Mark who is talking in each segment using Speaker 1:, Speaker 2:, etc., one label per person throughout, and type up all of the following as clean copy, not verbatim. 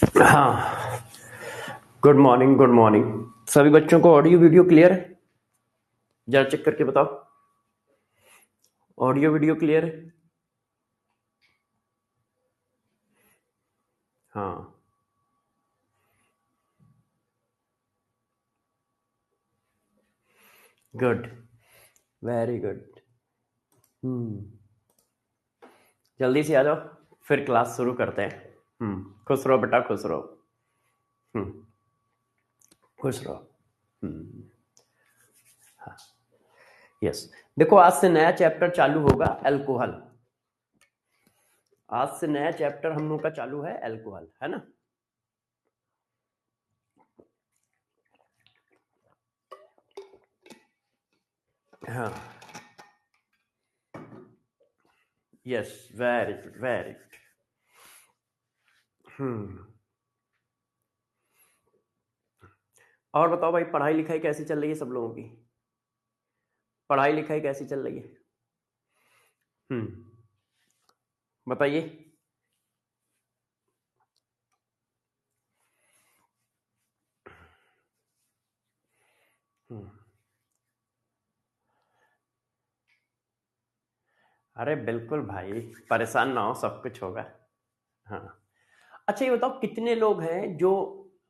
Speaker 1: हाँ, good morning, good morning. सभी बच्चों को ऑडियो वीडियो क्लियर है? जरा चेक करके बताओ, ऑडियो वीडियो क्लियर है? हाँ, गुड, वेरी गुड। जल्दी से आ जाओ, फिर क्लास शुरू करते हैं। खुश रहो बेटा, खुश रहो। हम्म, खुश रहो। यस, देखो आज से नया चैप्टर चालू होगा, अल्कोहल। आज से नया चैप्टर हम लोग का चालू है, अल्कोहल, है ना? हाँ, yes, very good, very good. और बताओ भाई, पढ़ाई लिखाई कैसी चल रही है सब लोगों की? पढ़ाई लिखाई कैसी चल रही है? बताइए। अरे बिल्कुल भाई, परेशान ना हो, सब कुछ होगा। हाँ, अच्छा ये बताओ, कितने लोग हैं जो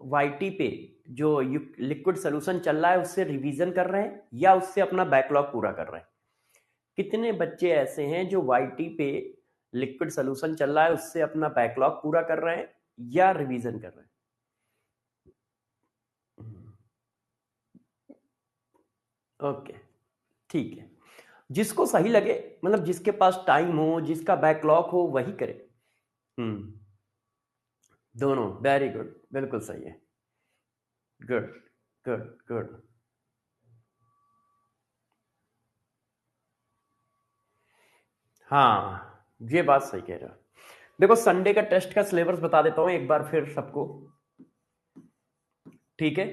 Speaker 1: वाईटी पे जो लिक्विड सोल्यूशन चल रहा है उससे रिवीजन कर रहे हैं या उससे अपना बैकलॉग पूरा कर रहे हैं? कितने बच्चे ऐसे हैं जो वाईटी पे लिक्विड सोल्यूशन चल रहा है उससे अपना बैकलॉग पूरा कर रहे हैं या रिवीजन कर रहे हैं? ओके, ठीक है। जिसको सही लगे, मतलब जिसके पास टाइम हो, जिसका बैकलॉग हो, वही करे। दोनों, वेरी गुड, बिल्कुल सही है। Good, good, good. हाँ, ये बात सही कह रहे हो। देखो, संडे का टेस्ट का सिलेबस बता देता हूँ एक बार फिर सबको, ठीक है?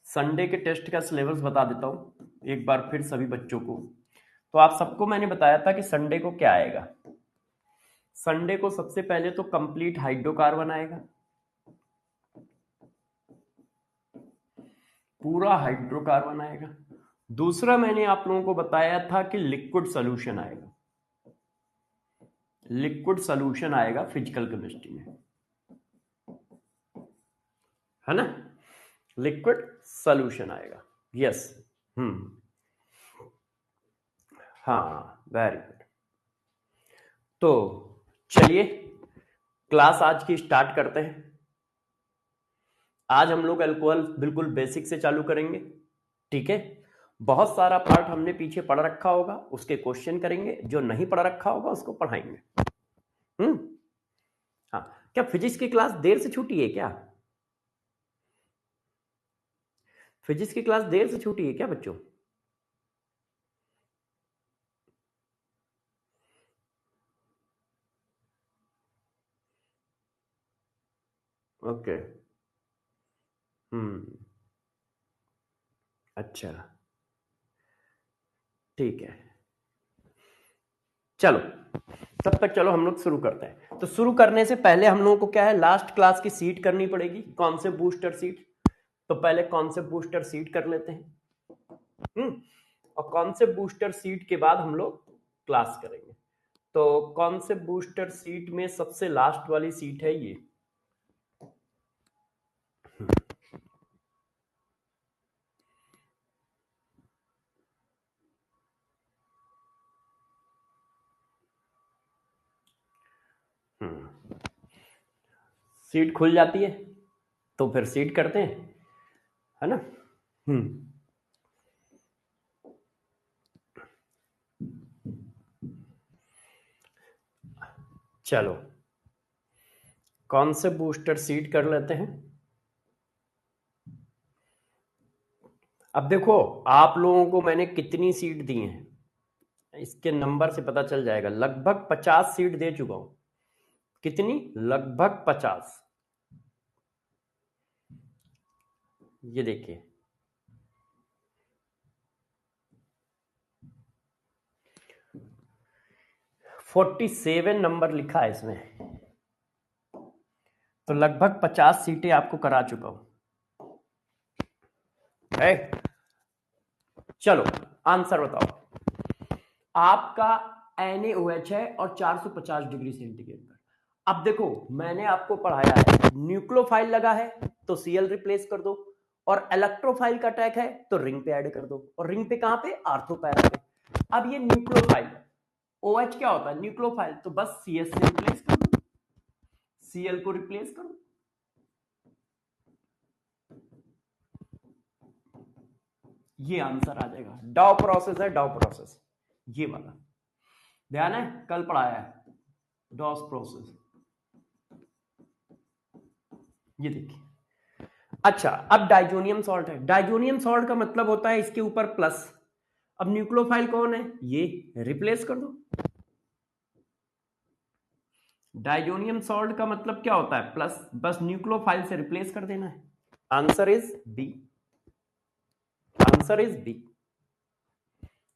Speaker 1: संडे के टेस्ट का सिलेबस बता देता हूँ एक बार फिर सभी बच्चों को। तो आप सबको मैंने बताया था कि संडे को क्या आएगा। संडे को सबसे पहले तो कंप्लीट हाइड्रोकार्बन आएगा, पूरा हाइड्रोकार्बन आएगा। दूसरा मैंने आप लोगों को बताया था कि लिक्विड सॉल्यूशन आएगा, लिक्विड सॉल्यूशन आएगा फिजिकल केमिस्ट्री में, है ना? लिक्विड सॉल्यूशन आएगा, यस। हाँ, वेरी गुड। तो चलिए क्लास आज की स्टार्ट करते हैं। आज हम लोग अल्कोहल बिल्कुल बेसिक से चालू करेंगे, ठीक है? बहुत सारा पार्ट हमने पीछे पढ़ रखा होगा, उसके क्वेश्चन करेंगे, जो नहीं पढ़ रखा होगा उसको पढ़ाएंगे। हाँ, क्या फिजिक्स की क्लास देर से छूटी है क्या? फिजिक्स की क्लास देर से छूटी है क्या बच्चों? ओके। अच्छा, ठीक है, चलो तब तक चलो हम लोग शुरू करते हैं। तो शुरू करने से पहले हम लोगों को क्या है, लास्ट क्लास की सीट करनी पड़ेगी, कॉन्सेप्ट बूस्टर सीट। तो पहले कॉन्सेप्ट बूस्टर सीट कर लेते हैं। और कॉन्सेप्ट बूस्टर सीट के बाद हम लोग क्लास करेंगे। तो कॉन्सेप्ट बूस्टर सीट में सबसे लास्ट वाली सीट है ये। सीट खुल जाती है तो फिर सीट करते हैं, है ना? चलो कॉन्सेप्ट बूस्टर सीट कर लेते हैं। अब देखो, आप लोगों को मैंने कितनी सीट दी है इसके नंबर से पता चल जाएगा। लगभग 50 सीट दे चुका हूं। कितनी? लगभग 50। ये देखिए, 47 नंबर लिखा है इसमें। तो लगभग 50 सीटें आपको करा चुका हूं। चलो आंसर बताओ। आपका NaOH है और 450 डिग्री सेंटीग्रेड पर। अब देखो मैंने आपको पढ़ाया है, न्यूक्लियोफाइल लगा है तो Cl रिप्लेस कर दो, और इलेक्ट्रोफाइल का अटैक है तो रिंग पे ऐड कर दो, और रिंग पे कहां पे, आर्थो पैरा पे। अब ये न्यूक्लियोफाइल है, OH क्या होता है, न्यूक्लियोफाइल, तो बस CS से रिप्लेस कर दो, Cl को रिप्लेस करो। ये आंसर आ जाएगा। डाउ प्रोसेस है, डाउ प्रोसेस, ये वाला ध्यान है, कल पढ़ाया है डॉस प्रोसेस। ये देखिए। अच्छा अब डाइजोनियम सॉल्ट है, डाइजोनियम सॉल्ट का मतलब होता है इसके ऊपर प्लस। अब न्यूक्लियोफाइल कौन है, ये, रिप्लेस कर दो। डाइजोनियम सॉल्ट का मतलब क्या होता है, प्लस, बस न्यूक्लियोफाइल से रिप्लेस कर देना है। Answer is B, answer is B.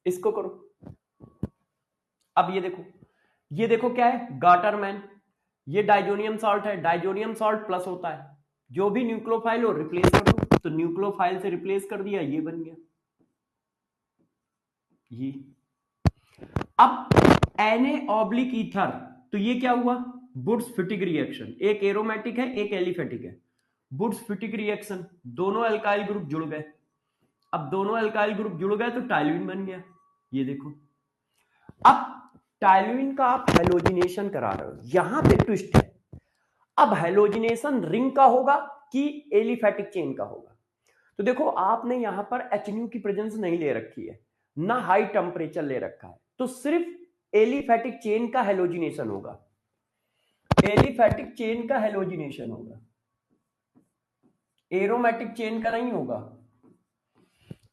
Speaker 1: इसको करो। अब ये देखो क्या है, गाटरमैन, ये डाइजोनियम सॉल्ट है, डाइजोनियम सॉल्ट प्लस होता है, जो भी न्यूक्लियोफाइल हो रिप्लेस कर दो, तो न्यूक्लियोफाइल से रिप्लेस कर दिया, ये बन गया ये। अब Na-ईथर, तो ये क्या हुआ, वुड्स-फिटिग रिएक्शन, एक एरोमेटिक है एक एलिफेटिक है, वुड्स-फिटिग रिएक्शन, दोनों अल्काइल ग्रुप जुड़ गए। अब दोनों अल्काइल ग्रुप जुड़ गए तो टाइलुइन बन गया, ये देखो। अब टाइलुइन का आप हेलोजिनेशन करा रहे हो, यहां पे ट्विस्ट है। अब हेलोजिनेशन रिंग का होगा कि एलिफेटिक चेन का होगा। तो देखो आपने यहां पर HNU की प्रेजेंस नहीं ले रखी है, ना हाई टेम्परेचर ले रखा है, तो सिर्फ एलिफेटिक चेन का हेलोजिनेशन होगा, एलिफेटिक चेन का हेलोजिनेशन होगा, एरोमेटिक चेन का नहीं होगा।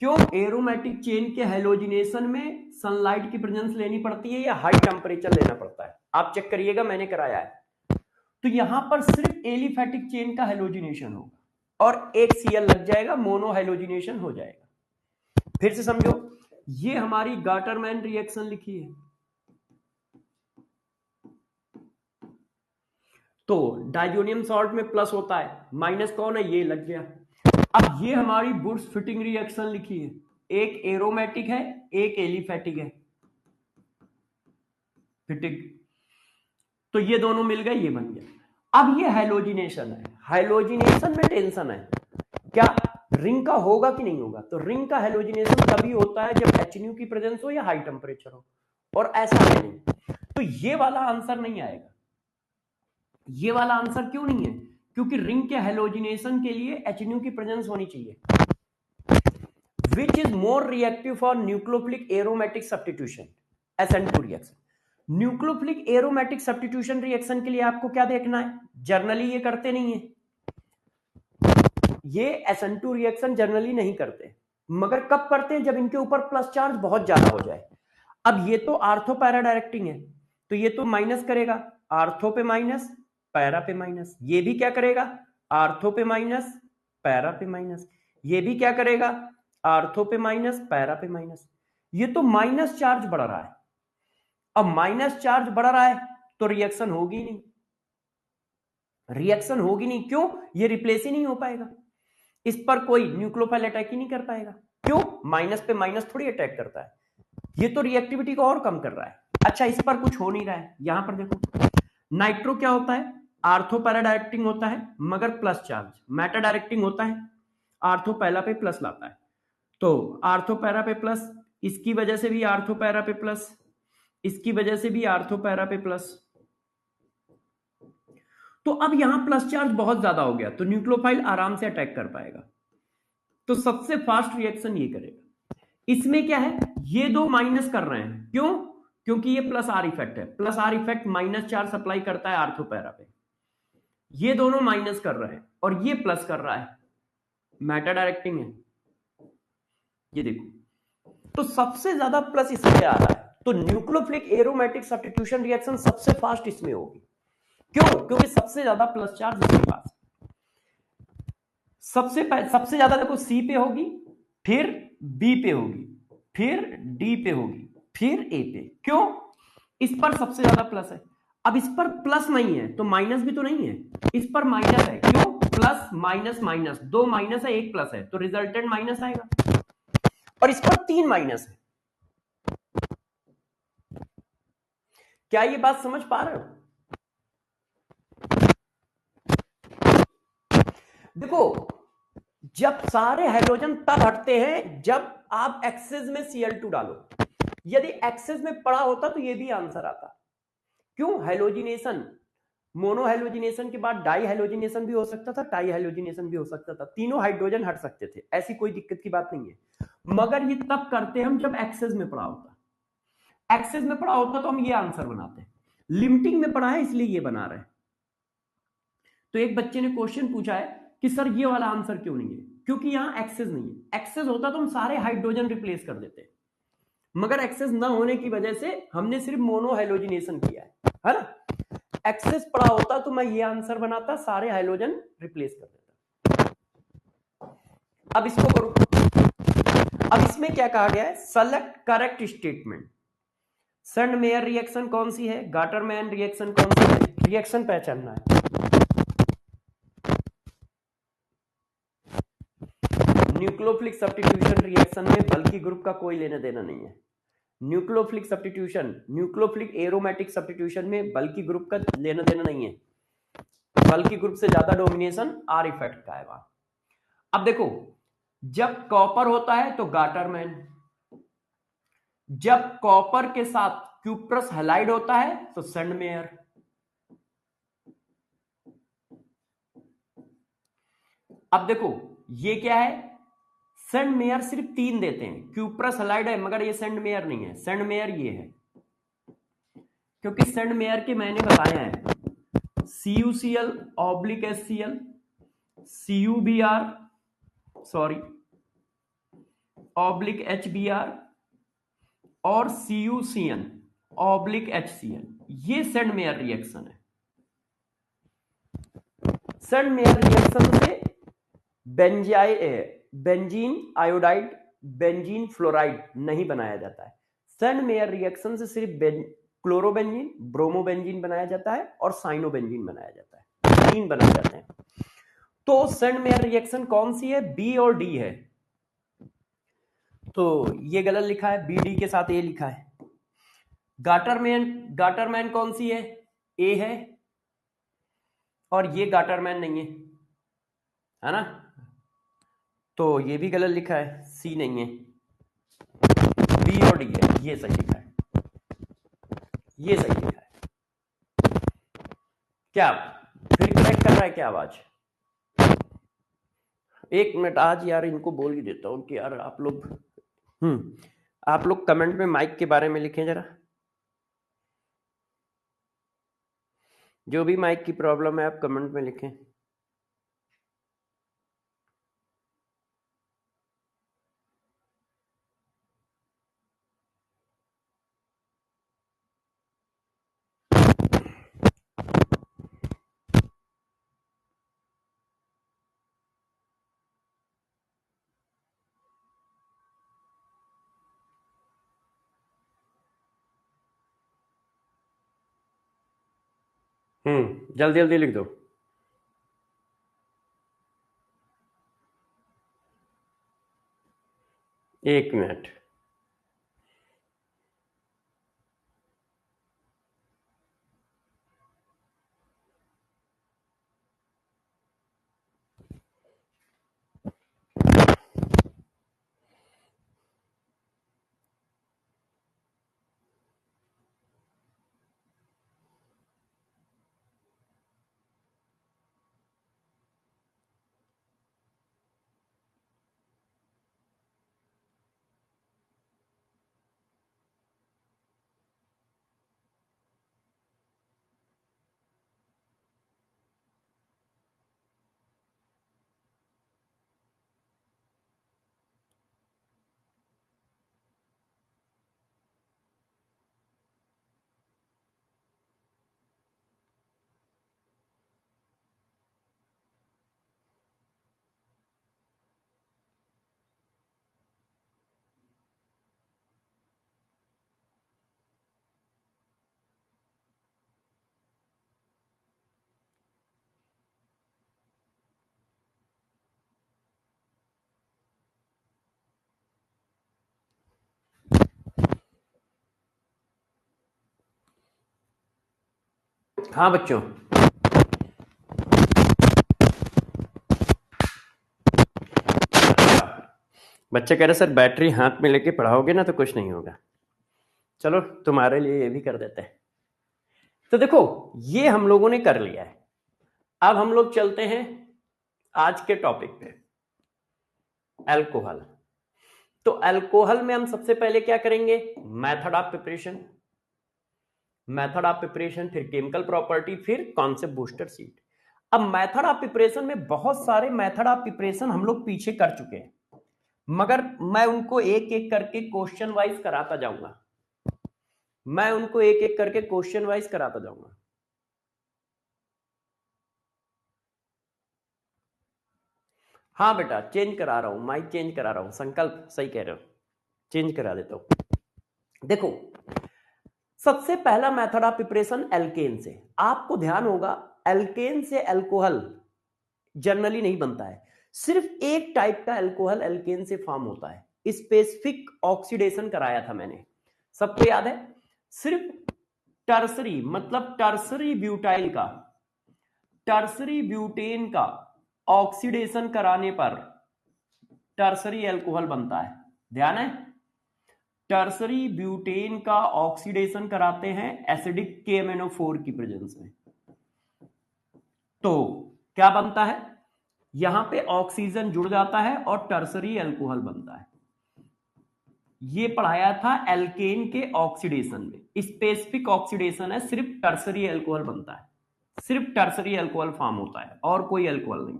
Speaker 1: क्यों, एरोमेटिक चेन के हेलोजिनेशन में सनलाइट की प्रेजेंस लेनी पड़ती है या हाई टेम्परेचर लेना पड़ता है, आप चेक करिएगा, मैंने कराया है। तो यहां पर सिर्फ एलिफेटिक चेन का हेलोजिनेशन होगा और एक Cl लग जाएगा, मोनो हेलोजिनेशन हो जाएगा। फिर से समझो, ये हमारी गाटरमैन रिएक्शन लिखी है, तो डाइजोनियम सॉल्ट में प्लस होता है, माइनस कौन है, ये लग गया। अब ये हमारी वुड्स-फिटिग रिएक्शन लिखी है, एक एरोमेटिक है एक एलिफेटिक है, फिटिग, तो ये दोनों मिल गए, ये बन गया। अब ये हेलोजिनेशन है, हेलोजिनेशन में टेंशन है, क्या रिंग का होगा कि नहीं होगा, तो रिंग का हेलोजिनेशन तभी होता है जब HNU की प्रेजेंस हो या हाई टेम्परेचर हो, और ऐसा है नहीं। तो ये वाला आंसर नहीं आएगा। ये वाला आंसर क्यों नहीं है, क्योंकि रिंग के हेलोजिनेशन के लिए HNU की प्रेजेंस होनी चाहिए। Which is more reactive for nucleophilic aromatic substitution, SN2 reaction. Nucleophilic aromatic substitution reaction के लिए आपको क्या देखना है, जर्नली ये करते नहीं है, ये SN2 रिएक्शन जर्नली नहीं करते, मगर कब करते हैं, जब इनके ऊपर प्लस चार्ज बहुत ज्यादा हो जाए। अब ये तो आर्थो पैरा डायरेक्टिंग है, तो ये तो माइनस करेगा, आर्थो पे माइनस पैरा पे माइनस, ये भी क्या करेगा, आर्थो पे माइनस पैरा पे माइनस, ये भी क्या करेगा, आर्थो पे माइनस पैरा पे माइनस, ये तो माइनस चार्ज बढ़ रहा है। अब माइनस चार्ज बढ़ रहा है तो रिएक्शन होगी नहीं, रिएक्शन होगी नहीं, क्यों, ये रिप्लेस ही नहीं हो पाएगा, इस पर कोई न्यूक्लियोफाइल अटैक ही नहीं कर पाएगा। क्यों, माइनस पे माइनस थोड़ी अटैक करता है, ये तो रिएक्टिविटी को और कम कर रहा है। अच्छा इस पर कुछ हो नहीं रहा है, यहां पर देखो, नाइट्रो क्या होता है, आर्थो पैरा डायरेक्टिंग होता है मगर प्लस चार्ज, मेटा डायरेक्टिंग होता है, आर्थो पैरा पे प्लस लाता है, तो आर्थो पैरा पे प्लस, इसकी वजह से भी आर्थो पैरा पे प्लस, इसकी वजह से भी आर्थो पैरा पे प्लस, तो अब यहां प्लस चार्ज बहुत ज्यादा हो गया, तो न्यूक्लियोफाइल आराम से अटैक कर पाएगा, तो सबसे फास्ट रिएक्शन ये करेगा। इसमें क्या है, ये दो माइनस कर रहे हैं, क्यों, क्योंकि ये प्लस आर इफेक्ट है, plus are effect minus charge supply करता है आर्थो पैरा पे, ये दोनों माइनस कर रहे हैं और ये प्लस कर रहा है, मेटा डायरेक्टिंग है, ये देखो, तो सबसे ज्यादा प्लस इसमें आ रहा है, तो न्यूक्लियोफिलिक एरोमेटिक सब्स्टिट्यूशन रिएक्शन सबसे फास्ट इसमें होगी। क्यों, क्योंकि सबसे ज्यादा प्लस चार्ज इसके पास, सबसे ज्यादा देखो सी पे होगी, फिर बी पे होगी, फिर डी पे होगी, फिर ए पे, क्यों, इस पर सबसे ज्यादा प्लस है। अब इस पर प्लस नहीं है तो माइनस भी तो नहीं है, इस पर माइनस है, क्यों? प्लस माइनस माइनस, दो माइनस है एक प्लस है, तो रिजल्टेंट माइनस आएगा। और इस पर तीन माइनस है। क्या ये बात समझ पा रहे हो? देखो, जब सारे हाइड्रोजन तब हटते हैं जब आप एक्सेस में Cl2 डालो। यदि एक्सेस में पड़ा होता तो ये भी आंसर आता। क्यों? हाइलोजिनेशन, मोनो हाइलोजिनेशन के बाद डाई हाइलोजिनेशन भी हो सकता था, टाई हाइलोजिनेशन भी हो सकता था, तीनों हाइड्रोजन हट सकते थे, ऐसी कोई दिक्कत की बात नहीं है। मगर ये तब करते हम जब एक्सेस में पड़ा होता। एक्सेस में पड़ा होता तो हम ये आंसर बनाते, लिमिटिंग में पड़ा है इसलिए ये बना रहे हैं। तो एक बच्चे ने क्वेश्चन पूछा है कि सर ये वाला आंसर क्यों नहीं है? क्योंकि यहां एक्सेस नहीं है। एक्सेस होता तो हम सारे हाइड्रोजन रिप्लेस कर देते, मगर एक्सेस ना होने की वजह से हमने सिर्फ मोनो हाइलोजिनेशन किया है ना। एक्सेस पड़ा होता तो मैं ये आंसर बनाता, सारे हाइड्रोजन रिप्लेस कर देता। अब इसको करो। अब इसमें क्या कहा गया है? Select correct statement. Sand mayor reaction कौन सी है, गाटरमैन रिएक्शन कौन सी है? रिएक्शन पहचानना है। न्यूक्लियोफिलिक सब्स्टिट्यूशन रिएक्शन में बल्कि ग्रुप का कोई लेना देना नहीं है। Nucleophilic substitution, nucleophilic aromatic substitution में बल्कि ग्रुप का लेना देना नहीं है। बल्कि ग्रुप से ज्यादा डोमिनेशन आर इफेक्ट का है वहां। अब देखो, जब कॉपर होता है तो गाटरमैन, जब कॉपर के साथ क्यूप्रस हैलाइड होता है तो सैंड मेयर। अब देखो ये क्या है, सैंड मेयर सिर्फ तीन देते हैं, क्यूप्रस हैलाइड है मगर ये सैंड मेयर नहीं है, सैंड मेयर ये है। क्योंकि सैंड मेयर के मैंने बताया है CuCl oblique HCl, CuBr sorry oblique HBr और CuCN ऑब्लिक HCl, ये सैंड मेयर रिएक्शन है। सैंड मेयर रिएक्शन से बेंजीन आयोडाइड, बेंजीन फ्लोराइड नहीं बनाया जाता है। सैंड मेयर रिएक्शन से सिर्फ क्लोरोबेंजीन, ब्रोमोबेंजीन बनाया जाता है और साइनोबेंजीन बनाया जाता है, तीन बनाए जाते हैं। तो सैंड मेयर रिएक्शन कौन सी है? बी और डी है। तो ये गलत लिखा है, बी डी के साथ ए लिखा है। गाटरमैन कौन सी है? ए है, और ये गाटरमैन नहीं है ना, तो ये भी गलत लिखा है, सी नहीं है, बी और डी है, ये सही लिखा है, ये सही लिखा है। क्या फिर करेक्ट कर रहा है क्या आवाज? एक मिनट, आज यार इनको बोल ही देता हूँ कि यार आप लोग कमेंट में माइक के बारे में लिखें जरा, जो भी माइक की प्रॉब्लम है आप कमेंट में लिखें। जल्दी जल्दी लिख दो। एक मिनट। हाँ बच्चों, बच्चे कह रहे सर बैटरी हाथ में लेके पढ़ाओगे ना तो कुछ नहीं होगा। चलो तुम्हारे लिए ये भी कर देते हैं। तो देखो ये हम लोगों ने कर लिया है। अब हम लोग चलते हैं आज के टॉपिक पे, अल्कोहल। तो अल्कोहल में हम सबसे पहले क्या करेंगे, method of preparation, method of preparation, फिर केमिकल प्रॉपर्टी, फिर कॉन्सेप्ट बूस्टर सीट। अब मेथड ऑफ प्रिपरेशन में बहुत सारे मेथड ऑफ प्रिपरेशन हम लोग पीछे कर चुके हैं, मगर मैं उनको एक एक करके क्वेश्चन वाइज कराता जाऊंगा, मैं उनको एक एक करके क्वेश्चन वाइज कराता जाऊंगा। हाँ बेटा चेंज करा रहा हूं, माइक चेंज करा रहा हूं, संकल्प सही कह रहे हो, चेंज करा देता हूं। देखो सबसे पहला मेथड ऑफ प्रिपरेशन एल्केन से। आपको ध्यान होगा एल्केन से अल्कोहल जनरली नहीं बनता है, सिर्फ एक टाइप का अल्कोहल एल्केन से फॉर्म होता है, स्पेसिफिक ऑक्सीडेशन कराया था मैंने, सबको याद है। सिर्फ टर्सरी मतलब टर्सरी ब्यूटाइल का, टर्सरी ब्यूटेन का ऑक्सीडेशन कराने पर टर्सरी अल्कोहल बनता है, ध्यान है। टर्सरी ब्यूटेन का ऑक्सीडेशन कराते हैं एसिडिक KMnO4 की प्रेजेंस में, तो क्या बनता है, यहां पे ऑक्सीजन जुड़ जाता है और टर्सरी अल्कोहल बनता है। ये पढ़ाया था एल्केन के ऑक्सीडेशन में, स्पेसिफिक ऑक्सीडेशन है, सिर्फ टर्सरी अल्कोहल बनता है, सिर्फ टर्सरी अल्कोहल फॉर्म होता है और कोई अल्कोहल नहीं।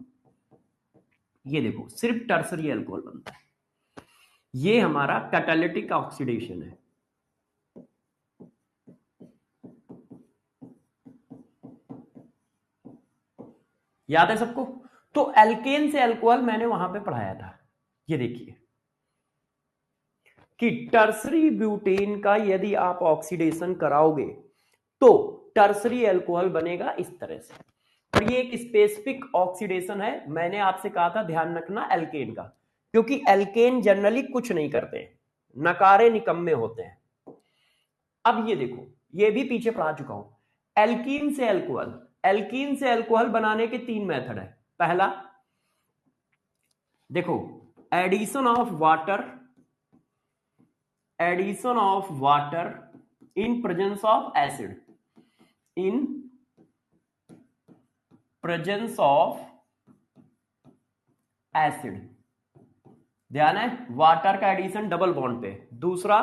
Speaker 1: ये देखो सिर्फ टर्सरी अल्कोहल बनता है, ये हमारा कैटालिटिक ऑक्सीडेशन है। याद है सबको। तो एल्केन से अल्कोहल मैंने वहां पे पढ़ाया था, ये देखिए कि टर्सरी ब्यूटेन का यदि आप ऑक्सीडेशन कराओगे तो टर्सरी अल्कोहल बनेगा इस तरह से, और ये एक स्पेसिफिक ऑक्सीडेशन है। मैंने आपसे कहा था ध्यान रखना एल्केन का, क्योंकि एल्केन जनरली कुछ नहीं करते, नकारे निकम्मे होते हैं। अब ये देखो, ये भी पीछे पढ़ा चुका हूं। एल्कीन से अल्कोहल, एल्कीन से अल्कोहल बनाने के 3 मेथड है। पहला देखो addition of water, addition of water in presence of acid, in presence of acid, ध्यान है वाटर का एडिशन डबल बॉन्ड पे। दूसरा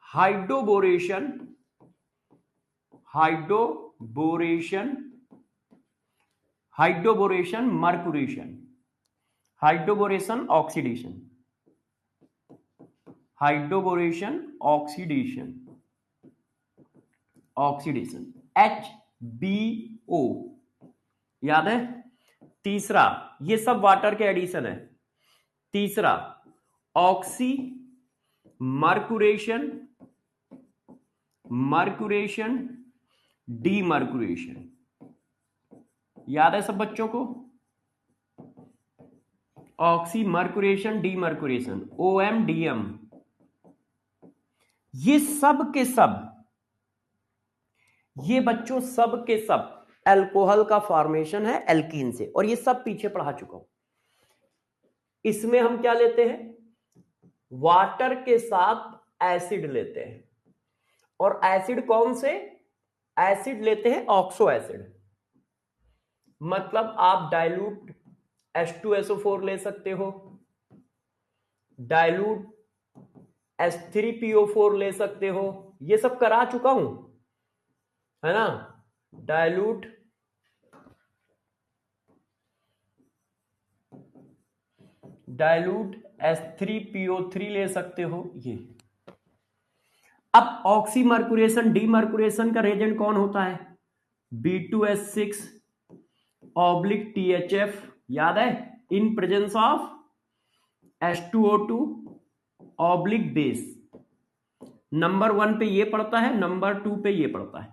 Speaker 1: hydroboration, hydroboration, hydroboration mercuration, hydroboration oxidation, hydroboration oxidation, oxidation HBO, याद है। तीसरा ये सब वाटर के एडिशन है। तीसरा ऑक्सी मर्कुरेशन, मर्कुरेशन डीमर्कुरेशन, याद है सब बच्चों को। ऑक्सी मर्कुरेशन डीमर्कुरेशन OMDM, ये सब के सब, ये बच्चों सब के सब अल्कोहल का फॉर्मेशन है एल्कीन से, और ये सब पीछे पढ़ा चुका हूं। इसमें हम क्या लेते हैं, वाटर के साथ एसिड लेते हैं, और एसिड कौन से, एसिड लेते हैं ऑक्सो एसिड, मतलब आप डाइल्यूट H2SO4 ले सकते हो, डाइल्यूट H3PO4 ले सकते हो, ये सब करा चुका हूं, है ना। डाइल्यूट H3PO3 ले सकते हो ये। अब ऑक्सी मर्कुरेशन डीमर्कुरेशन का रेजेंट कौन होता है, B2H6 ऑब्लिक THF, याद है, इन presence of H2O2 oblique base. Number 1 पे ये पड़ता है, नंबर 2 पे ये पड़ता है।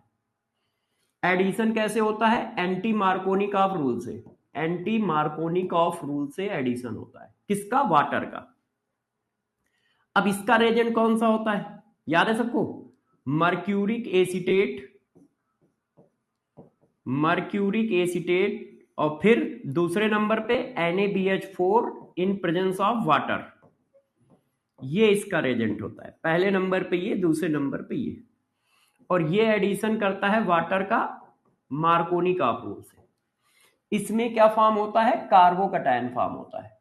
Speaker 1: एडिशन कैसे होता है, एंटी मार्कोनिकॉफ रूल से, एंटी मार्कोनिकॉफ रूल से एडिशन होता है, किसका, वाटर का। अब इसका रेजेंट कौन सा होता है, याद है सबको, मर्क्यूरिक एसीटेट मर्क्यूरिक एसीटेट, और फिर दूसरे नंबर पे NaBH4 in presence of water. ये इसका रेजेंट होता है, पहले नंबर पे ये, दूसरे नंबर पे ये, और ये एडिशन करता है वाटर का मार्कोनी का अप्रोच से। इसमें क्या फॉर्म होता है? कार्बोकटायन फॉर्म होता है,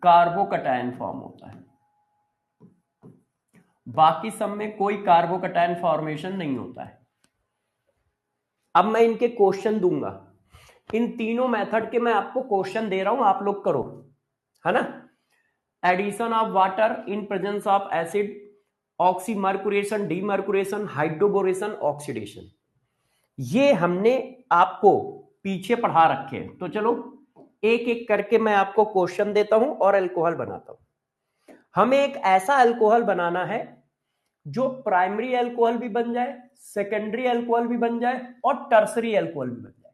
Speaker 1: कार्बोकटायन फॉर्म होता है। बाकी सब में कोई कार्बोकटायन फॉर्मेशन नहीं होता है। अब मैं इनके क्वेश्चन दूंगा, इन तीनों मेथड के मैं आपको क्वेश्चन दे रहा हूं, आप लोग करो, है ना। Addition of water in presence of acid, oxymercuration, demercuration, hydroboration, oxidation, ये हमने आपको पीछे पढ़ा रखे हैं। तो चलो एक एक करके मैं आपको क्वेश्चन देता हूं और अल्कोहल बनाता हूं। हमें एक ऐसा अल्कोहल बनाना है जो प्राइमरी अल्कोहल भी बन जाए, सेकेंडरी अल्कोहल भी बन जाए और टर्सरी अल्कोहल भी बन जाए।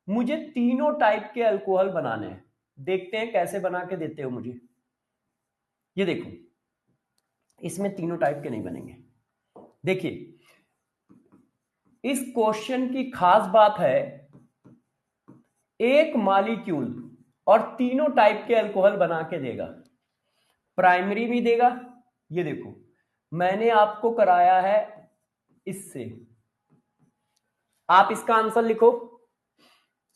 Speaker 1: मुझे तीनों टाइप के अल्कोहल बनाने हैं। देखते हैं कैसे बना के देते हो मुझे। ये देखो, इसमें तीनों टाइप के नहीं बनेंगे। देखिए, इस क्वेश्चन की खास बात है, एक मॉलिक्यूल और तीनों टाइप के अल्कोहल बना के देगा। प्राइमरी भी देगा, ये देखो मैंने आपको कराया है इससे। आप इसका आंसर लिखो,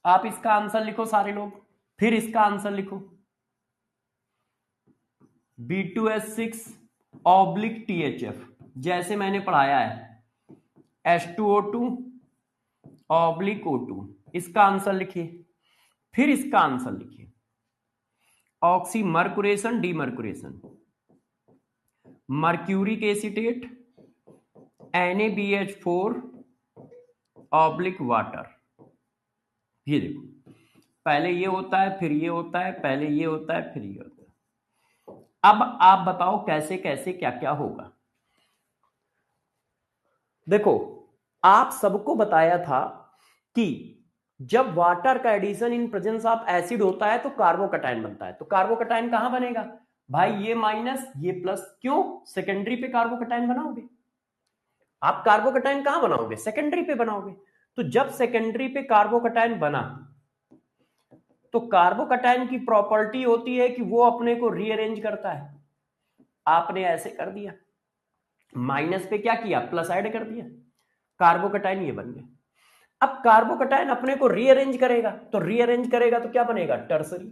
Speaker 1: आप इसका आंसर लिखो सारे लोग, फिर इसका आंसर लिखो। B2H6 ऑब्लिक THF, जैसे मैंने पढ़ाया है, H2O2 ऑब्लिक O2, इसका आंसर लिखिए। फिर इसका आंसर लिखिए, oxymercuration, demercuration, mercuric acetate, NaBH4 oblique water. ये देखो, पहले ये होता है, फिर ये होता है, पहले ये होता है, फिर ये होता है। अब आप बताओ कैसे कैसे क्या क्या होगा। देखो, आप सबको बताया था कि जब वाटर का addition in presence of acid होता है तो कार्बोकटायन बनता है। तो कार्बोकटायन कहां बनेगा भाई? ये माइनस, ये प्लस। क्यों? सेकेंडरी पे कार्बोकटायन बनाओगे आप। कार्बोकटायन कहां बनाओगे? सेकेंडरी पे बनाओगे। तो जब सेकेंडरी पे कार्बोकटायन बना तो कार्बोकटायन की प्रॉपर्टी होती है कि वो अपने को रीअरेंज करता है। आपने ऐसे कर दिया, माइनस पे क्या किया? प्लस ऐड कर दिया, कार्बोकटायन ये बन गया। अब कार्बोकटायन अपने को रीअरेंज करेगा, तो रीअरेंज करेगा तो क्या बनेगा? टर्सरी,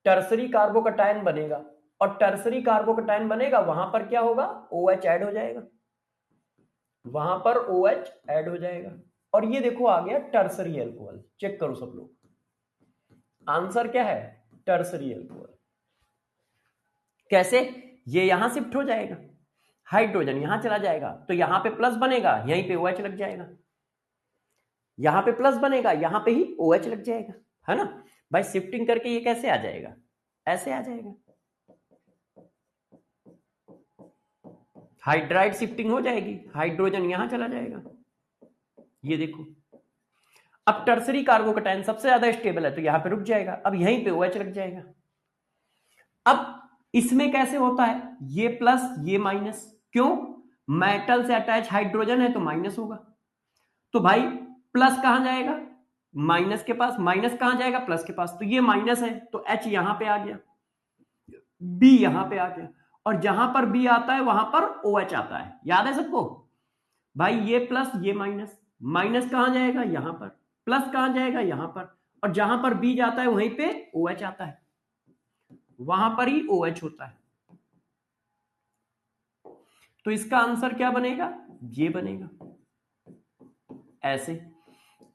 Speaker 1: टर्सरी कार्बोकटायन बनेगा। और टर्सरी कार्बोकटायन बनेगा, वहां पर क्या होगा? OH ऐड हो जाएगा, वहां पर OH ऐड हो जाएगा। और ये देखो आ गया टर्सरी अल्कोहल। चेक करो सब लोग, आंसर क्या है? Tertiary alcohol. कैसे? ये यहां शिफ्ट हो जाएगा, हाइड्रोजन यहां चला जाएगा, तो यहां पे प्लस बनेगा, यहीं पे OH लग जाएगा। यहां पे प्लस बनेगा, यहां पे ही OH लग जाएगा, है ना भाई। शिफ्टिंग करके ये कैसे आ जाएगा? ऐसे आ जाएगा। हाइड्राइड शिफ्टिंग हो जाएगी, हाइड्रोजन यहां चला जाएगा। ये देखो, अब टर्सरी कार्बोकटायन सबसे ज्यादा स्टेबल है तो यहां पे रुक जाएगा, अब यहीं पे OH लग जाएगा। अब इसमें कैसे होता है? ये प्लस, ये माइनस। क्यों? मेटल से अटैच हाइड्रोजन है तो माइनस होगा। तो भाई प्लस कहां जाएगा? माइनस के पास। माइनस कहां जाएगा? प्लस के पास। तो ये माइनस है तो H यहां पे आ गया, B यहां पे आ गया, और जहां पर B आता है वहां पर OH आता है। याद है सबको भाई? ये प्लस, ये माइनस। माइनस कहां जाएगा? यहां पर। प्लस कहां जाएगा? यहां पर। और जहां पर B जाता है वहीं पे OH आता है, वहां पर ही OH होता है। तो इसका आंसर क्या बनेगा? ये बनेगा ऐसे।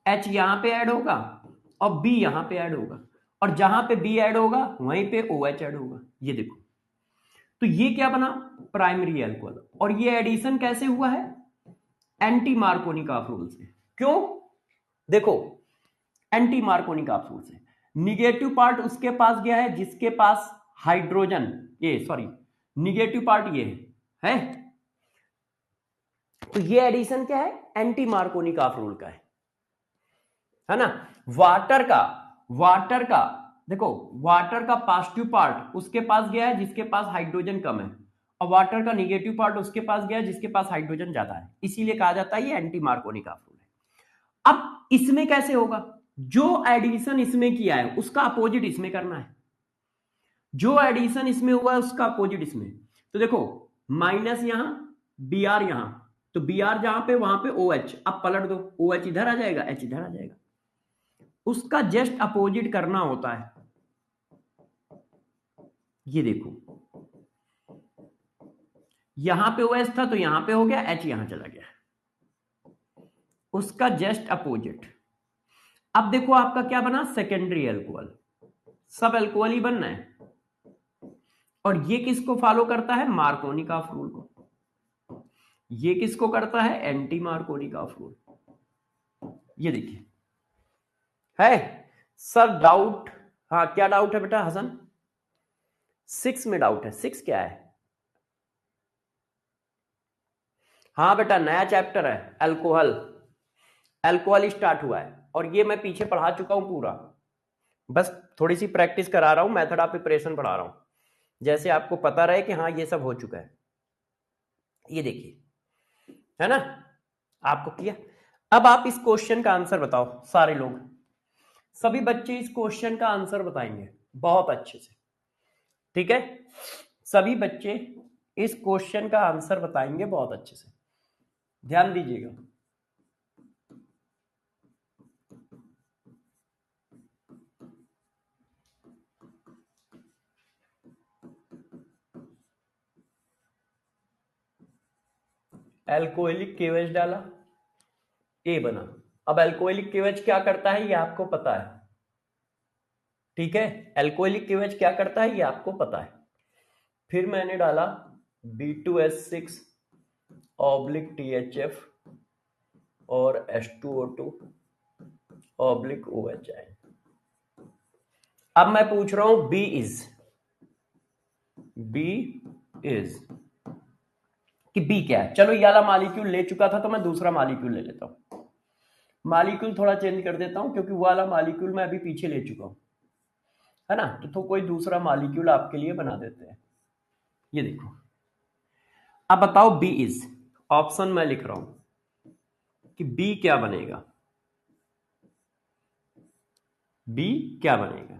Speaker 1: H यहां पे ऐड होगा और B यहां पे ऐड होगा, और जहां पे B ऐड होगा वहीं पे OH ऐड होगा। ये देखो, तो ये क्या बना? Primary alcohol. और ये एडिशन कैसे हुआ है? एंटी मार्कोनी रूल से। क्यों? देखो, एंटी मार्कोनी रूल से निगेटिव पार्ट उसके पास गया है जिसके पास हाइड्रोजन, ये सॉरी, निगेटिव पार्ट ये है। तो ये एडिशन क्या है? एंटी मार्कोनी रूल का है ना। वाटर का देखो, वाटर का पॉजिटिव पार्ट उसके पास गया है जिसके पास हाइड्रोजन कम है, और वाटर का निगेटिव पार्ट उसके पास गया जिसके पास हाइड्रोजन ज्यादा है, इसीलिए कहा जाता है ये एंटी मार्कोनी का रूल है। अब इसमें कैसे होगा, जो एडिशन इसमें किया है उसका अपोजिट इसमें करना है, जो एडिशन इसमें हुआ है उसका अपोजिट इसमें। तो देखो माइनस यहां, बी आर यहां, तो बी आर जहां पे वहां पे ओ एच, अब पलट दो, ओ एच इधर आ जाएगा, एच इधर आ जाएगा, उसका जस्ट अपोजिट करना होता है। ये देखो यहां पे ओ एच था तो यहां पे हो गया, एच यहां चला गया, उसका जस्ट अपोजिट। अब देखो आपका क्या बना, सेकेंडरी एल्कोहल, सब एल्कोहल ही बनना है, और ये किसको फॉलो करता है, मार्कोनिकॉफ रूल को, ये किसको करता है, एंटी मार्कोनिकॉफ रूल। ये देखिए है सर डाउट, हाँ क्या डाउट है बेटा हसन, 6 में डाउट है, 6 क्या है, हाँ बेटा नया चैप्टर है अल्कोहल, अल्कोहल स्टार्ट हुआ है, और ये मैं पीछे पढ़ा चुका हूं पूरा, बस थोड़ी सी प्रैक्टिस करा रहा हूं, मेथड ऑफ प्रिपरेशन पढ़ा रहा हूं, जैसे आपको पता रहे कि हाँ ये सब हो चुका है। ये देखिए है ना, आपको किया। अब आप इस क्वेश्चन का आंसर बताओ, सारे लोग, सभी बच्चे इस क्वेश्चन का आंसर बताएंगे बहुत अच्छे से, ठीक है, सभी बच्चे इस क्वेश्चन का आंसर बताएंगे बहुत अच्छे से, ध्यान दीजिएगा। एल्कोहलिक केवच डाला, ए बना। अब एल्कोहलिक केवच क्या करता है ये आपको पता है, ठीक है, एल्कोहलिक केवच क्या करता है ये आपको पता है। फिर मैंने डाला B2H6 ऑब्लिक THF और H2O2 ऑब्लिक OHI। अब मैं पूछ रहा हूं बी इज कि बी क्या है, चलो ये वाला मॉलिक्यूल ले चुका था तो मैं दूसरा मॉलिक्यूल ले लेता हूं, मॉलिक्यूल थोड़ा चेंज कर देता हूं क्योंकि वो वाला मॉलिक्यूल मैं अभी पीछे ले चुका हूं, है ना, तो कोई दूसरा मॉलिक्यूल आपके लिए बना देते हैं। ये देखो अब बताओ बी इज, ऑप्शन मैं लिख रहा हूं कि बी क्या बनेगा, बी क्या बनेगा,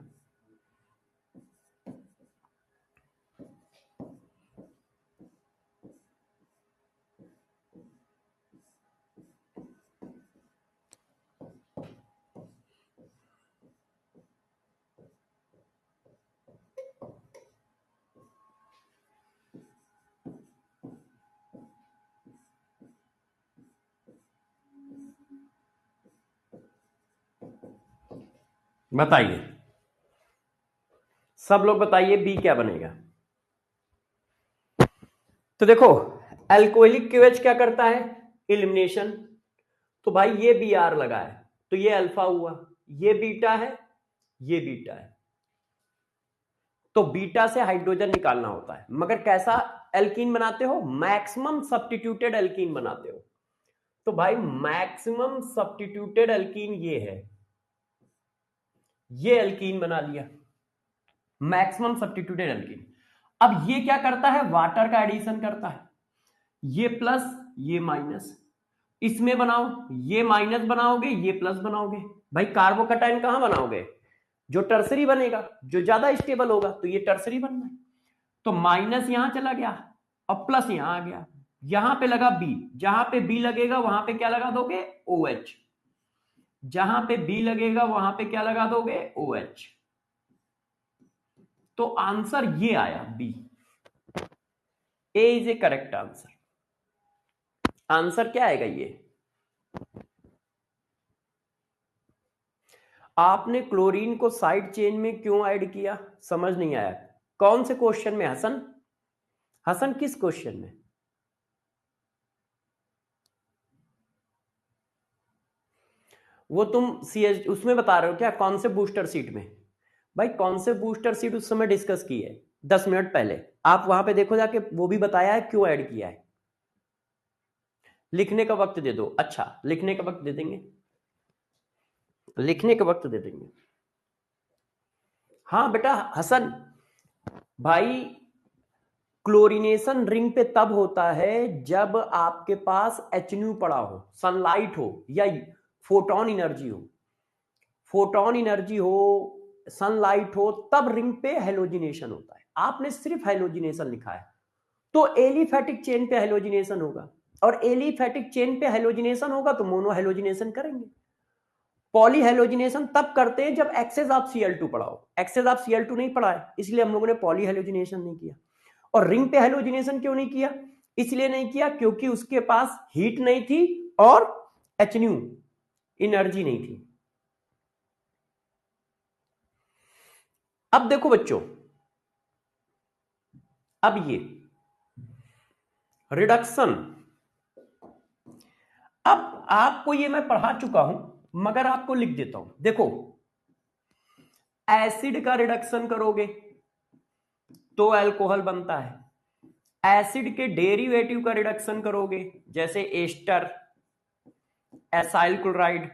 Speaker 1: बताइए, सब लोग बताइए बी क्या बनेगा। तो देखो एल्कोहलिक केवेज क्या करता है, एलिमिनेशन, तो भाई ये बी आर लगा है तो ये अल्फा हुआ, ये बीटा है, ये बीटा है, तो बीटा से हाइड्रोजन निकालना होता है, मगर कैसा एल्कीन बनाते हो, मैक्सिमम सब्स्टिट्यूटेड एल्कीन बनाते हो, तो भाई मैक्सिमम सब्स्टिट्यूटेड एल्कीन ये है, ये एल्कीन बना लिया, मैक्सिमम सब्स्टिट्यूटेड एल्कीन। अब ये क्या करता है, वाटर का एडिशन करता है, ये प्लस ये माइनस, इसमें बनाओ, ये माइनस बनाओगे ये प्लस बनाओगे, भाई कार्बोकैटायन कहां बनाओगे, जो टर्सरी बनेगा, जो ज्यादा स्टेबल होगा, तो ये टर्सरी बनना है, तो माइनस यहां चला गया और प्लस यहां आ गया, यहां पे लगा बी, जहां पे बी लगेगा वहां पे क्या लगा दोगे, ओ एच, जहां पे बी लगेगा वहां पे क्या लगा दोगे, ओ एच, तो आंसर ये आया B, A is a correct answer. Answer क्या आएगा ये, आपने क्लोरीन को साइड चेन में क्यों ऐड किया, समझ नहीं आया, कौन से क्वेश्चन में हसन, हसन किस क्वेश्चन में, वो तुम सीएच उसमें बता रहे हो क्या, कौन से बूस्टर सीट में, भाई कौन से बूस्टर सीट उस समय डिस्कस की है 10 मिनट पहले, आप वहां पे देखो जाके, वो भी बताया है क्यों ऐड किया है, लिखने का वक्त दे दो, अच्छा लिखने का वक्त दे देंगे, लिखने का वक्त दे देंगे। हाँ बेटा हसन भाई, क्लोरीनेशन रिंग पे तब होता है जब आपके पास HNO पड़ा हो, सनलाइट हो या फोटोन एनर्जी हो, फोटोन एनर्जी हो, सनलाइट हो, तब रिंग पे हेलोजिनेशन होता है। आपने सिर्फ हेलोजिनेशन लिखा है तो एलिफैटिक चेन पे हेलोजिनेशन होगा, और एलिफैटिक चेन पे हेलोजिनेशन होगा तो मोनो हेलोजिनेशन करेंगे। पॉली हेलोजिनेशन तब करते हैं जब एक्सेस ऑफ Cl2 पड़ा हो। एक्सेस ऑफ Cl2 नहीं पड़ा है इसलिए हम लोगों ने पॉली हेलोजिनेशन नहीं किया। और रिंग पे हेलोजिनेशन क्यों नहीं किया? इसलिए नहीं किया क्योंकि उसके पास हीट नहीं थी और HNO एनर्जी नहीं थी। अब देखो बच्चों, अब ये रिडक्शन, अब आपको ये मैं पढ़ा चुका हूं मगर आपको लिख देता हूं। देखो, एसिड का रिडक्शन करोगे तो अल्कोहल बनता है। एसिड के डेरिवेटिव का रिडक्शन करोगे जैसे ester, acyl chloride,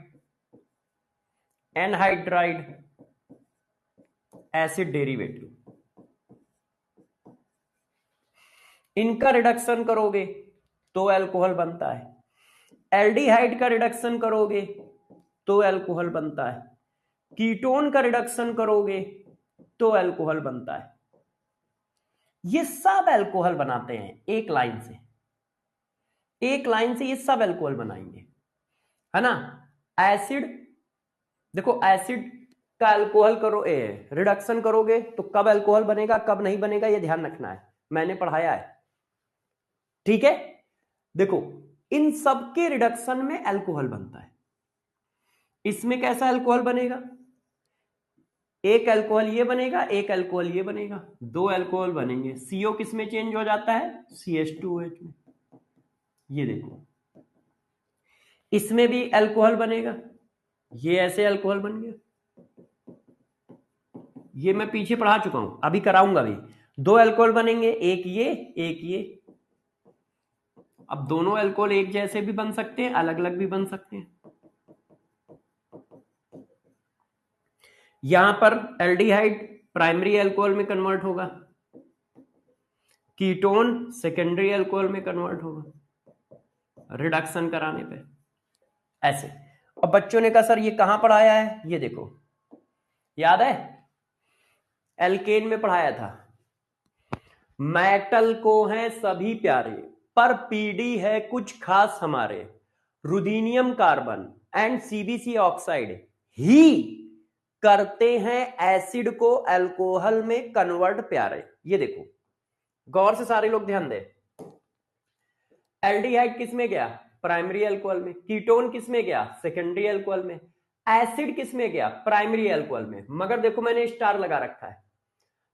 Speaker 1: anhydride, acid derivative, इनका रिडक्शन करोगे तो अल्कोहल बनता है। एल्डिहाइड का रिडक्शन करोगे तो अल्कोहल बनता है। कीटोन का रिडक्शन करोगे तो अल्कोहल बनता है। ये सब अल्कोहल बनाते हैं एक लाइन से, एक लाइन से ये सब अल्कोहल बनाएंगे, है ना। एसिड, देखो एसिड का अल्कोहल करो रिडक्शन करोगे तो कब अल्कोहल बनेगा कब नहीं बनेगा ये ध्यान रखना है, मैंने पढ़ाया है, ठीक है। देखो, इन सब के रिडक्शन में अल्कोहल बनता है। इसमें कैसा अल्कोहल बनेगा? एक अल्कोहल ये बनेगा, एक अल्कोहल ये बनेगा, दो अल्कोहल बनेंगे। CO किस में चेंज हो जाता है? CH2OH में। ये देखो, इसमें भी अल्कोहल बनेगा, ये ऐसे अल्कोहल बन गया। ये मैं पीछे पढ़ा चुका हूं, अभी कराऊंगा भी। दो अल्कोहल बनेंगे, एक ये एक ये। अब दोनों अल्कोहल एक जैसे भी बन सकते हैं, अलग अलग भी बन सकते हैं। यहां पर एल्डिहाइड प्राइमरी अल्कोहल में कन्वर्ट होगा, कीटोन सेकेंडरी अल्कोहल में कन्वर्ट होगा रिडक्शन कराने पे, ऐसे। और बच्चों ने कहा सर ये कहां पढ़ाया है? ये देखो, याद है एल्केन में पढ़ाया था। मेटल को हैं सभी प्यारे, पर पीडी है कुछ खास हमारे, ruthenium carbon and CbC oxide ही करते हैं एसिड को अल्कोहल में कन्वर्ट प्यारे। ये देखो, गौर से सारे लोग ध्यान दें। एल्डिहाइड किस में गया? प्राइमरी अल्कोहल में। कीटोन किस में गया? सेकेंडरी अल्कोहल में। एसिड किस में गया? प्राइमरी अल्कोहल में। मगर देखो मैंने स्टार लगा रखा है,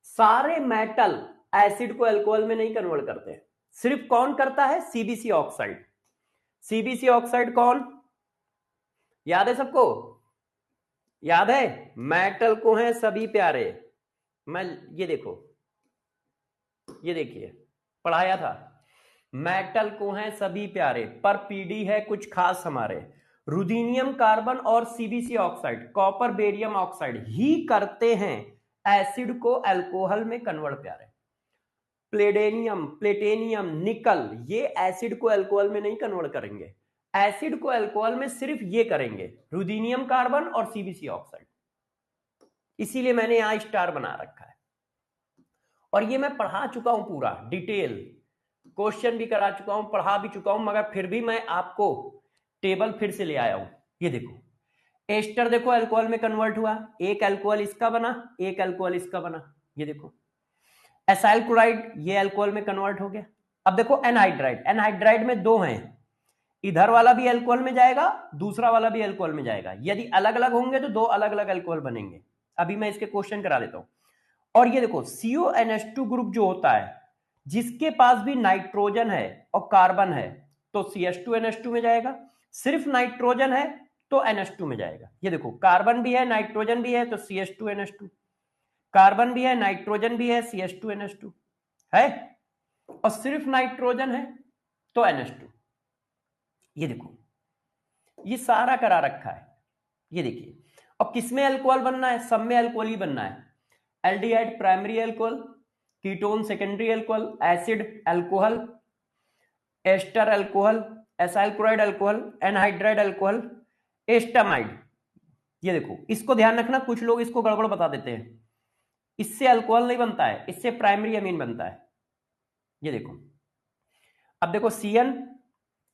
Speaker 1: सारे मेटल एसिड को अल्कोहल में नहीं कन्वर्ट करते, सिर्फ कौन करता है? CbC oxide. CbC ऑक्साइड कौन? याद है सबको? याद है? मेटल को हैं सभी प्यारे, मैं ये देखो, ये देखिए पढ़ाया था। मेटल को हैं सभी प्यारे, पर पीडी है कुछ खास हमारे, रुदीनियम कार्बन और CbC oxide, copper barium oxide ही करते हैं एसिड को अल्कोहल में कन्वर्ट प्यारे। प्लेडेनियम, प्लेटेनियम, निकल, ये एसिड को अल्कोहल में नहीं कन्वर्ट करेंगे, एसिड को अल्कोहल में सिर्फ ये करेंगे, रुदीनियम कार्बन और CbC ऑक्साइड। इसीलिए मैंने यहां स्टार बना रखा है। और ये मैं पढ़ा चुका हूं पूरा डिटेल, क्वेश्चन भी करा चुका हूं, पढ़ा भी चुका हूं, मगर फिर भी मैं आपको टेबल फिर से ले आया हूं। ये देखो, एस्टर देखो अल्कोहल में कन्वर्ट हुआ, एक अल्कोहल इसका बना, एक अल्कोहल इसका बना। ये देखो, एसाइल क्लोराइड ये अल्कोहल में कन्वर्ट हो गया। अब देखो एनहाइड्राइड, एनहाइड्राइड में दो हैं, इधर वाला भी अल्कोहल में जाएगा, दूसरा वाला भी अल्कोहल में जाएगा। यदि अलग अलग होंगे तो दो अलग अलग अल्कोहल बनेंगे। अभी मैं इसके क्वेश्चन करा देता हूं। और ये देखो, CONH2 ग्रुप जो होता है, जिसके पास भी नाइट्रोजन है और कार्बन है तो CH2NH2 में जाएगा, सिर्फ नाइट्रोजन है तो NH2 में जाएगा। ये देखो, कार्बन भी है नाइट्रोजन भी है तो CH2NH2, कार्बन भी है नाइट्रोजन भी है CH2NH2 है, और सिर्फ नाइट्रोजन है तो NH2। ये देखो, ये सारा करा रखा है। ये देखिए, अब किसमें अल्कोहल बनना है? सब में अल्कोहल ही बनना है। Aldehyde primary alcohol, ketone secondary alcohol, acid alcohol, ester alcohol, acyl chloride alcohol, anhydride alcohol, acetamide. ये देखो, इसको ध्यान रखना, कुछ लोग इसको गड़बड़ बता देते हैं। इससे अल्कोहल नहीं बनता है, इससे प्राइमरी अमीन बनता है। ये देखो, अब देखो CN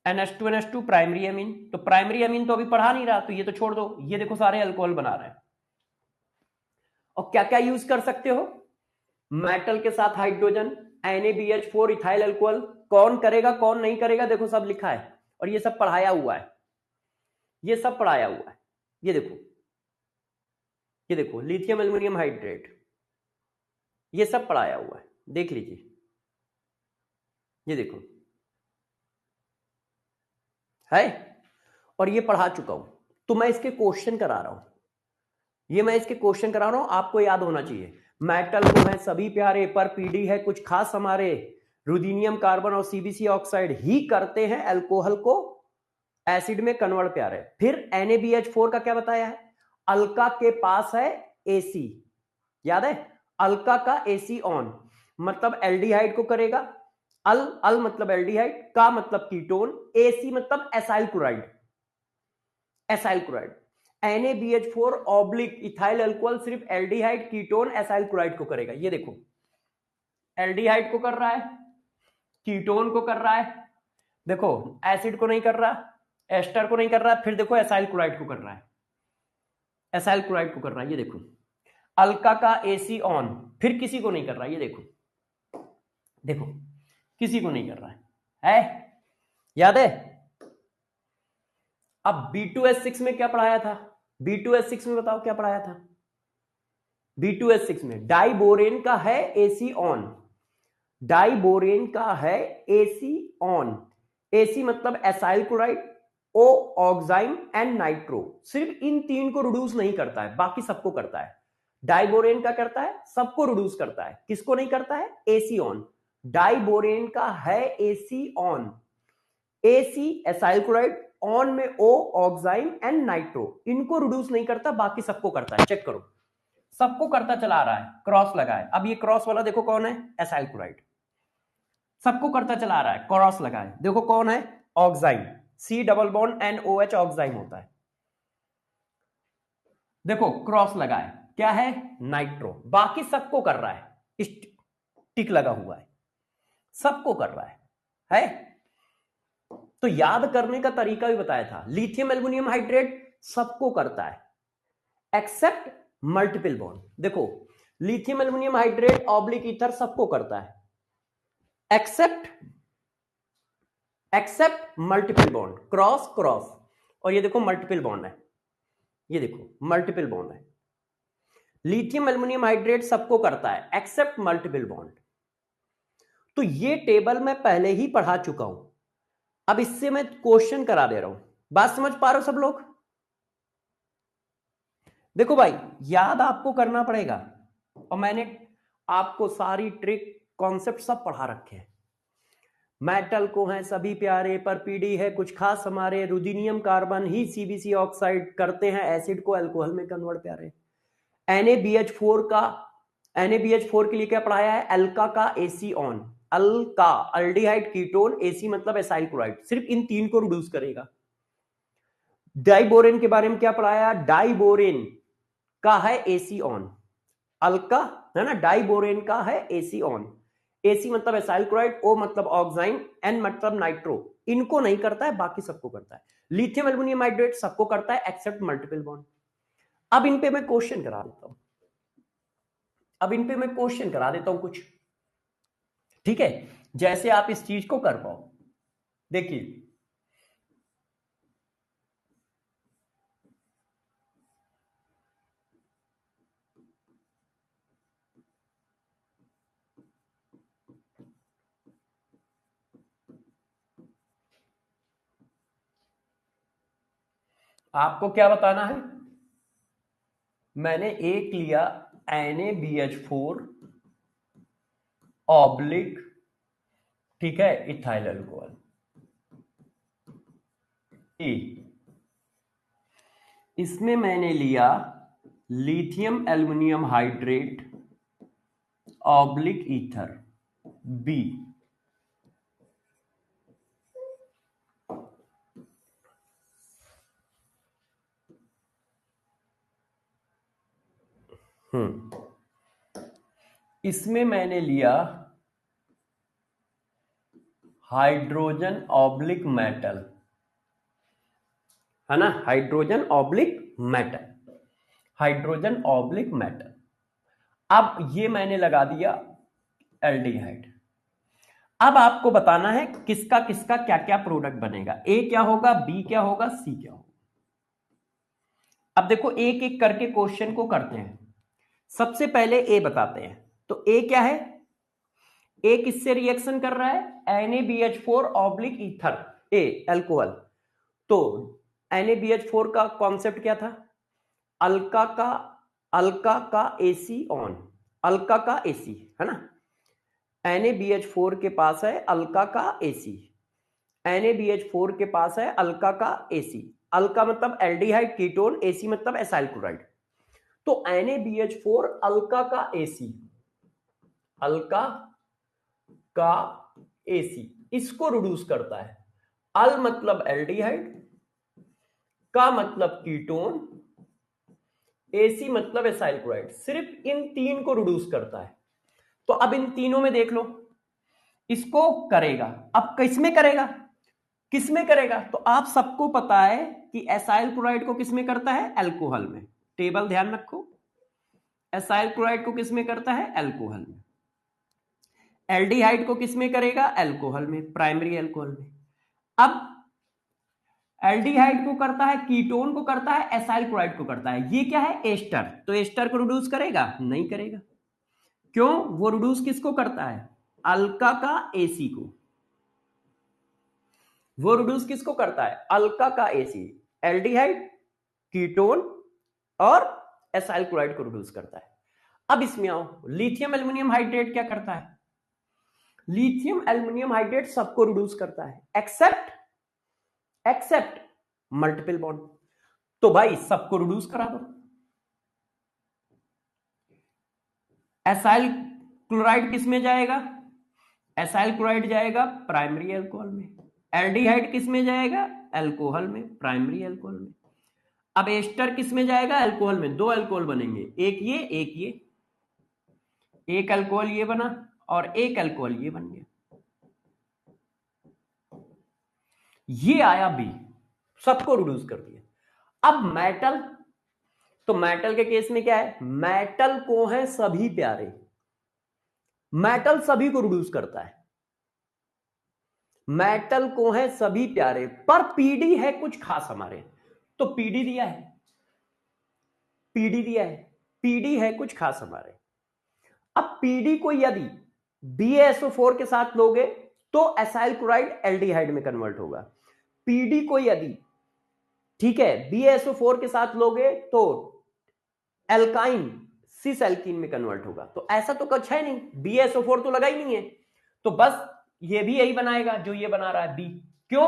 Speaker 1: NH2 प्राइमरी अमीन, तो प्राइमरी अमीन तो अभी पढ़ा नहीं रहा, तो ये तो छोड़ दो। ये देखो सारे अल्कोहल बना रहे हैं। और क्या क्या यूज कर सकते हो? मेटल के साथ हाइड्रोजन, NaBH4 इथाइल अल्कोहल। कौन करेगा कौन नहीं करेगा देखो सब लिखा है, और ये सब पढ़ाया हुआ है, ये सब पढ़ाया हुआ है। ये देखो, ये देखो लिथियम एल्युमिनियम हाइड्रेट, ये सब पढ़ाया हुआ है, देख लीजिए। ये देखो है, और ये पढ़ा चुका हूं, तो मैं इसके क्वेश्चन करा रहा हूं। ये मैं इसके क्वेश्चन करा रहा हूं, आपको याद होना चाहिए। मेटल को है सभी प्यारे, पर पीडी है कुछ खास हमारे, रुदीनियम कार्बन और CbC ऑक्साइड ही करते हैं अल्कोहल को एसिड में कन्वर्ट प्यारे। फिर NaBH4 का क्या बताया है? अल्का के पास है AC, याद है? अल्का का AC ऑन, मतलब एल्डिहाइड को करेगा। अल मतलब एल्डिहाइड, का मतलब कीटोन, AC मतलब acyl chloride, acyl chloride. NaBH4 oblique ethyl alcohol सिर्फ एल्डिहाइड, कीटोन, एसाइल क्लोराइड को करेगा। ये देखो, एल्डिहाइड को कर रहा है, कीटोन को कर रहा है, देखो एसिड को नहीं कर रहा, एस्टर को नहीं कर रहा, फिर देखो एसाइल क्लोराइड को कर रहा है, एसाइल क्लोराइड को कर रहा है। ये देखो, अल्का का AC ऑन, फिर किसी को नहीं कर रहा। ये देखो, देखो किसी को नहीं कर रहा है, याद है? अब B2S6 में क्या पढ़ाया था? B2S6 में बताओ क्या पढ़ाया था? B2S6 में डाइबोरेन का है AC ऑन, डाइबोरेन का है AC ऑन। AC मतलब acyl chloride, O oxime and nitro. सिर्फ इन तीन को रिड्यूस नहीं करता है, बाकी सबको करता है। डाइबोरेन का करता है, सबको रिड्यूस करता है, किसको नहीं करता है? AC on. डाइबोरेन का है AC on, AC acyl chloride, on में O ऑक्साइम एंड नाइट्रो, इनको रिड्यूस नहीं करता, बाकी सबको करता है। चेक करो, सबको करता चला आ रहा है, क्रॉस लगा है। अब ये क्रॉस वाला देखो कौन है? एसाइल क्लोराइड, सबको करता चला आ रहा है, क्रॉस लगा है। देखो कौन है? Oxime, C double bond NOH oxime होता है। देखो क्रॉस लगा है, क्या है? नाइट्रो। बाकी सबको कर रहा है, टिक लगा हुआ है, सबको कर रहा है? तो याद करने का तरीका भी बताया था। लिथियम एल्युमिनियम हाइड्रेट सबको करता है एक्सेप्ट मल्टीपल बॉन्ड। देखो, lithium aluminium hydrate oblique ether सबको करता है except multiple bond, cross cross. और ये देखो मल्टीपल बॉन्ड है, ये देखो मल्टीपल बॉन्ड है। लिथियम एल्युमिनियम हाइड्रेट सबको करता है एक्सेप्ट मल्टीपल बॉन्ड। तो ये टेबल मैं पहले ही पढ़ा चुका हूं, अब इससे मैं क्वेश्चन करा दे रहा हूं। बात समझ पा रहे हो सब लोग? देखो भाई, याद आपको करना पड़ेगा, और मैंने आपको सारी ट्रिक कॉन्सेप्ट सब पढ़ा रखे हैं। मेटल को है सभी प्यारे, पर पीडी है कुछ खास हमारे, रुदीनियम कार्बन ही CbC ऑक्साइड करते हैं एसिड को अल्कोहल में कन्वर्ट प्यारे। NaBH4 के लिए क्या पढ़ाया है? अल्का का AC on, Alka aldehyde ketone, AC मतलब एसाइल क्लोराइड, सिर्फ इन तीन को रिड्यूस करेगा। डाइबोरेन के बारे में क्या पढ़ाया? डाइबोरेन का है AC ऑन, अल्का है ना, डाइबोरेन का है AC ऑन। AC मतलब एसाइल क्लोराइड, O मतलब ऑक्साइम, N मतलब नाइट्रो, इनको नहीं करता है, बाकी सबको करता है। लिथियम एल्युमिनियम हाइड्रेट सबको करता है एक्सेप्ट मल्टीपल बॉन्ड। अब इन पे मैं क्वेश्चन करा देता हूं, कुछ, ठीक है, जैसे आप इस चीज को कर पाओ। देखिए, आपको क्या बताना है? मैंने एक लिया NaBH4 ऑब्लिक, ठीक है, इथाइल अल्कोहल E, इसमें मैंने लिया lithium aluminium hydrate oblique ether, B. इसमें मैंने लिया हाइड्रोजन ऑब्लिक मेटल, है ना, hydrogen oblique metal, hydrogen oblique metal. अब ये मैंने लगा दिया एल्डिहाइड। अब आपको बताना है किसका किसका क्या क्या प्रोडक्ट बनेगा, ए क्या होगा, बी क्या होगा, सी क्या होगा। अब देखो एक एक करके क्वेश्चन को करते हैं। सबसे पहले ए बताते हैं। तो ए क्या है, ए किससे रिएक्शन कर रहा है, NaBH4 ऑब्लिक ईथर, ए अल्कोहल। तो NaBH4 का कॉन्सेप्ट क्या था, अल्का का AC ऑन, अल्का का AC, है ना। NaBH4 के पास है अल्का का AC, NaBH4 के पास है अल्का का AC। अल्का मतलब एल्डिहाइड कीटोन, AC मतलब एसाइल क्लोराइड। तो NaBH4 अल्का का AC, अल्का का AC इसको रिड्यूस करता है। अल मतलब एल्डिहाइड, का मतलब कीटोन, AC मतलब एसाइल क्लोराइड, सिर्फ इन तीन को रिड्यूस करता है। तो अब इन तीनों में देख लो, इसको करेगा। अब किसमें करेगा, किसमें करेगा, तो आप सबको पता है कि एसाइल क्लोराइड को किसमें करता है, अल्कोहल में। टेबल ध्यान रखो, एसाइल क्लोराइड को किसमें करता है, अल्कोहल में। एल्डिहाइड को किसमें करेगा, अल्कोहल में, प्राइमरी अल्कोहल में। अब एल्डिहाइड को करता है, कीटोन को करता है, एसाइल क्लोराइड को करता है। ये क्या है, एस्टर। तो एस्टर को रिड्यूस करेगा, नहीं करेगा। क्यों, वो रिड्यूस किसको करता है, अल्का का AC को। वो रिड्यूस किसको करता है, अल्का का AC, एल्डिहाइड, कीटोन और एसाइल क्लोराइड को रिड्यूस करता है। अब इसमें आओ, लिथियम एल्युमिनियम हाइड्रेट क्या करता है, लिथियम एल्युमिनियम हाइड्रेट सबको रिड्यूस करता है एक्सेप्ट मल्टीपल बॉन्ड। तो भाई सबको रिड्यूस करा दो। एसाइल क्लोराइड किस में जाएगा, एसाइल क्लोराइड जाएगा प्राइमरी अल्कोहल में। एल्डिहाइड किस में जाएगा, अल्कोहल में, प्राइमरी अल्कोहल में। अब एस्टर किस में जाएगा, अल्कोहल में। दो अल्कोहल बनेंगे, एक ये एक ये, एक अल्कोहल ये बना और एक अल्कोहल ये बन गया। ये आया बी, सबको रिड्यूस कर दिया। अब मेटल, तो मेटल के केस में क्या है, मेटल को है सभी प्यारे, मेटल सभी को रिड्यूस करता है, मेटल को है सभी प्यारे, पर पीडी है कुछ खास हमारे। तो पीडी दिया है, पीडी दिया है, पीडी है कुछ खास हमारे। अब पीडी को यदि BaSO4 के साथ लोगे तो एसाइल क्लोराइड एल्डिहाइड में कन्वर्ट होगा। पीडी को यदि, ठीक है, BaSO4 के साथ लोगे तो एल्काइन सिस एल्कीन में कन्वर्ट होगा। तो ऐसा तो कुछ है नहीं, BaSO4 तो लगा ही नहीं है, तो बस ये भी यही बनाएगा जो ये बना रहा है बी। क्यों,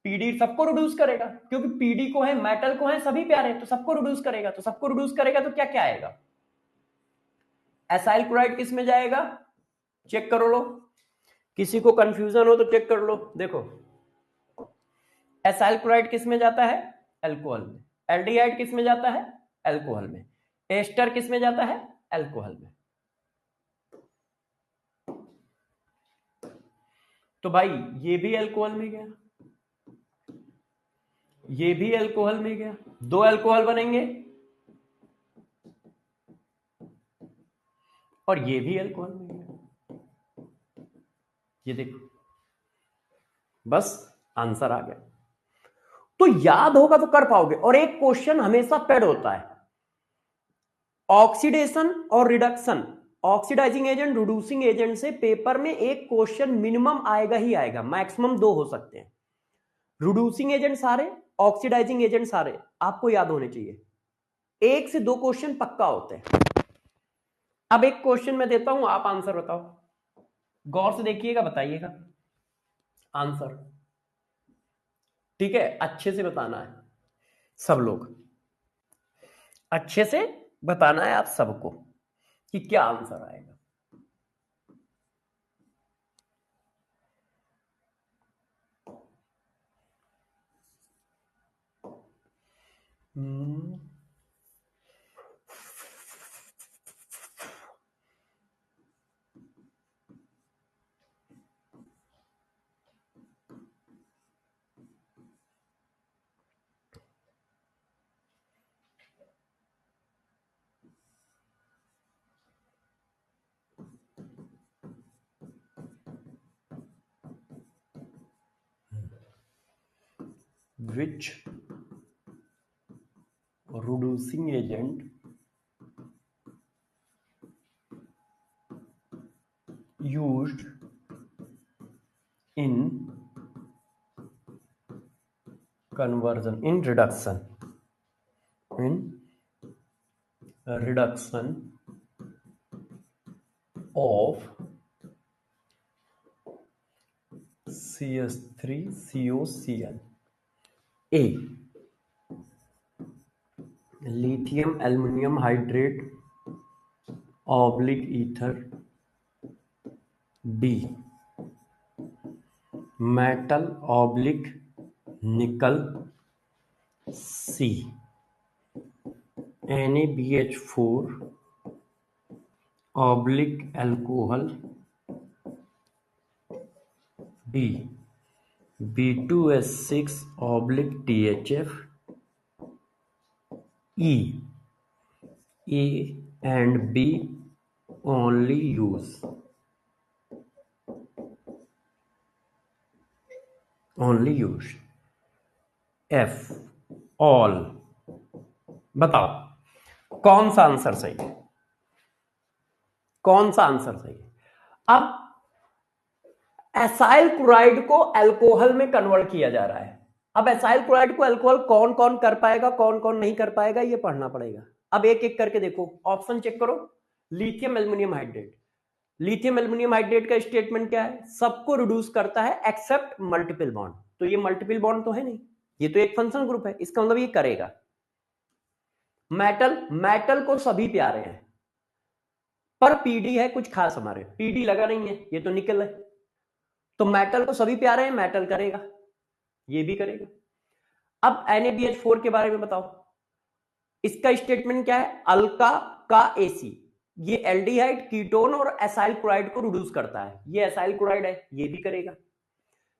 Speaker 1: पीडी सबको रिड्यूस करेगा, क्योंकि पीडी को है, मेटल को है सभी प्यारे, तो सबको रिड्यूस करेगा। तो सबको रिड्यूस करेगा तो क्या क्या आएगा, एसाइल क्लोराइड किस में जाएगा, चेक करो लो, किसी को कंफ्यूजन हो तो चेक कर लो। देखो एसाइल क्लोराइड किस में जाता है, अल्कोहल में। एल्डिहाइड किस में जाता है, अल्कोहल में। एस्टर किस में जाता है, अल्कोहल में। तो भाई ये भी अल्कोहल में गया, ये भी अल्कोहल में गया, दो अल्कोहल बनेंगे और ये भी अल्कोहल में गया। ये देखो, बस आंसर आ गया। तो याद होगा तो कर पाओगे। और एक क्वेश्चन हमेशा पेड होता है, ऑक्सीडेशन और reduction, oxidising agent reducing agent से पेपर में एक क्वेश्चन मिनिमम आएगा ही आएगा, मैक्सिमम दो हो सकते हैं। रिड्यूसिंग एजेंट सारे, ऑक्सीडाइजिंग एजेंट सारे आपको याद होने चाहिए। एक से दो क्वेश्चन पक्का होते हैं। अब एक क्वेश्चन मैं देता हूं, आप आंसर बताओ, गौर से देखिएगा, बताइएगा आंसर, ठीक है। अच्छे से बताना है, सब लोग अच्छे से बताना है आप सबको कि क्या आंसर आएगा। which reducing agent used in conversion in reduction of CH3COCl. A, lithium aluminum hydrate oblique ether. B, metal oblique nickel. C, NaBH4 oblique alcohol. D, B2S6 oblique THF. E, A and B only use. F, all. बताओ कौन सा answer सही है? कौन सा answer सही है? अब एसाइल क्लोराइड को अल्कोहल में कन्वर्ट किया जा रहा है। अब एसाइल क्लोराइड को अल्कोहल कौन कौन कर पाएगा, कौन कौन नहीं कर पाएगा, ये पढ़ना पड़ेगा। अब एक एक करके देखो, ऑप्शन चेक करो। Lithium aluminium hydrate, lithium aluminium hydrate का स्टेटमेंट क्या है? सबको रिड्यूस करता है एक्सेप्ट मल्टीपल बॉन्ड। तो ये मल्टीपल बॉन्ड तो है नहीं, ये तो एक फंक्शनल ग्रुप है, इसका मतलब ये करेगा। मेटल, मेटल को सभी प्यारे हैं, पर पीडी है कुछ खास, हमारे पीडी लगा नहीं है, ये तो निकल है। तो मेटल को सभी प्यारे हैं, मेटल करेगा, ये भी करेगा। अब NaBH4 के बारे में बताओ, इसका स्टेटमेंट क्या है? अल्का का एसी, ये एल्डिहाइड, कीटोन और एसाइल क्लोराइड को रिड्यूस करता है, ये एसाइल क्लोराइड है, ये भी करेगा।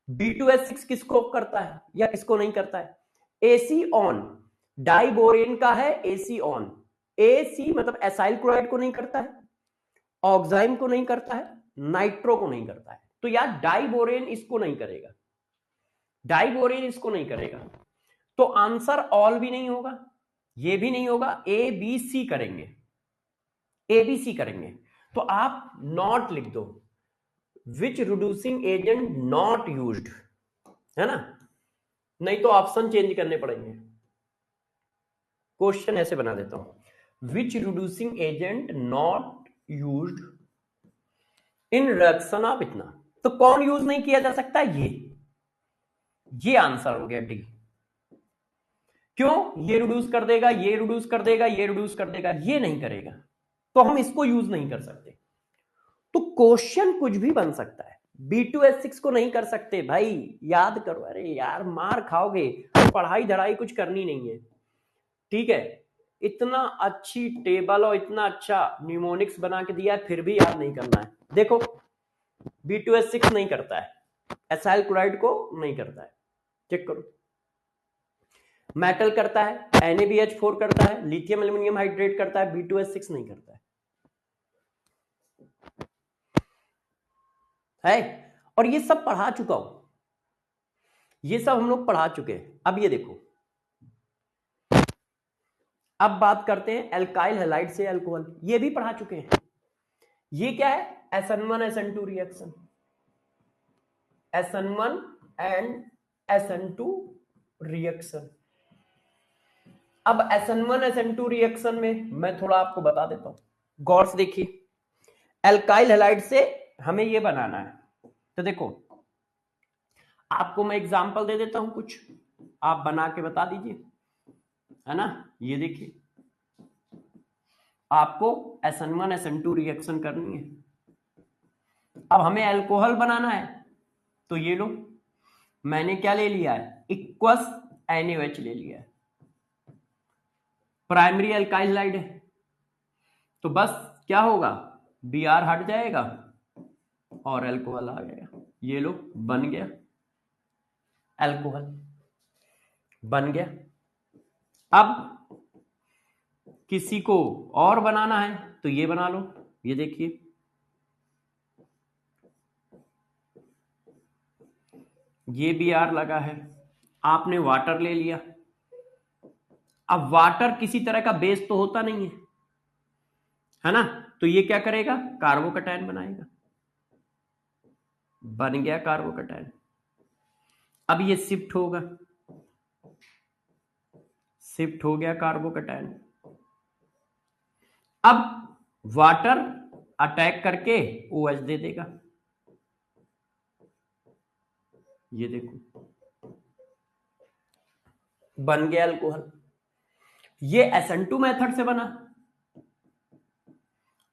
Speaker 1: B2S6 किसको करता है या किसको नहीं करता है? AC ऑन, डाइबोरेन का है AC ऑन। AC मतलब एसाइल क्लोराइड को नहीं करता है, ऑक्साइम को नहीं करता है, नाइट्रो को नहीं करता है। तो यार डाइबोरेन इसको नहीं करेगा, डाइबोरेन इसको नहीं करेगा, तो आंसर ऑल भी नहीं होगा, ये भी नहीं होगा, ABC करेंगे, ABC करेंगे। तो आप नॉट लिख दो, विच रिड्यूसिंग एजेंट नॉट यूज्ड, है ना? नहीं तो ऑप्शन चेंज करने पड़ेंगे। क्वेश्चन ऐसे बना देता हूं, which reducing agent not used in reaction of इतना। तो कौन यूज नहीं किया जा सकता? ये आंसर हो गया डी। क्यों? ये रिड्यूस कर देगा, ये रिड्यूस कर देगा, ये रिड्यूस कर देगा, ये नहीं करेगा, तो हम इसको यूज नहीं कर सकते। तो क्वेश्चन कुछ भी बन सकता है, B2S6 को नहीं कर सकते भाई, याद करो। अरे यार मार खाओगे, पढ़ाई धड़ाई कुछ करनी नहीं है, ठीक है? इतना अच्छी टेबल और इतना अच्छा न्यूमोनिक्स बना के दिया है, फिर भी याद नहीं करना है। देखो B2S6 नहीं करता है, एसाइल क्लोराइड को नहीं करता है, चेक करो। मेटल करता है, NaBH4 करता है, लिथियम एल्युमिनियम हाइड्रेट करता है, B2S6 नहीं करता है। और ये सब पढ़ा चुका हूं, ये सब हम लोग पढ़ा चुके हैं। अब ये देखो, अब बात करते हैं एल्काइल हैलाइड से अल्कोहल, ये भी पढ़ा चुके हैं। ये क्या है? SN1 SN2 reaction, SN1 and SN2 reaction. अब SN1 SN2 रिएक्शन में मैं थोड़ा आपको बता देता हूं, गौर से देखिए। एल्काइल हैलाइड से हमें ये बनाना है, तो देखो आपको मैं एग्जांपल दे देता हूं कुछ, आप बना के बता दीजिए, है ना? ये देखिए, आपको SN1 SN2 रिएक्शन करनी है। अब हमें अल्कोहल बनाना है, तो ये लो, मैंने क्या ले लिया है? इक्वस NaOH ले लिया है। प्राइमरी अल्काइल हाइड है, तो बस क्या होगा, Br हट जाएगा और अल्कोहल आ गया। ये लो बन गया अल्कोहल, बन गया। अब किसी को और बनाना है तो ये बना लो, ये देखिए ये Br लगा है, आपने वाटर ले लिया। अब वाटर किसी तरह का बेस तो होता नहीं है ना, तो ये क्या करेगा, कार्बोकैटायन बनाएगा, बन गया कार्बोकैटायन। अब ये शिफ्ट होगा, शिफ्ट हो गया कार्बोकैटायन। अब वाटर अटैक करके OH दे देगा, ये देखो बन गया अल्कोहल। ये SN2 मेथड से बना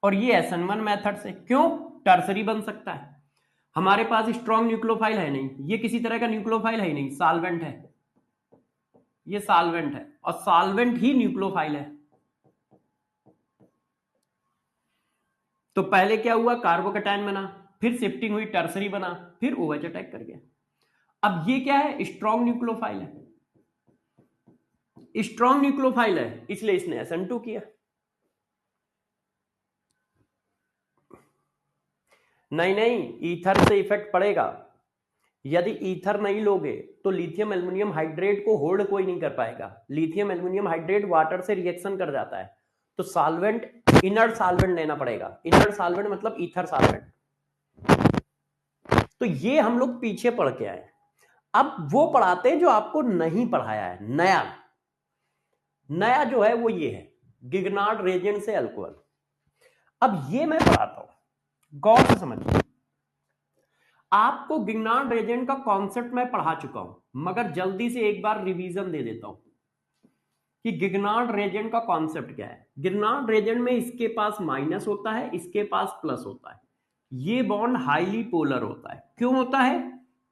Speaker 1: और ये SN1 मेथड से। क्यों, टर्सरी बन सकता है, हमारे पास स्ट्रॉन्ग न्यूक्लियोफाइल है नहीं, ये किसी तरह का न्यूक्लियोफाइल है ही नहीं, सॉल्वेंट है, ये सॉल्वेंट है और सॉल्वेंट ही न्यूक्लियोफाइल है। तो पहले क्या हुआ, कार्बोकैटायन बना, फिर शिफ्टिंग हुई, टर्सरी बना, फिर OH अटैक कर गया। अब ये क्या है, स्ट्रॉन्ग न्यूक्लियोफाइल है, स्ट्रॉन्ग न्यूक्लियोफाइल है, इसलिए इसने SN2 किया। नहीं नहीं, ईथर से इफेक्ट पड़ेगा, यदि ईथर नहीं लोगे तो लिथियम एल्युमिनियम हाइड्रेट को होल्ड कोई नहीं कर पाएगा। लिथियम एल्युमिनियम हाइड्रेट वाटर से रिएक्शन कर जाता है, तो सॉल्वेंट, इनर्ट सॉल्वेंट लेना पड़ेगा। इनर्ट सॉल्वेंट मतलब ईथर सॉल्वेंट। तो ये हम लोग पीछे पढ़ के आए, अब वो पढ़ाते हैं जो आपको नहीं पढ़ाया है। नया नया जो है वो ये है, गिगनार्ड रेजेंट से अल्कोहल। अब ये मैं पढ़ाता हूं, गौर से समझिए। आपको गिगनार्ड रेजेंट का कॉन्सेप्ट मैं पढ़ा चुका हूं, मगर जल्दी से एक बार रिवीजन दे देता हूं कि गिगनार्ड रेजेंट का कॉन्सेप्ट क्या है। गिगनार्ड रेजेंट में इसके पास माइनस होता है, इसके पास प्लस होता है। ये बॉन्ड हाईली पोलर होता है। क्यों होता है,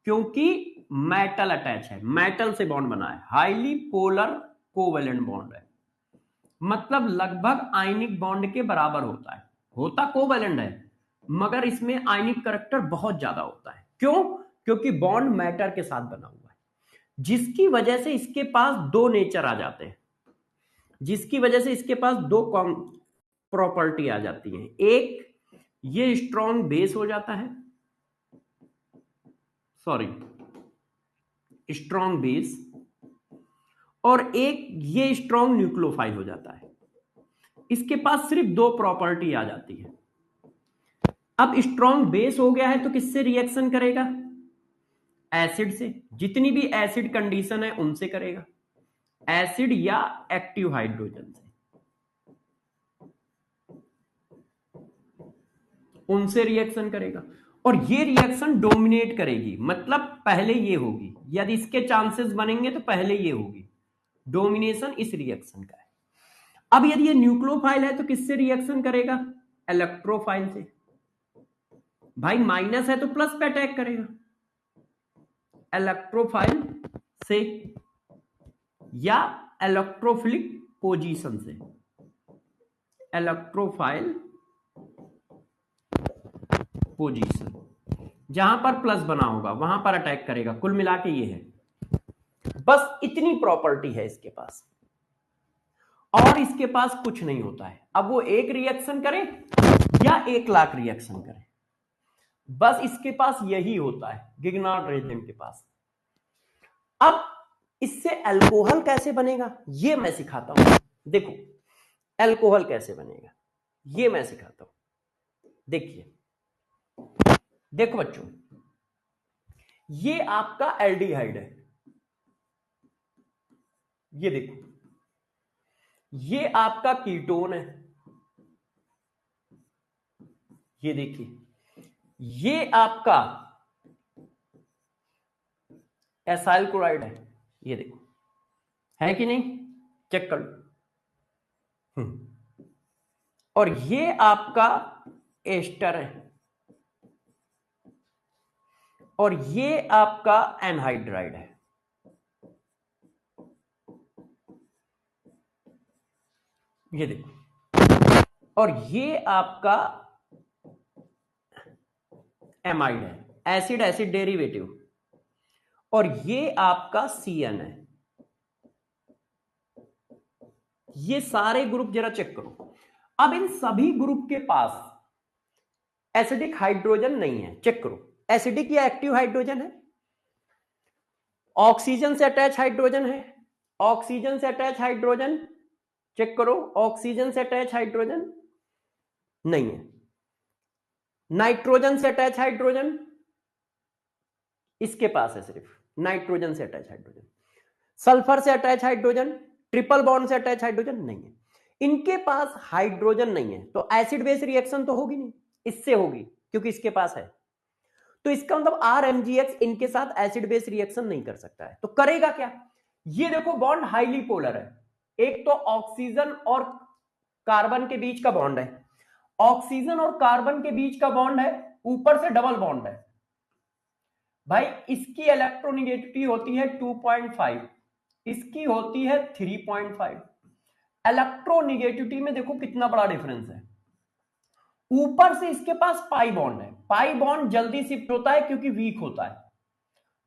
Speaker 1: क्योंकि मेटल अटैच है, मेटल से बॉन्ड बना है, हाईली पोलर कोवेलेंट बॉन्ड है, मतलब लगभग आयनिक बॉन्ड के बराबर होता है। होता कोवेलेंट है मगर इसमें आयनिक करैक्टर बहुत ज्यादा होता है। क्यों, क्योंकि बॉन्ड मैटर के साथ बना हुआ है, जिसकी वजह से इसके पास दो नेचर आ जाते हैं, जिसकी वजह से इसके पास दो प्रॉपर्टी आ जाती है। एक, ये स्ट्रॉन्ग बेस हो जाता है, सॉरी स्ट्रॉन्ग बेस, और एक ये स्ट्रॉन्ग न्यूक्लियोफाइल हो जाता है। इसके पास सिर्फ दो प्रॉपर्टी आ जाती है। अब स्ट्रॉन्ग बेस हो गया है तो किससे रिएक्शन करेगा, एसिड से, जितनी भी एसिड कंडीशन है उनसे करेगा, एसिड या एक्टिव हाइड्रोजन से, उनसे रिएक्शन करेगा। और ये रिएक्शन डोमिनेट करेगी, मतलब पहले ये होगी, यदि इसके चांसेस बनेंगे तो पहले ये होगी। डोमिनेशन इस रिएक्शन का है। अब यदि ये न्यूक्लियोफाइल है तो किससे रिएक्शन करेगा, इलेक्ट्रोफाइल से। भाई माइनस है तो प्लस पे अटैक करेगा, इलेक्ट्रोफाइल से या इलेक्ट्रोफिलिक पोजीशन से, इलेक्ट्रोफाइल पोजीशन, जहां पर प्लस बना होगा वहां पर अटैक करेगा। कुल मिला के ये है, बस इतनी प्रॉपर्टी है इसके पास, और इसके पास कुछ नहीं होता है। अब वो एक रिएक्शन करे या 1,00,000 रिएक्शन करे, बस इसके पास यही होता है गिगनार्ड रेजेंट के पास। अब इससे अल्कोहल कैसे बनेगा ये मैं सिखाता हूं। देखो अल्कोहल कैसे बनेगा ये मैं सिखाता हूं। देखिए, देखो बच्चों, ये आपका एल्डिहाइड है, ये देखो, ये आपका कीटोन है, ये देखिए, ये आपका एसाइल क्लोराइड है, ये देखो, है कि नहीं, चेक कर लो। और ये आपका एस्टर है, और ये आपका एनहाइड्राइड है। ये देखो, और ये आपका एमाइड है, एसिड एसिड डेरिवेटिव, और ये आपका CN है। ये सारे ग्रुप जरा चेक करो। अब इन सभी ग्रुप के पास एसिडिक हाइड्रोजन नहीं है, चेक करो। एसिडिक या एक्टिव हाइड्रोजन है, ऑक्सीजन से अटैच हाइड्रोजन है, ऑक्सीजन से अटैच हाइड्रोजन, चेक करो, ऑक्सीजन से अटैच हाइड्रोजन नहीं है, नाइट्रोजन से अटैच हाइड्रोजन इसके पास है, सिर्फ नाइट्रोजन से अटैच हाइड्रोजन, सल्फर से अटैच हाइड्रोजन, ट्रिपल बॉन्ड से अटैच हाइड्रोजन नहीं है, इनके पास हाइड्रोजन नहीं है, तो एसिड बेस रिएक्शन तो होगी नहीं, इससे होगी क्योंकि इसके पास है। तो इसका मतलब RMgX इनके साथ एसिड बेस रिएक्शन नहीं कर सकता है। तो करेगा क्या? ये देखो बॉन्ड हाईली पोलर है, एक तो ऑक्सीजन और कार्बन के बीच का बॉन्ड है, ऑक्सीजन और कार्बन के बीच का बॉन्ड है, ऊपर से डबल बॉन्ड है भाई। इसकी इलेक्ट्रोनेगेटिविटी होती है 2.5, इसकी होती है 3.5। इलेक्ट्रोनेगेटिविटी में देखो कितना बड़ा डिफरेंस है। ऊपर से इसके पास पाई बॉन्ड है, पाई बॉन्ड जल्दी शिफ्ट होता है क्योंकि वीक होता है,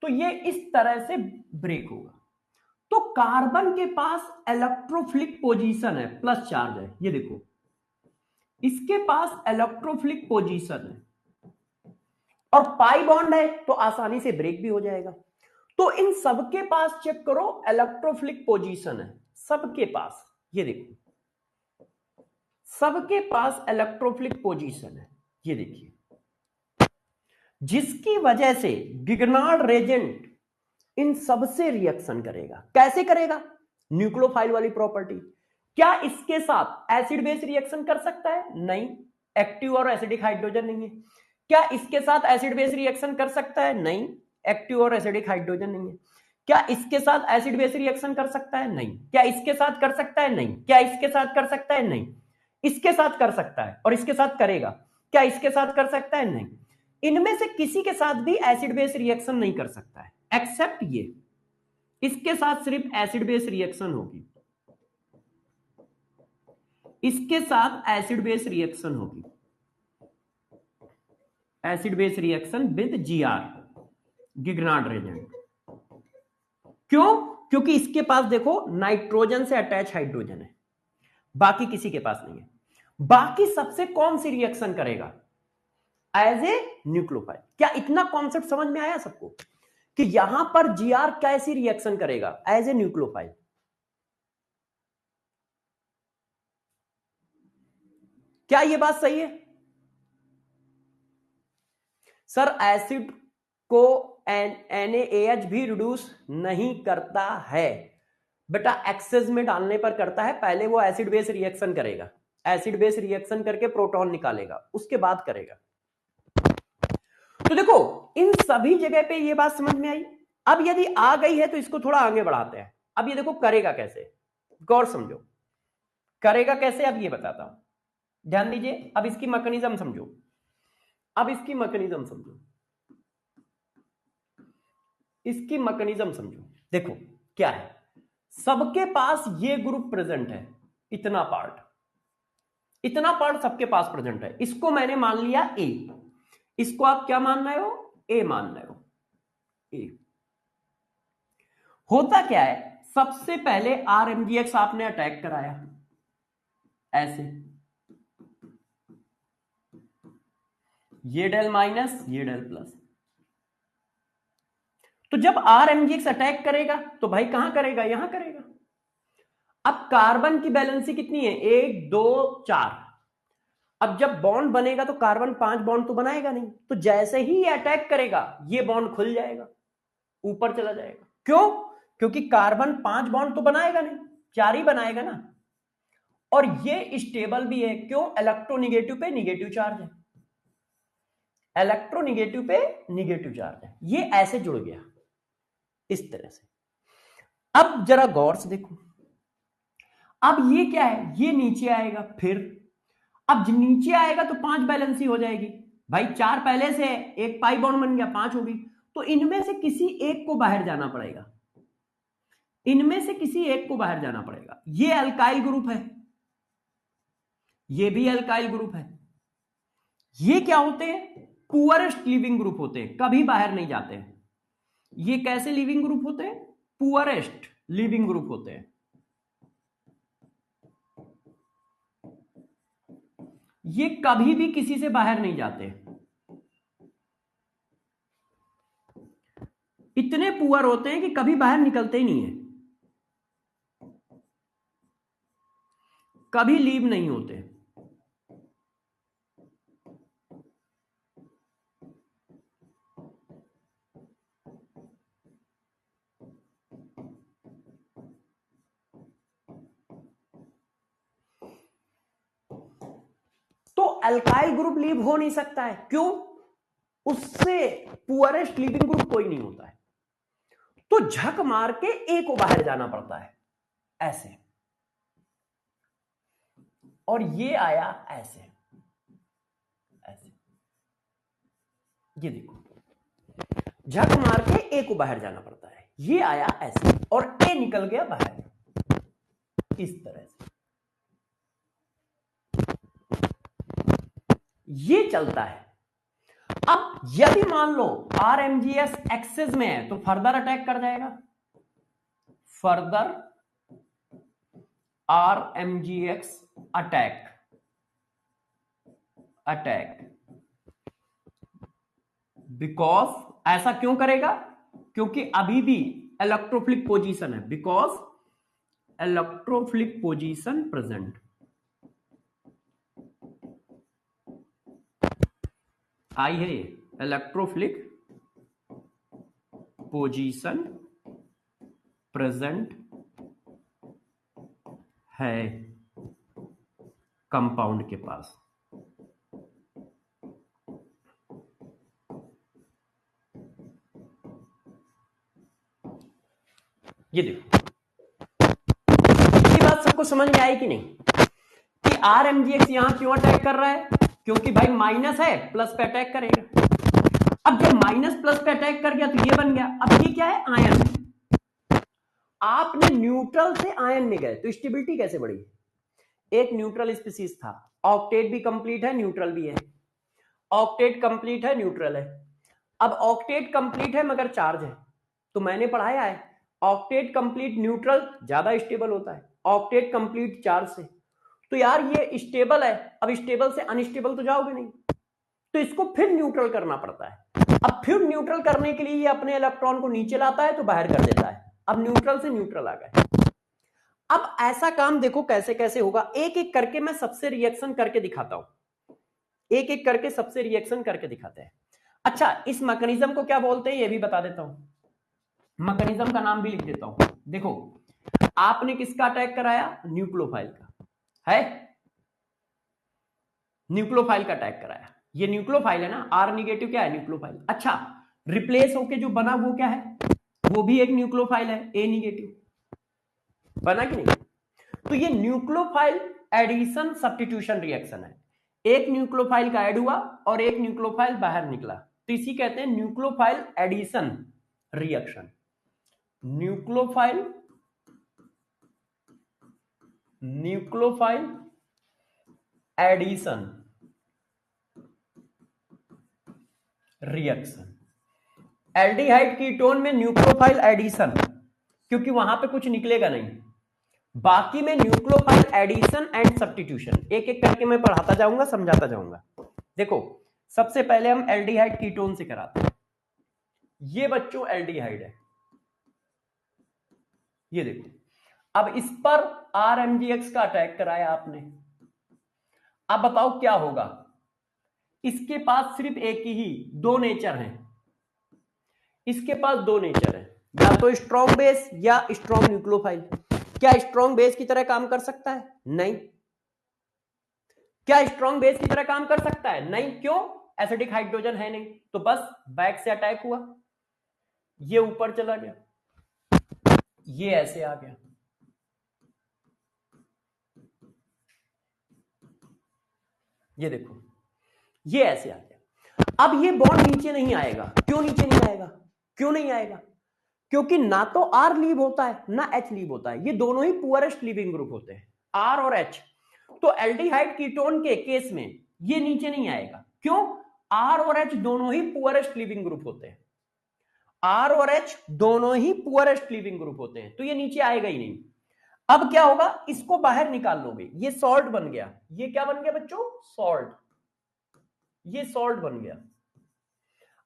Speaker 1: तो ये इस तरह से ब्रेक होगा। तो कार्बन के पास इलेक्ट्रोफिलिक पोजीशन है, प्लस चार्ज है, ये देखो इसके पास इलेक्ट्रोफिलिक पोजीशन है और पाई बॉन्ड है, तो आसानी से ब्रेक भी हो जाएगा। तो इन सबके पास चेक करो इलेक्ट्रोफिलिक पोजीशन है, सबके पास, ये देखो सबके पास इलेक्ट्रोफिलिक पोजीशन है, ये देखिए, जिसकी वजह से गिगनार्ड रेजेंट इन सबसे रिएक्शन करेगा। कैसे करेगा? न्यूक्लियोफाइल वाली प्रॉपर्टी। क्या इसके साथ एसिड बेस रिएक्शन कर सकता है? नहीं, एक्टिव और एसिडिक हाइड्रोजन नहीं है। क्या इसके साथ एसिड बेस रिएक्शन कर सकता है? नहीं, एक्टिव और एसिडिक हाइड्रोजन नहीं है। क्या इसके साथ एसिड बेस रिएक्शन कर सकता है? नहीं। क्या इसके साथ कर सकता है? नहीं। क्या इसके साथ कर सकता है? नहीं। इसके साथ कर सकता है और इसके साथ करेगा। क्या इसके साथ कर सकता है? नहीं। इनमें से किसी के साथ भी एसिड बेस रिएक्शन नहीं कर सकता है एक्सेप्ट ये, इसके साथ सिर्फ एसिड बेस रिएक्शन होगी, इसके साथ एसिड बेस रिएक्शन होगी, acid base reaction with GR, गिगनार्ड Regent. क्यों? क्योंकि इसके पास देखो नाइट्रोजन से अटैच हाइड्रोजन है, बाकी किसी के पास नहीं है। बाकी सबसे कौन सी रिएक्शन करेगा? As a nucleophile. क्या इतना कॉन्सेप्ट समझ में आया सबको कि यहां पर GR कैसी रिएक्शन करेगा? As a nucleophile. क्या यह बात सही है? सर एसिड को NaAH भी रिड्यूस नहीं करता है बेटा, एक्सेस में डालने पर करता है। पहले वो एसिड बेस रिएक्शन करेगा, एसिड बेस रिएक्शन करके प्रोटॉन निकालेगा, उसके बाद करेगा। तो देखो इन सभी जगह पे ये बात समझ में आई। अब यदि आ गई है तो इसको थोड़ा आगे बढ़ाते हैं। अब ये देखो करेगा कैसे, गौर समझो करेगा कैसे, अब ये बताता हूं, ध्यान दीजिए। अब इसकी मैकेनिज्म समझो, अब इसकी मैकेनिज्म समझो, इसकी मैकेनिज्म समझो। देखो क्या है, सबके पास ये ग्रुप प्रेजेंट है, इतना पार्ट, इतना पार्ट सबके पास प्रेजेंट है। इसको मैंने मान लिया A, इसको आप क्या मान रहे हो? A मान रहे हो। A होता क्या है, सबसे पहले RMgX आपने अटैक कराया ऐसे, ये डेल माइनस ये डेल प्लस। तो जब RMgX अटैक करेगा तो भाई कहां करेगा? यहां करेगा। अब कार्बन की बैलेंसी कितनी है? 1 2 4। अब जब बॉन्ड बनेगा तो कार्बन 5 बॉन्ड तो बनाएगा नहीं, तो जैसे ही ये अटैक करेगा ये बॉन्ड खुल जाएगा, ऊपर चला जाएगा। क्यों? क्योंकि कार्बन 5 बॉन्ड तो बनाएगा नहीं, 4 ही बनाएगा ना। और ये स्टेबल भी है, क्यों? इलेक्ट्रोनेगेटिव पे निगेटिव चार्ज है, इलेक्ट्रोनेगेटिव पे निगेटिव चार्ज है। ये ऐसे जुड़ गया इस तरह से। अब जरा गौर से देखो, अब ये क्या है? ये नीचे आएगा, फिर अब नीचे आएगा तो 5 बैलेंसी हो जाएगी भाई, 4 पहले से है, एक पाई बॉन्ड बन गया, 5 होगी। तो इनमें से किसी एक को बाहर जाना पड़ेगा, इनमें से किसी एक को बाहर जाना पड़ेगा। ये अल्काइल ग्रुप है, ये भी एल्काइल ग्रुप है। ये क्या होते हैं? पुअरेस्ट लिविंग ग्रुप होते हैं, कभी बाहर नहीं जाते हैं। ये कैसे लिविंग ग्रुप होते हैं? पुअरेस्ट लिविंग ग्रुप होते हैं। ये कभी भी किसी से बाहर नहीं जाते, इतने पुअर होते हैं कि कभी बाहर निकलते ही नहीं है, कभी लीव नहीं होते। तो अल्काइल ग्रुप लीव हो नहीं सकता है, क्यों? उससे पुअरेस्ट लिविंग ग्रुप कोई नहीं होता है, तो झक मार के ए को बाहर जाना पड़ता है ऐसे, और ये आया ऐसे ऐसे। ये देखो, झक मार के ए को बाहर जाना पड़ता है, ये आया ऐसे और ए निकल गया बाहर इस तरह से। ये चलता है। अब यदि मान लो आरएमजीएस एक्सेस में है तो फर्दर अटैक कर जाएगा, फर्दर आरएमजीएक्स अटैक बिकॉज, ऐसा क्यों करेगा? क्योंकि अभी भी इलेक्ट्रोफिलिक पोजीशन है, बिकॉज इलेक्ट्रोफिलिक पोजीशन प्रेजेंट। आई है इलेक्ट्रोफिलिक पोजीशन प्रेजेंट है कंपाउंड के पास। ये देखो, ये बात सबको समझ में आई कि नहीं कि आरएमजीएक्स यहां क्यों अटैक कर रहा है? क्योंकि भाई माइनस है, प्लस पे अटैक करेगा। अब जब माइनस प्लस पे अटैक कर गया तो ये बन गया। अब ये क्या है? आयन। आपने न्यूट्रल से आयन में गए तो स्टेबिलिटी कैसे बढ़ी? एक न्यूट्रल स्पीसीज था, ऑक्टेट भी कंप्लीट है, न्यूट्रल भी है, ऑक्टेट कंप्लीट है, न्यूट्रल है। अब ऑक्टेट कंप्लीट है मगर चार्ज है, तो मैंने पढ़ाया है ऑक्टेट कंप्लीट न्यूट्रल ज्यादा स्टेबल होता है ऑक्टेट कंप्लीट चार्ज से। तो यार ये स्टेबल है, अब स्टेबल से अनस्टेबल तो जाओगे नहीं, तो इसको फिर न्यूट्रल करना पड़ता है। अब फिर न्यूट्रल करने के लिए ये अपने इलेक्ट्रॉन को नीचे लाता है तो बाहर कर देता है। अब न्यूट्रल से न्यूट्रल आ गए। अब ऐसा काम देखो कैसे कैसे होगा, एक एक करके मैं सबसे रिएक्शन करके दिखाता हूं, एक एक करके सबसे रिएक्शन करके दिखाते हैं। अच्छा, इस मैकेनिज्म को क्या बोलते हैं ये भी बता देता हूं, मैकेनिज्म का नाम भी लिख देता हूं। देखो, आपने किसका अटैक कराया? न्यूक्लियोफाइल का, है न्यूक्लियोफाइल का अटैक कराया। ये न्यूक्लियोफाइल है ना, आर निगेटिव क्या है? न्यूक्लियोफाइल। अच्छा, रिप्लेस होके जो बना वो क्या है? वो भी एक न्यूक्लियोफाइल है, ए निगेटिव। बना कि नहीं? तो ये न्यूक्लियोफाइल एडिशन सब्स्टिट्यूशन रिएक्शन है। एक न्यूक्लियोफाइल का ऐड हुआ और एक न्यूक्लियोफाइल बाहर निकला, तो इसी कहते हैं nucleophile addition reaction. Nucleophile addition reaction. Aldehyde ketone में न्यूक्लियोफाइल एडिशन, क्योंकि वहां पे कुछ निकलेगा नहीं, बाकी में न्यूक्लियोफाइल एडिशन एंड सब्स्टिट्यूशन। एक एक करके मैं पढ़ाता जाऊंगा, समझाता जाऊंगा। देखो, सबसे पहले हम एल्डिहाइड कीटोन से कराते हैं। ये बच्चों एल्डिहाइड है, ये देखो। अब इस पर आरएमजीएक्स का अटैक कराया आपने। अब बताओ क्या होगा? इसके पास सिर्फ एक ही, दो नेचर हैं, इसके पास दो नेचर है, या तो स्ट्रॉन्ग बेस या स्ट्रॉन्ग न्यूक्लियोफाइल। क्या स्ट्रॉन्ग बेस की तरह काम कर सकता है? नहीं। क्या स्ट्रॉन्ग बेस की तरह काम कर सकता है? नहीं। क्यों? एसिडिक हाइड्रोजन है नहीं, तो बस बैक से अटैक हुआ, ये ऊपर चला गया, ये ऐसे आ गया, ये देखो, ये ऐसे आ गया। अब ये बॉन्ड नीचे नहीं आएगा। क्यों नीचे नहीं आएगा? क्यों नहीं आएगा? क्योंकि ना तो आर लीव होता है ना एच लीव होता है, ये दोनों ही पुअरेस्ट लीविंग ग्रुप होते हैं, आर और एच। तो एल्डिहाइड कीटोन के केस में ये नीचे नहीं आएगा। क्यों? आर और एच दोनों ही पुअरेस्ट लिविंग ग्रुप होते हैं, आर और एच दोनों ही पुअरेस्ट लिविंग ग्रुप होते हैं, तो ये नीचे आएगा ही नहीं। अब क्या होगा, इसको बाहर निकाल लोगे, ये सॉल्ट बन गया। ये क्या बन गया बच्चों? सॉल्ट। ये सॉल्ट बन गया।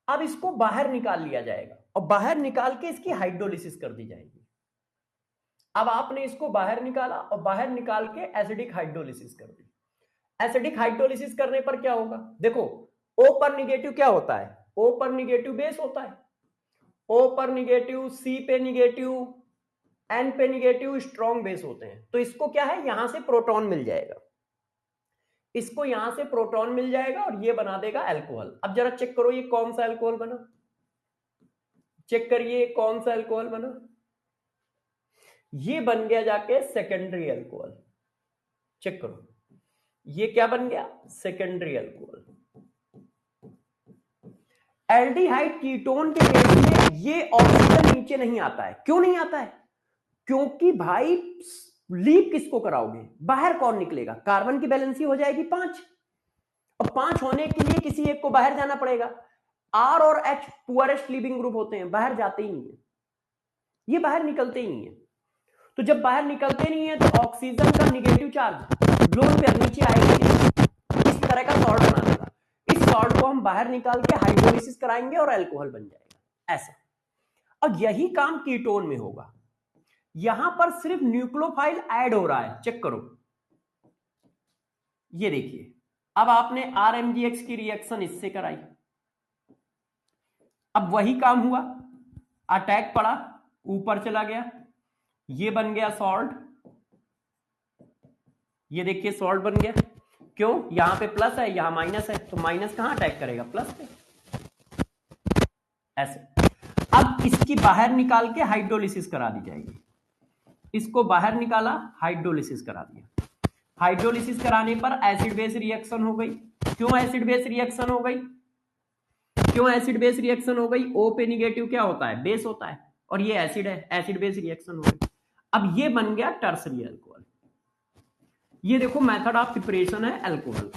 Speaker 1: अब इसको बाहर निकाल लिया जाएगा और बाहर निकाल के इसकी हाइड्रोलिसिस कर दी जाएगी। अब आपने इसको बाहर निकाला और बाहर निकाल के एसिडिक हाइड्रोलिसिस कर दी। एसिडिक हाइड्रोलिसिस करने पर क्या होगा? देखो, O पर निगेटिव क्या होता है? O पर निगेटिव बेस होता है। O पर निगेटिव, C पे निगेटिव, N पे निगेटिव स्ट्रॉन्ग बेस होते हैं। तो इसको क्या है, यहां से प्रोटॉन मिल जाएगा, इसको यहां से प्रोटॉन मिल जाएगा और ये बना देगा अल्कोहल। अब जरा चेक करो ये कौन सा अल्कोहल बना, चेक करिए कौन सा अल्कोहल बना। ये बन गया जाके सेकेंडरी अल्कोहल। चेक करो, ये क्या बन गया? Secondary alcohol. एल्डिहाइड कीटोन के केस में ये ऑक्सीजन नीचे नहीं आता है। क्यों नहीं आता है? क्योंकि भाई लीक किसको कराओगे? बाहर कौन निकलेगा? कार्बन की बैलेंसी हो जाएगी 5, और 5 होने के लिए किसी एक को बाहर जाना पड़ेगा। आर और एच पुअरेस्ट लिविंग ग्रुप होते हैं, बाहर जाते ही नहीं है, ये बाहर निकलते ही नहीं है। तो जब बाहर निकलते नहीं है तो ऑक्सीजन का निगेटिव चार्ज लोन पे नीचे आएगा नहीं, इस तरह का सॉल्ट बना देगा। इस सॉल्ट को हम बाहर निकाल के हाइड्रोलिसिस कराएंगे और अल्कोहल बन जाएगा, ऐसा। अब यही काम कीटोन में होगा। यहां पर सिर्फ न्यूक्लियोफाइल ऐड हो रहा है। चेक करो, ये देखिए, अब आपने RMgX की रिएक्शन इससे कराई, अब वही काम हुआ, अटैक पड़ा, ऊपर चला गया, ये बन गया सॉल्ट। ये देखिए सॉल्ट बन गया। क्यों? यहां पे प्लस है, यहां माइनस है, तो माइनस कहां अटैक करेगा? प्लस पे, ऐसे। अब इसकी बाहर निकाल के हाइड्रोलिसिस करा दी जाएगी। इसको बाहर निकाला, हाइड्रोलिसिस करा दिया। हाइड्रोलिसिस कराने पर एसिड बेस रिएक्शन हो गई। क्यों एसिड बेस रिएक्शन हो गई? क्यों एसिड बेस रिएक्शन हो गई? O पे निगेटिव क्या होता है? बेस होता है, और ये एसिड है, एसिड बेस रिएक्शन हो गई। अब ये बन गया टर्सरी अल्कोहल। ये देखो मेथड ऑफ प्रिपरेशन है अल्कोहल।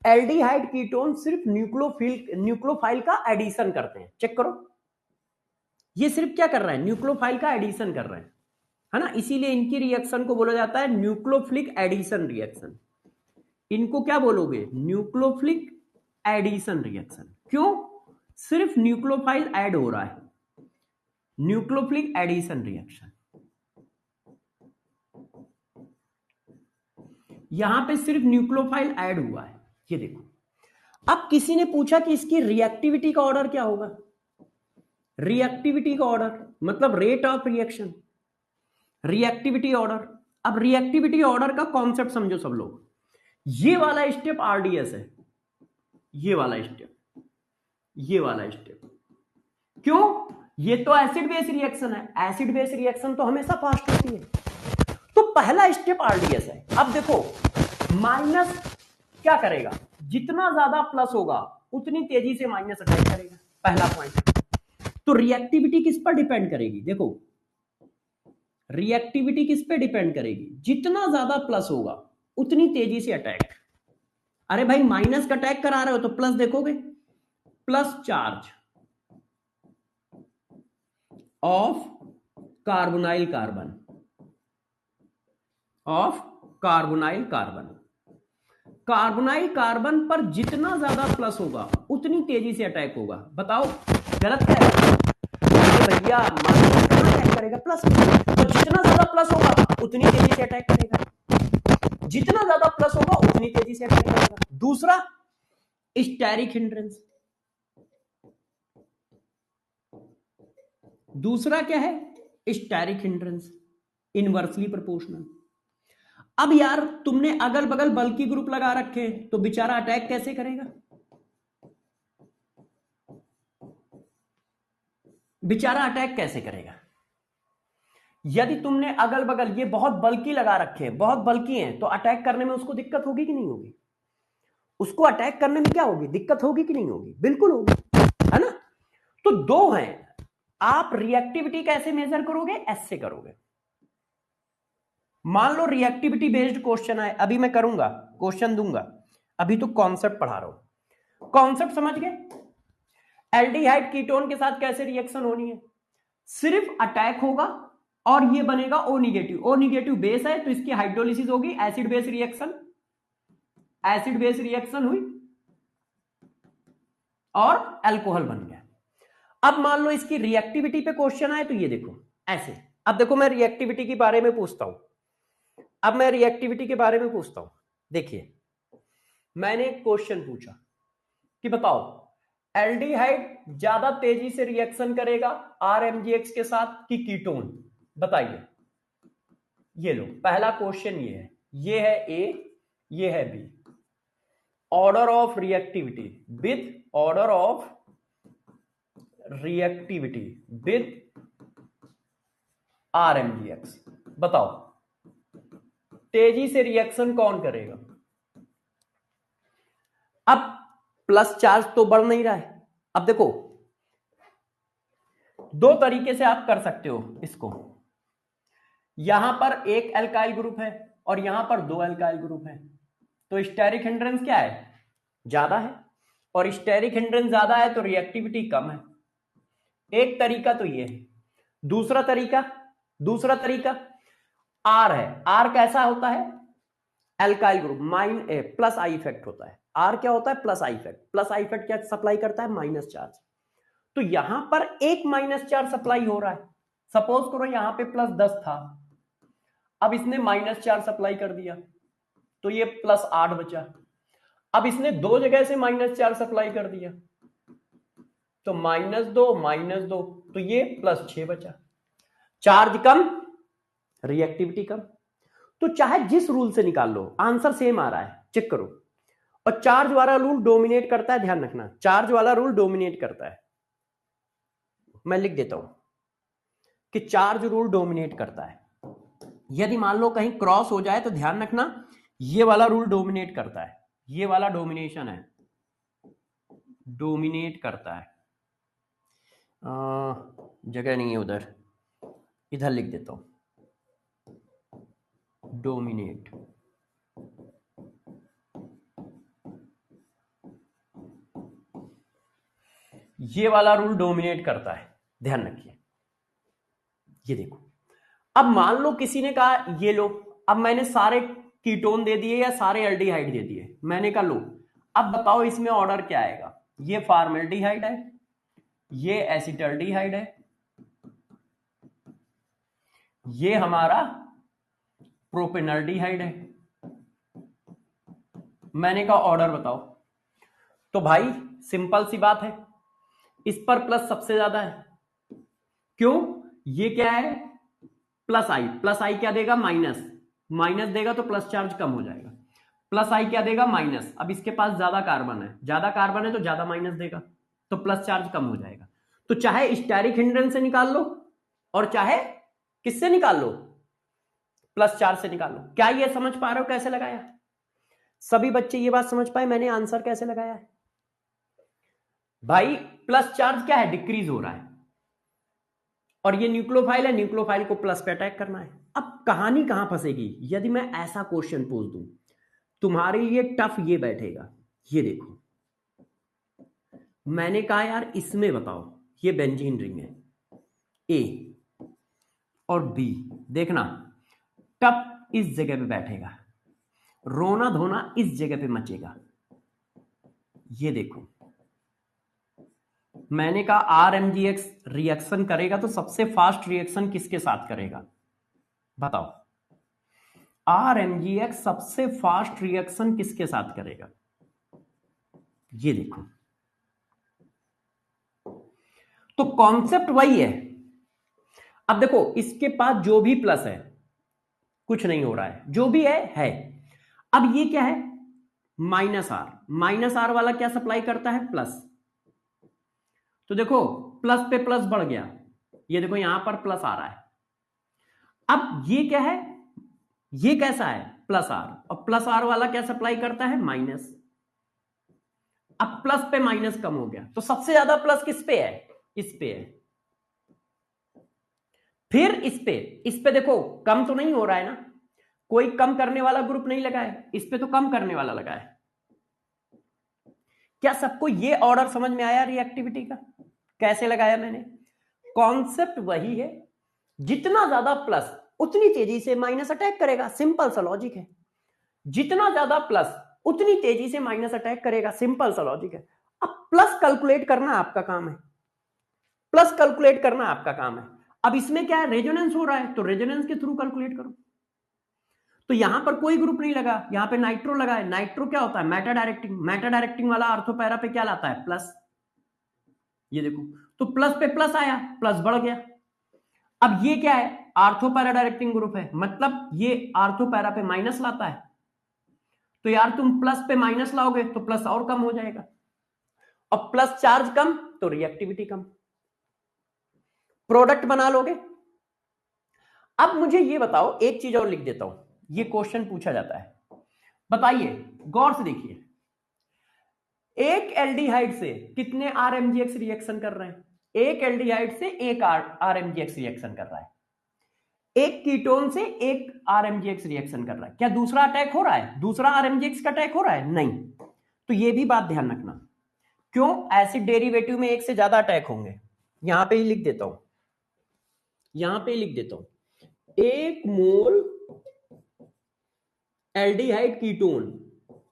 Speaker 1: एल्डिहाइड कीटोन सिर्फ न्यूक्लियोफाइल का एडिशन करते हैं। चेक करो, ये सिर्फ क्या कर रहा है? न्यूक्लियोफाइल का एडिशन कर रहे हैं, है ना। इसीलिए इनकी रिएक्शन को बोला जाता है न्यूक्लियोफिलिक एडिशन रिएक्शन। इनको क्या बोलोगे? Nucleophilic addition reaction. क्यों? सिर्फ न्यूक्लियोफाइल ऐड हो रहा है, न्यूक्लियोफिलिक एडिशन रिएक्शन। यहां पे सिर्फ न्यूक्लियोफाइल ऐड हुआ है, ये देखो। अब किसी ने पूछा कि इसकी रिएक्टिविटी का ऑर्डर क्या होगा? रिएक्टिविटी का ऑर्डर मतलब rate of reaction, reactivity order. अब रिएक्टिविटी ऑर्डर का कॉन्सेप्ट समझो सब लोग। ये वाला स्टेप RDS है, ये वाला स्टेप, ये वाला स्टेप। क्यों? ये तो एसिड बेस रिएक्शन है, एसिड बेस रिएक्शन तो हमेशा फास्ट होती है। तो पहला स्टेप RDS है। अब देखो, माइनस क्या करेगा? जितना ज्यादा प्लस होगा उतनी तेजी से माइनस अटैक करेगा, पहला पॉइंट। तो रिएक्टिविटी किस पर डिपेंड करेगी? देखो, रिएक्टिविटी किस पे डिपेंड करेगी? जितना ज्यादा प्लस होगा उतनी तेजी से अटैक। अरे भाई, माइनस का अटैक करा रहे हो तो प्लस देखोगे, plus charge of carbonyl carbon, of carbonyl carbon. Carbonyl carbon पर जितना ज्यादा प्लस होगा उतनी तेजी से अटैक होगा। बताओ गलत है? भैया माइनस कहां अटैक करेगा? प्लस। तो जितना ज्यादा प्लस होगा उतनी तेजी से अटैक करेगा, जितना ज्यादा प्लस होगा उतनी तेजी से अटैक करेगा। दूसरा, स्टेरिक हिंड्रेंस। दूसरा क्या है? Steric hindrance, inversely proportional. अब यार तुमने अगल बगल बल्कि ग्रुप लगा रखे तो बेचारा अटैक कैसे करेगा? बेचारा अटैक कैसे करेगा? यदि तुमने अगल बगल ये बहुत बल्कि लगा रखे हैं, बहुत बल्कि हैं, तो अटैक करने में उसको दिक्कत होगी कि नहीं होगी? उसको अटैक करने में क्या होगी? दिक्कत होगी कि नहीं होगी? बिल्कुल होगी, है ना। तो दो हैं। आप रिएक्टिविटी कैसे मेजर करोगे? ऐसे करोगे। मान लो रिएक्टिविटी बेस्ड क्वेश्चन है, अभी मैं करूंगा, क्वेश्चन दूंगा, अभी तो कॉन्सेप्ट पढ़ा रहा हूं। कॉन्सेप्ट समझ गए? एल्डिहाइड कीटोन के साथ कैसे रिएक्शन होनी है, सिर्फ अटैक होगा और ये बनेगा O negative. O negative base है तो इसकी हाइड्रोलिसिस होगी, acid base reaction, acid base reaction हुई और अल्कोहल बन गया। अब मान लो इसकी रिएक्टिविटी पे क्वेश्चन आए तो ये देखो ऐसे। अब देखो मैं रिएक्टिविटी के बारे में पूछता हूं, अब मैं रिएक्टिविटी के बारे में पूछता हूं। देखिए मैंने एक क्वेश्चन पूछा कि बताओ एल्डिहाइड ज्यादा तेजी से रिएक्शन करेगा RMGX के साथ कि कीटोन, बताइए। ये लो पहला क्वेश्चन ये है A, ये है B। Order of reactivity with order of reactivity with RMGX, बताओ तेजी से रिएक्शन कौन करेगा? अब प्लस चार्ज तो बढ़ नहीं रहा है। अब देखो दो तरीके से आप कर सकते हो इसको, यहां पर एक एल्काइल ग्रुप है और यहां पर दो एल्काइल ग्रुप है, तो स्टेरिक हिंड्रेंस क्या है? ज्यादा है, और स्टेरिक हिंड्रेंस ज्यादा है तो रिएक्टिविटी कम है। एक तरीका तो ये है। दूसरा तरीका आर है। आर कैसा होता है? Alkyl group plus I effect होता है। आर क्या होता है? Plus I effect. Plus I effect क्या सप्लाई करता है? Minus charge. तो यहां पर एक माइनस चार्ज सप्लाई हो रहा है। सपोज करो यहां पे प्लस 10 था, अब इसने माइनस चार्ज सप्लाई कर दिया तो ये प्लस 8 बचा। अब इसने दो जगह से माइनस चार्ज सप्लाई कर दिया तो -2 तो ये +6 बचा। चार्ज कम, रिएक्टिविटी कम। तो चाहे जिस रूल से निकाल लो आंसर सेम आ रहा है, चेक करो। और चार्ज वाला रूल डोमिनेट करता है, ध्यान रखना, चार्ज वाला रूल डोमिनेट करता है। मैं लिख देता हूं कि चार्ज रूल डोमिनेट करता है। यदि मान लो कहीं क्रॉस हो जाए तो ध्यान रखना ये वाला रूल डोमिनेट करता है, ये वाला डोमिनेशन है, डोमिनेट करता है। जगह नहीं है उधर, इधर लिख देता हूं डोमिनेट। ये वाला रूल डोमिनेट करता है, ध्यान रखिए। ये देखो अब मान लो किसी ने कहा ये लो, अब मैंने सारे कीटोन दे दिए या सारे एल्डिहाइड दे दिए, मैंने कहा लो अब बताओ इसमें ऑर्डर क्या आएगा? ये फॉर्मेल्डिहाइड है, ये एसिटल्डिहाइड है, ये हमारा प्रोपेनल्डिहाइड है। मैंने कहा ऑर्डर बताओ, तो भाई सिंपल सी बात है, इस पर प्लस सबसे ज्यादा है। क्यों? ये क्या है? प्लस आई क्या देगा? माइनस देगा तो प्लस चार्ज कम हो जाएगा। प्लस आई क्या देगा? माइनस। अब इसके पास ज्यादा कार्बन है तो ज्यादा माइनस देगा तो प्लस चार्ज कम हो जाएगा। तो चाहे स्टेरिक हिंड्रेंस से निकाल लो और चाहे किससे निकाल लो, प्लस चार्ज से निकाल लो। क्या ये समझ पा रहे हो कैसे लगाया? सभी बच्चे ये बात समझ पाए मैंने आंसर कैसे लगाया है? भाई प्लस चार्ज क्या है? डिक्रीज हो रहा है, और ये न्यूक्लियोफाइल है, न्यूक्लियोफाइल को प्लस पे अटैक करना है। अब कहानी कहां फंसेगी? यदि मैं ऐसा क्वेश्चन पूछ दूं तुम्हारे लिए टफ ये बैठेगा। ये देखो मैंने कहा यार इसमें बताओ, ये बेंजीन रिंग है ए और बी, देखना टफ इस जगह पे बैठेगा, रोना धोना इस जगह पे मचेगा। ये देखो मैंने कहा RMGX रिएक्शन करेगा तो सबसे फास्ट रिएक्शन किसके साथ करेगा? बताओ RMGX सबसे फास्ट रिएक्शन किसके साथ करेगा? ये देखो तो कॉन्सेप्ट वही है। अब देखो इसके पास जो भी प्लस है कुछ नहीं हो रहा है, जो भी है। अब ये क्या है? माइनस आर वाला क्या सप्लाई करता है? प्लस। तो देखो प्लस पे प्लस बढ़ गया, ये देखो यहां पर प्लस आ रहा है। अब ये क्या है? ये कैसा है? प्लस आर, और प्लस आर वाला क्या सप्लाई करता है? माइनस। अब प्लस पे माइनस कम हो गया तो सबसे ज्यादा प्लस किस पे है? इस पे है। फिर इस पे देखो कम तो नहीं हो रहा है ना, कोई कम करने वाला ग्रुप नहीं लगा है, इस पे तो कम करने वाला लगा है। क्या सबको ये ऑर्डर समझ में आया रिएक्टिविटी का कैसे लगाया मैंने? कॉन्सेप्ट वही है, जितना ज्यादा प्लस उतनी तेजी से माइनस अटैक करेगा, सिंपल सा लॉजिक है। जितना ज्यादा प्लस उतनी तेजी से माइनस अटैक करेगा, सिंपल सा लॉजिक है। अब प्लस कैलकुलेट करना आपका काम है, प्लस कैलकुलेट करना आपका काम है। अब इसमें क्या है, रेजोनेंस हो रहा है तो रेजोनेंस के थ्रू कैलकुलेट करो। तो यहां पर कोई ग्रुप नहीं लगा, यहां पे नाइट्रो लगा है। नाइट्रो क्या होता है, मेटा डायरेक्टिंग। मेटा डायरेक्टिंग वाला आर्थोपैरा पे क्या लाता है, प्लस। ये देखो, तो प्लस पे प्लस आया, प्लस बढ़ गया। अब ये क्या है, आर्थोपैरा डायरेक्टिंग ग्रुप है, मतलब ये आर्थोपैरा पे माइनस लाता है। तो यार तुम प्लस पे माइनस लाओगे तो प्लस और कम हो जाएगा, और प्लस चार्ज कम तो रिएक्टिविटी कम, प्रोडक्ट बना लोगे। अब मुझे ये बताओ, एक चीज और लिख देता हूं, ये क्वेश्चन पूछा जाता है, बताइए गौर से देखिए, एक एल्डिहाइड से कितने आरएमजीएक्स रिएक्शन कर रहे हैं? एक एल्डिहाइड से एक आरएमजीएक्स रिएक्शन कर रहा है, एक कीटोन से एक आरएमजीएक्स रिएक्शन कर रहा है। क्या दूसरा अटैक हो रहा है, दूसरा आरएमजीएक्स का अटैक हो रहा है? नहीं। तो ये भी बात ध्यान रखना, क्यों, एसिड डेरिवेटिव में एक से ज्यादा अटैक होंगे। यहां पे ही लिख देता हूं, यहां पे ही लिख देता हूं, एक mole aldehyde ketone,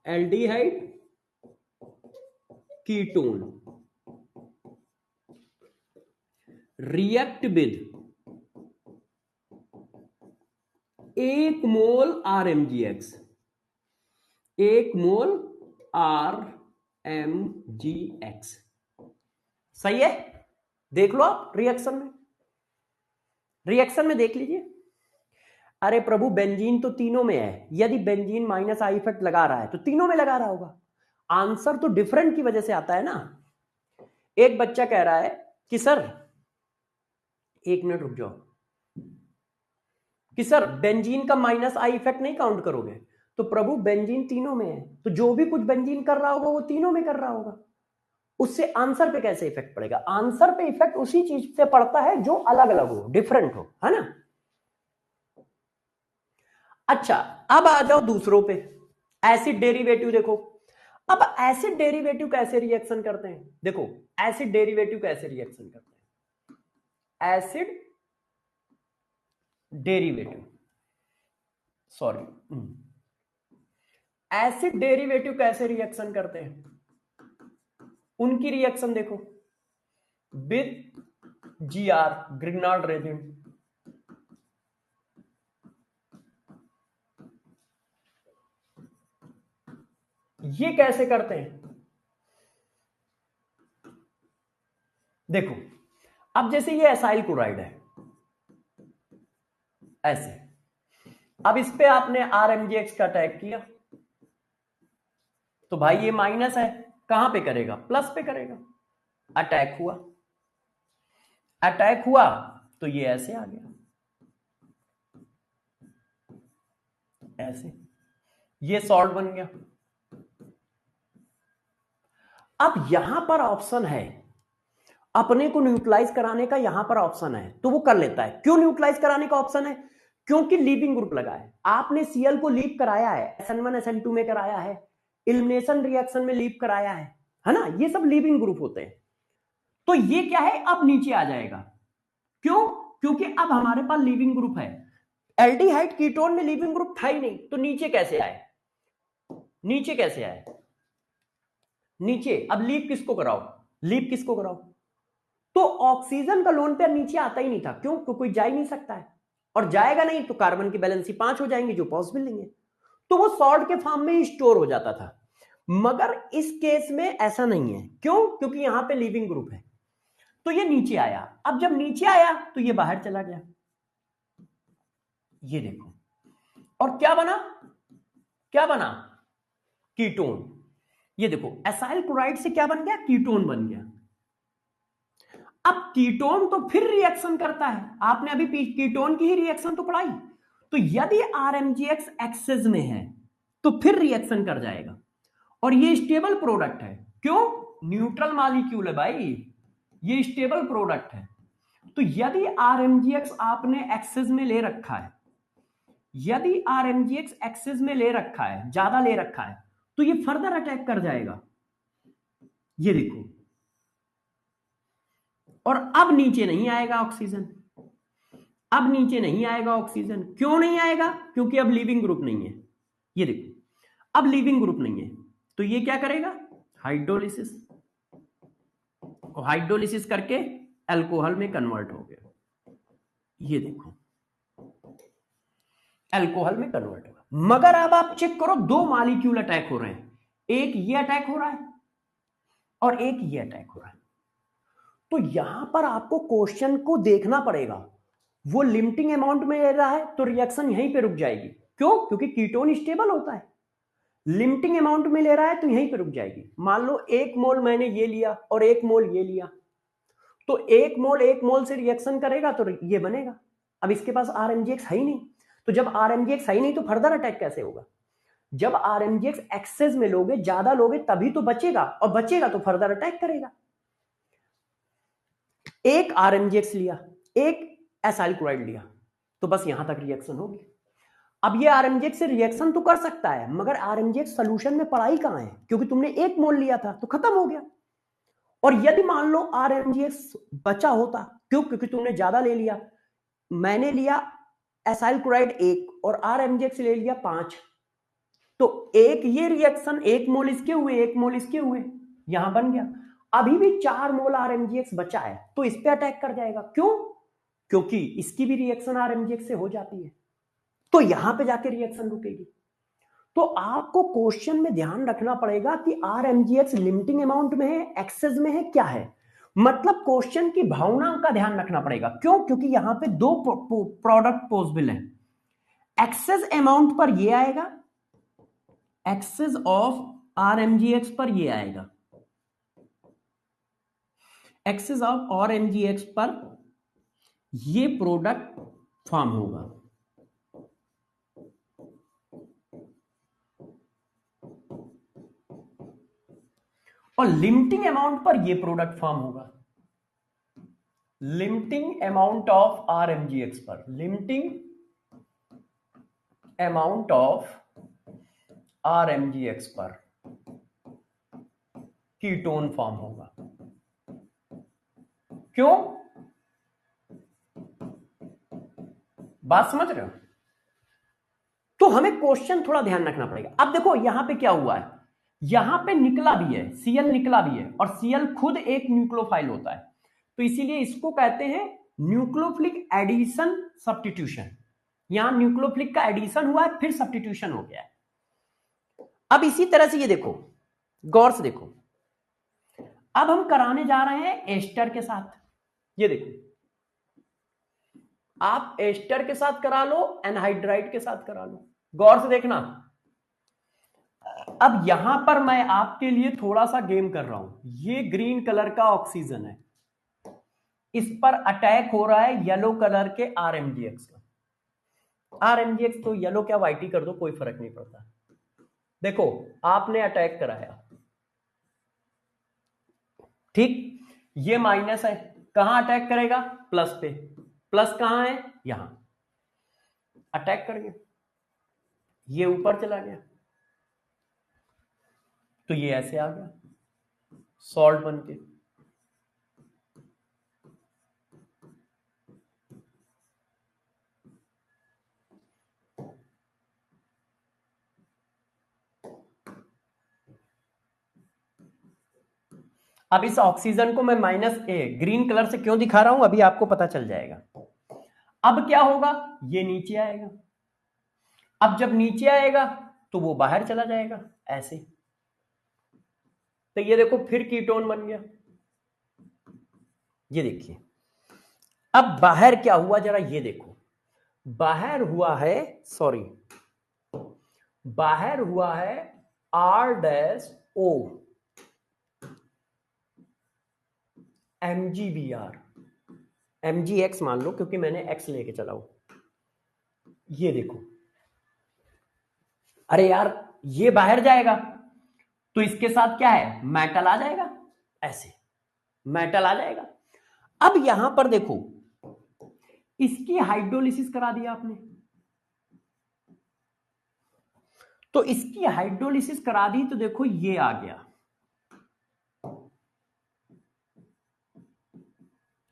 Speaker 1: aldehyde ketone react with एक मोल आरएमजीएक्स, एक मोल आरएमजीएक्स। सही है, देख लो आप रिएक्शन में, रिएक्शन में देख लीजिए। अरे प्रभु, बेंजीन तो तीनों में है, यदि बेंजीन माइनस आई इफेक्ट लगा रहा है तो तीनों में लगा रहा होगा। आंसर तो डिफरेंट की वजह से आता है ना। एक बच्चा कह रहा है कि सर, एक मिनट रुक जाओ, कि सर बेंजीन का माइनस आई इफेक्ट नहीं काउंट करोगे? तो प्रभु बेंजीन तीनों में है, तो जो भी कुछ बेंजीन कर रहा होगा वो तीनों में कर रहा होगा, उससे आंसर पे कैसे इफेक्ट पड़ेगा? आंसर पे इफेक्ट उसी चीज से पड़ता है जो अलग अलग हो, डिफरेंट हो, है ना। अच्छा, अब आ जाओ दूसरों पे, एसिड डेरिवेटिव देखो। अब एसिड डेरिवेटिव कैसे रिएक्शन करते हैं, देखो एसिड डेरिवेटिव कैसे रिएक्शन करते हैं, acid derivative, sorry, acid derivative कैसे रिएक्शन करते हैं, उनकी रिएक्शन देखो, विद जीआर, ग्रिग्नार्ड रेजिन। ये कैसे करते हैं, देखो, अब जैसे ये एसाइल क्लोराइड है ऐसे, अब इस पे आपने आरएमजीएक्स का अटैक किया, तो भाई ये माइनस है, कहां पे करेगा, प्लस पे करेगा। अटैक हुआ, अटैक हुआ तो ये ऐसे आ गया, ऐसे, ये सॉल्ट बन गया। अब यहां पर ऑप्शन है, अपने को न्यूट्रलाइज कराने का यहां पर ऑप्शन है, तो वो कर लेता है। क्यों न्यूट्रलाइज कराने का ऑप्शन है? क्योंकि लीविंग ग्रुप लगा है, आपने सीएल को लीव कराया है, SN1 SN2 में कराया है, एलिमिनेशन रिएक्शन में लीव कराया है ना, ये सब लीविंग ग्रुप होते हैं। तो ये क्या है, अब नीचे आ जाएगा, क्यों, क्योंकि अब हमारे पास लीविंग ग्रुप है। एल्डिहाइड कीटोन में लीविंग ग्रुप था ही नहीं, तो नीचे कैसे आए, नीचे कैसे आए, नीचे अब लीव किसको कराओ, लीव किसको कराओ, तो ऑक्सीजन का लोन पेयर नीचे आता ही नहीं था, क्यों, तो कोई जा ही नहीं सकता है, और जाएगा नहीं तो कार्बन की बैलेंसी 5 हो जाएंगे जो पॉसिबल नहीं है, तो वो सॉल्ट के फॉर्म में ही स्टोर हो जाता था। मगर इस केस में ऐसा नहीं है, क्यों, क्योंकि यहां पे लीविंग ग्रुप है, तो ये नीचे आया। अब जब नीचे आया तो ये बाहर चला गया, ये देखो, और क्या बना, क्या बना, कीटोन। ये देखो, एसाइल क्लोराइड से क्या बन गया, कीटोन बन गया। अब कीटोन तो फिर रिएक्शन करता है, आपने अभी कीटोन की ही रिएक्शन तो पढ़ाई, तो यदि आरएमजीएक्स एक्सेस में है तो फिर रिएक्शन कर जाएगा, और ये स्टेबल प्रोडक्ट है, क्यों, न्यूट्रल मॉलिक्यूल है भाई, ये स्टेबल प्रोडक्ट है। तो यदि आरएमजीएक्स आपने एक्सेस में ले रखा है, यदि RMGX एक्सिस में ले रखा है, ज्यादा ले रखा है, तो ये फर्दर अटैक कर जाएगा, ये देखो। और अब नीचे नहीं आएगा ऑक्सीजन, अब नीचे नहीं आएगा ऑक्सीजन। क्यों नहीं आएगा? क्योंकि अब लीविंग ग्रुप नहीं है, ये देखो, अब लीविंग ग्रुप नहीं है, तो ये क्या करेगा? हाइड्रोलिसिस, हाइड्रोलिसिस करके अल्कोहल में कन्वर्ट हो गया, ये देखो, अल्कोहल में कन्वर्ट होगा। मगर अब आप चेक करो, दो मॉलिक्यूल अटैक हो रहे हैं, एक ये अटैक हो रहा है और एक ये अटैक हो रहा है। तो यहां पर आपको क्वेश्चन को देखना पड़ेगा, वो लिमिटिंग अमाउंट में ले रहा है तो रिएक्शन यहीं पे रुक जाएगी। क्यों? क्योंकि कीटोन स्टेबल होता है। लिमिटिंग अमाउंट में ले रहा है तो यहीं पे रुक जाएगी। मान लो 1 मोल मैंने ये लिया और 1 मोल ये लिया, तो 1 मोल से रिएक्शन करेगा तो ये बनेगा। अब इसके पास RMGX है ही नहीं, तो जब RMGX है ही नहीं तो फर्दर अटैक कैसे होगा? जब RMGX एक्सेस में लोगे, ज्यादा लोगे, तभी तो बचेगा, और बचेगा तो फर्दर अटैक करेगा। एक RMGX लिया, एक एसाइल क्लोराइड लिया, तो बस यहां तक रिएक्शन होगी। अब ये RMGX से रिएक्शन तो कर सकता है, मगर RMGX सोल्यूशन में पड़ा ही कहां है? क्योंकि तुमने 1 मोल लिया था तो खत्म हो गया। और यदि मान लो RMGX बचा होता, क्यों? क्योंकि तुमने ज्यादा ले लिया, मैंने लिया एसाइल क्लोराइड 1 और RMGX ले लिया 5, तो एक ये रिएक्शन, 1 मोल इसके हुए, 1 मोल इसके हुए, यहां बन गया। अभी भी 4 मोल RMGX बचा है, तो इस पे अटैक कर जाएगा। क्यों? क्योंकि इसकी भी रिएक्शन RMGX से हो जाती है, तो यहां पे जाके रिएक्शन रुकेगी। तो आपको क्वेश्चन में ध्यान रखना पड़ेगा कि RMGX लिमिटिंग अमाउंट में है, एक्सेस में है, क्या है। मतलब क्वेश्चन की भावना का ध्यान रखना पड़ेगा। क्यों? क्योंकि यहां पे दो प्रोडक्ट पॉसिबल है। एक्सेस अमाउंट पर ये आएगा, एक्सेस ऑफ RMGX पर ये आएगा, एक्सेस ऑफ RMGX पर ये प्रोडक्ट फॉर्म होगा, और लिमिटिंग अमाउंट पर ये प्रोडक्ट फॉर्म होगा। लिमिटिंग अमाउंट ऑफ RMGX पर, लिमिटिंग अमाउंट ऑफ RMGX पर कीटोन फॉर्म होगा। क्यों? बात समझ रहे हो? तो हमें क्वेश्चन थोड़ा ध्यान रखना पड़ेगा। अब देखो यहां पे क्या हुआ है, यहां पे निकला भी है, Cl निकला भी है, और Cl खुद एक न्यूक्लियोफाइल होता है, तो इसीलिए इसको कहते हैं न्यूक्लियोफिलिक एडिशन सब्स्टिट्यूशन। यहां न्यूक्लियोफिलिक का एडिशन हुआ है, फिर सब्स्टिट्यूशन हो गया है। अब इसी तरह से ये देखो, गौर से देखो, अब हम कराने जा रहे हैं एस्टर के साथ। ये देखो, आप एस्टर के साथ करा लो, एनहाइड्राइड के साथ करा लो। गौर से देखना, अब यहां पर मैं आपके लिए थोड़ा सा गेम कर रहा हूं। ये ग्रीन कलर का ऑक्सीजन है, इस पर अटैक हो रहा है येलो कलर के RMGX का। RMGX तो येलो क्या व्हाइट ही कर दो, कोई फर्क नहीं पड़ता। देखो आपने अटैक कराया, ठीक, ये माइनस है, कहां अटैक करेगा? प्लस पे। प्लस कहां है? यहां अटैक कर गया, ये ऊपर चला गया, तो ये ऐसे आ गया सॉल्ट बन के। अब इस ऑक्सीजन को मैं -A ग्रीन कलर से क्यों दिखा रहा हूं, अभी आपको पता चल जाएगा। अब क्या होगा? ये नीचे आएगा। अब जब नीचे आएगा तो वो बाहर चला जाएगा ऐसे, तो ये देखो फिर कीटोन बन गया। ये देखिए, अब बाहर क्या हुआ जरा ये देखो, बाहर हुआ है, सॉरी, बाहर हुआ है R-O MgBr, MgX मान लो क्योंकि मैंने X लेके चला हूं। ये देखो, अरे यार ये बाहर जाएगा तो इसके साथ क्या है? मेटल आ जाएगा, ऐसे मेटल आ जाएगा। अब यहां पर देखो, इसकी हाइड्रोलिसिस करा दिया आपने, तो इसकी हाइड्रोलिसिस करा दी तो देखो ये आ गया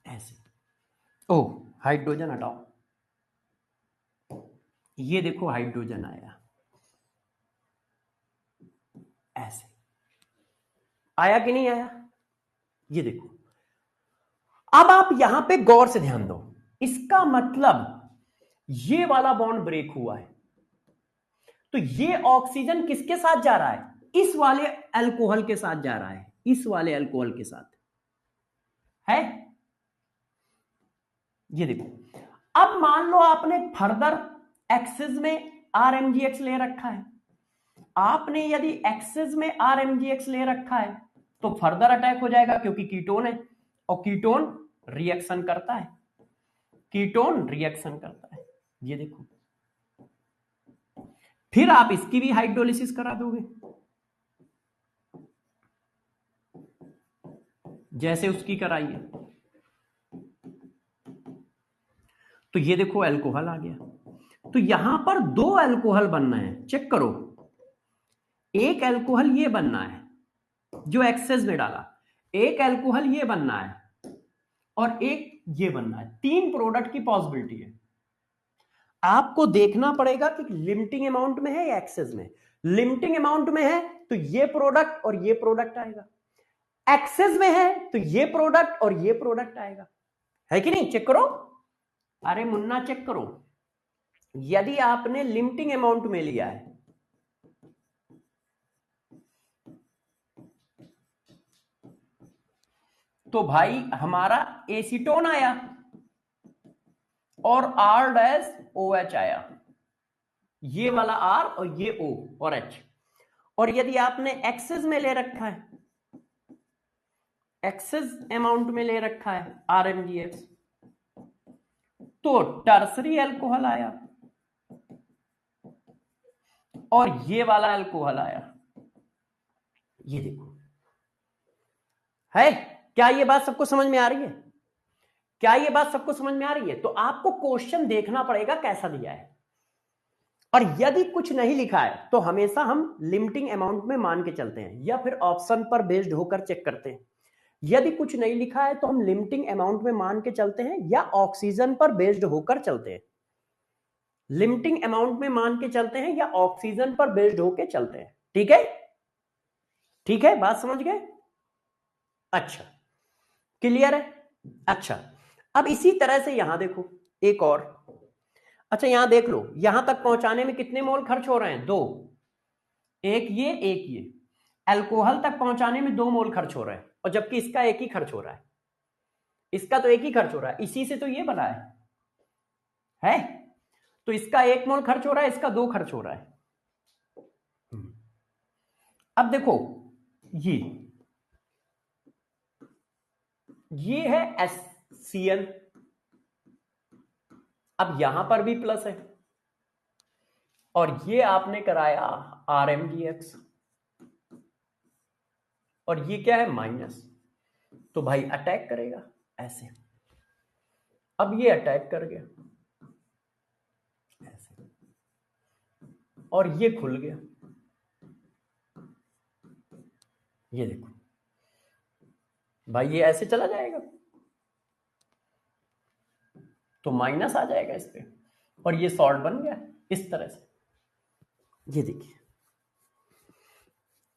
Speaker 1: ऐसे। ओ हाइड्रोजन हटाओ, ये देखो हाइड्रोजन आया ऐसे, आया कि नहीं आया? ये देखो। अब आप यहां पे गौर से ध्यान दो, इसका मतलब ये वाला बॉन्ड ब्रेक हुआ है, तो ये ऑक्सीजन किसके साथ जा रहा है? इस वाले अल्कोहल के साथ जा रहा है, इस वाले अल्कोहल के साथ है। ये देखो, अब मान लो आपने फर्दर एक्सिस में RMGX ले रखा है, आपने यदि एक्सिस में RMGX ले रखा है तो फर्दर अटैक हो जाएगा, क्योंकि कीटोन है और कीटोन रिएक्शन करता है, कीटोन रिएक्शन करता है। ये देखो, फिर आप इसकी भी हाइड्रोलिसिस करा दोगे जैसे उसकी कराई है, तो ये देखो अल्कोहल आ गया। तो यहां पर दो अल्कोहल बनना है, चेक करो, एक अल्कोहल ये बनना है जो एक्सेस में डाला, एक अल्कोहल ये बनना है और एक ये बनना है। तीन प्रोडक्ट की पॉसिबिलिटी है। आपको देखना पड़ेगा कि लिमिटिंग अमाउंट में है या एक्सेस में। लिमिटिंग अमाउंट में है तो ये प्रोडक्ट और ये प्रोडक्ट आएगा, एक्सेस में है तो ये प्रोडक्ट और ये प्रोडक्ट आएगा, है कि नहीं? चेक करो, अरे मुन्ना चेक करो, यदि आपने लिमिटिंग अमाउंट में लिया है तो भाई हमारा एसीटोन आया और R-OH आया, ये वाला R और ये O और H। और यदि आपने एक्सेस में ले रखा है, एक्सेस अमाउंट में ले रखा है RMGX, तो टर्सरी अल्कोहल आया और ये वाला अल्कोहल आया। ये देखो, है क्या ये बात सबको समझ में आ रही है? क्या ये बात सबको समझ में आ रही है? तो आपको क्वेश्चन देखना पड़ेगा कैसा दिया है, और यदि कुछ नहीं लिखा है तो हमेशा हम लिमिटिंग अमाउंट में मान के चलते हैं या फिर ऑप्शन पर बेस्ड होकर चेक करते हैं। यदि कुछ नहीं लिखा है तो हम लिमिटिंग अमाउंट में मान के चलते हैं या ऑक्सीजन पर बेस्ड होकर चलते हैं। लिमिटिंग अमाउंट में मान के चलते हैं या ऑक्सीजन पर बेस्ड होकर चलते हैं। ठीक है, ठीक है, बात समझ गए? अच्छा, क्लियर है? अच्छा, अब इसी तरह से यहां देखो एक और, अच्छा यहां देख लो, यहां तक पहुंचाने में कितने मोल खर्च हो रहे हैं? 2, एक ये एक ये। अल्कोहल तक पहुंचाने में 2 मोल खर्च हो रहे हैं, और जबकि इसका एक ही खर्च हो रहा है, इसका तो एक ही खर्च हो रहा है, इसी से तो ये बना है? तो इसका 1 मोल खर्च हो रहा है, इसका 2 खर्च हो रहा है। अब देखो ये है HCl, अब यहां पर भी प्लस है और ये आपने कराया RMGX, और ये क्या है? माइनस। तो भाई अटैक करेगा ऐसे, अब ये अटैक कर गया ऐसे, और ये खुल गया, ये देखो भाई ये ऐसे चला जाएगा तो माइनस आ जाएगा इस पे, और ये सॉल्ट बन गया इस तरह से। ये देखिए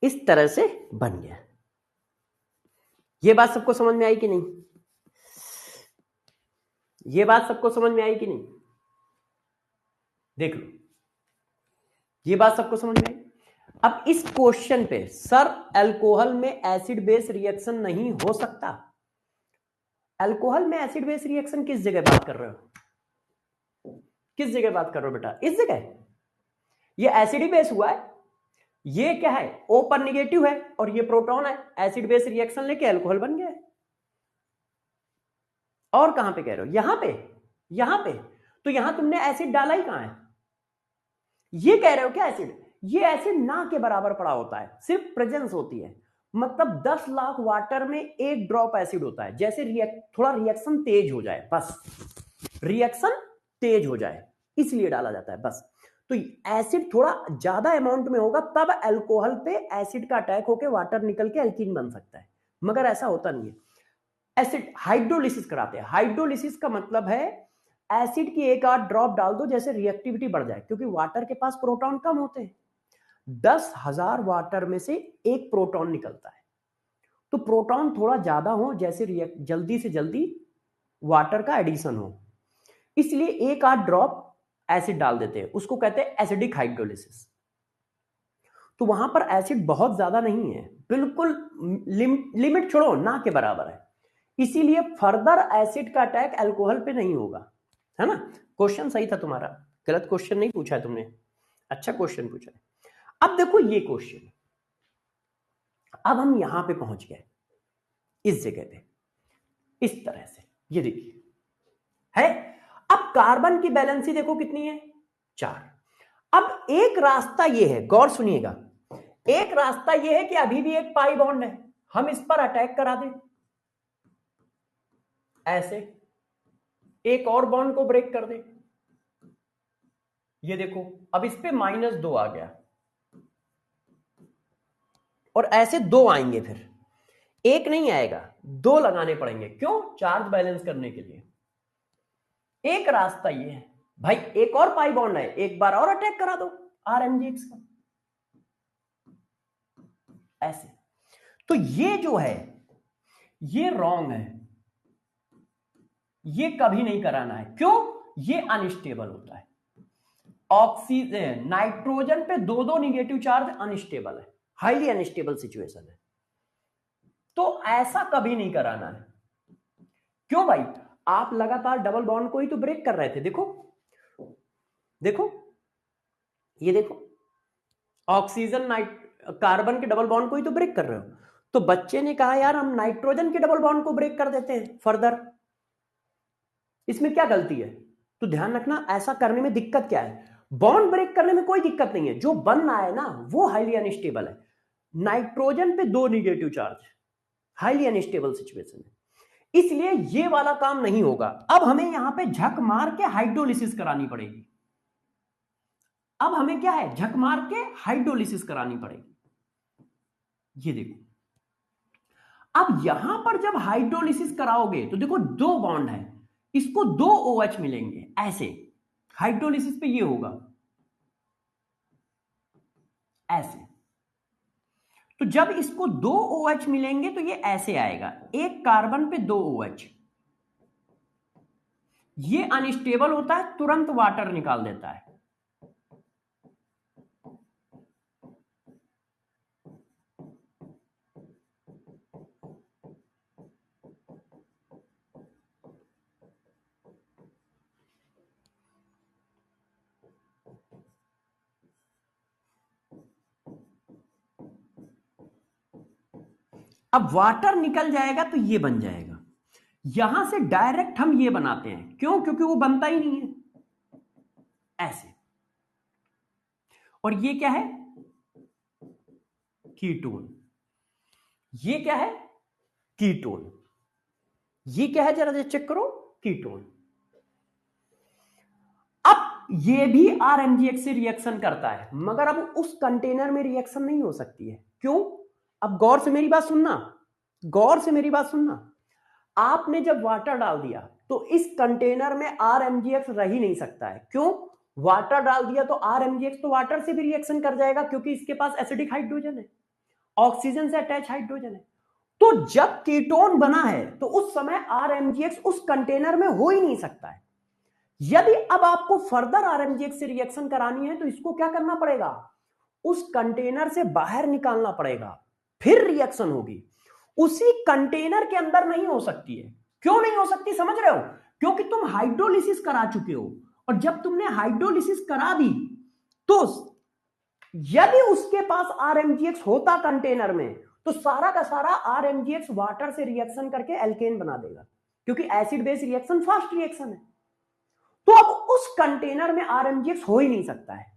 Speaker 1: इस तरह से बन गया। ये बात सबको समझ में आई कि नहीं? ये बात सबको समझ में आई कि नहीं? देख लो, ये बात सबको समझ में आई? अब इस क्वेश्चन पे सर अल्कोहल में एसिड बेस रिएक्शन नहीं हो सकता, अल्कोहल में एसिड बेस रिएक्शन किस जगह बात कर रहे हो? किस जगह बात कर रहे हो बेटा? इस जगह। ये एसिड ही बेस हुआ है, ये क्या है? O पर निगेटिव है और ये प्रोटॉन है, एसिड बेस रिएक्शन लेके अल्कोहल बन गया है। और कहां पे कह रहे हो? यहां पे, यहां पे। तो यहां तुमने एसिड डाला ही कहां है? ये कह रहे हो क्या एसिड? ये एसिड ना के बराबर पड़ा होता है, सिर्फ प्रेजेंस होती है, मतलब 10 लाख वाटर में 1 ड्रॉप एसिड होता है, जैसे थोड़ा रिएक्शन तेज हो जाए, बस रिएक्शन तेज हो जाए इसलिए डाला जाता है बस। तो तो एसिड थोड़ा ज्यादा अमाउंट में होगा तब अल्कोहल पे एसिड का अटैक होकर वाटर निकल के एल्कीन बन सकता है, मगर ऐसा होता नहीं है। एसिड हाइड्रोलिसिस कराते हैं। हाइड्रोलिसिस का मतलब है एसिड की एक आध ड्रॉप डाल दो जैसे रिएक्टिविटी बढ़ जाए, क्योंकि वाटर के पास प्रोटॉन कम होते हैं। 10,000 वाटर में से एक प्रोटॉन निकलता है, तो प्रोटॉन थोड़ा ज्यादा हो जैसे जल्दी से जल्दी वाटर का एडिशन हो, इसलिए एक आध ड्रॉप एसिड डाल देते हैं, उसको कहते हैं एसिडिक हाइड्रोलिसिस। तो वहां पर एसिड बहुत ज्यादा नहीं है, बिल्कुल लिमिट छोड़ो ना के बराबर है, इसीलिए फर्दर एसिड का अटैक अल्कोहल पे नहीं होगा, है ना। क्वेश्चन सही था तुम्हारा, गलत क्वेश्चन नहीं पूछा है तुमने, अच्छा क्वेश्चन पूछा है। अब देखो ये क्वेश्चन, अब हम यहां पे पहुंच गए इस जगह पे, इस तरह से ये देखिए है। अब कार्बन की बैलेंसी देखो कितनी है, 4। अब एक रास्ता ये है, गौर सुनिएगा, एक रास्ता ये है कि अभी भी एक पाई बॉन्ड है, हम इस पर अटैक करा दें ऐसे, एक और बॉन्ड को ब्रेक कर दें, ये देखो अब इस पे -2 आ गया, और ऐसे 2 आएंगे, फिर एक नहीं आएगा, 2 लगाने पड़ेंगे, क्यों, चार्ज बैलेंस करने के लिए। एक रास्ता ये है भाई, एक और पाई बॉन्ड है, एक बार और अटैक करा दो RMGX का ऐसे। तो ये जो है ये रॉन्ग है, ये कभी नहीं कराना है, क्यों, ये अनस्टेबल होता है। ऑक्सीजन नाइट्रोजन पे 2-2 निगेटिव चार्ज अनस्टेबल है, हाईली अनस्टेबल सिचुएशन है, तो ऐसा कभी नहीं कराना है। क्यों भाई, आप लगातार डबल बॉन्ड को ही तो ब्रेक कर रहे थे, देखो देखो ये देखो, ऑक्सीजन कार्बन के डबल बॉन्ड को ही तो ब्रेक कर रहे हो। तो बच्चे ने कहा यार हम नाइट्रोजन के डबल बॉन्ड को ब्रेक कर देते हैं फर्दर, इसमें क्या गलती है। तो ध्यान रखना ऐसा करने में दिक्कत क्या है, बॉन्ड ब्रेक करने में कोई दिक्कत नहीं है, जो बन रहा है ना वो हाईली अनस्टेबल है। नाइट्रोजन पे 2 negative charge, highly unstable situation है, इसलिए ये वाला काम नहीं होगा। अब हमें यहां पे झक मार के हाइड्रोलिसिस करानी पड़ेगी, अब हमें क्या है, झक मार के हाइड्रोलिसिस करानी पड़ेगी, ये देखो। अब यहां पर जब हाइड्रोलिसिस कराओगे तो देखो 2 बॉन्ड है, इसको 2 OH मिलेंगे ऐसे, हाइड्रोलिसिस पे ये होगा ऐसे। तो जब इसको 2 OH मिलेंगे तो ये ऐसे आएगा, एक कार्बन पे 2 OH, ये अनस्टेबल होता है, तुरंत वाटर निकाल देता है। अब वाटर निकल जाएगा तो ये बन जाएगा, यहां से डायरेक्ट हम ये बनाते हैं, क्यों, क्योंकि वो बनता ही नहीं है ऐसे। और ये क्या है, कीटोन, ये क्या है, कीटोन, ये क्या है, जरा चेक करो, कीटोन। अब ये भी RMGX से रिएक्शन करता है, मगर अब उस कंटेनर में रिएक्शन नहीं हो सकती है, क्यों। अब गौर से मेरी बात सुनना, गौर से मेरी बात सुनना, आपने जब वाटर डाल दिया तो इस कंटेनर में RMGX रह ही नहीं सकता है, क्यों, वाटर डाल दिया तो RMGX तो वाटर से भी रिएक्शन कर जाएगा, क्योंकि इसके पास एसिडिक हाइड्रोजन है, ऑक्सीजन से अटैच हाइड्रोजन है। तो जब कीटोन बना है तो उस समय RMGX उस कंटेनर में हो ही नहीं सकता है। यदि अब आपको फर्दर RMGX से रिएक्शन करानी है तो इसको क्या करना पड़ेगा, उस कंटेनर से बाहर निकालना पड़ेगा, फिर रिएक्शन होगी, उसी कंटेनर के अंदर नहीं हो सकती है। क्यों नहीं हो सकती, समझ रहे हो, क्योंकि तुम हाइड्रोलिसिस करा चुके हो, और जब तुमने हाइड्रोलिसिस करा दी तो यदि उसके पास RMGX होता कंटेनर में तो सारा का सारा RMGX वाटर से रिएक्शन करके एल्केन बना देगा, क्योंकि acid base reaction fast reaction है। तो अब उस कंटेनर में RMGX हो ही नहीं सकता है।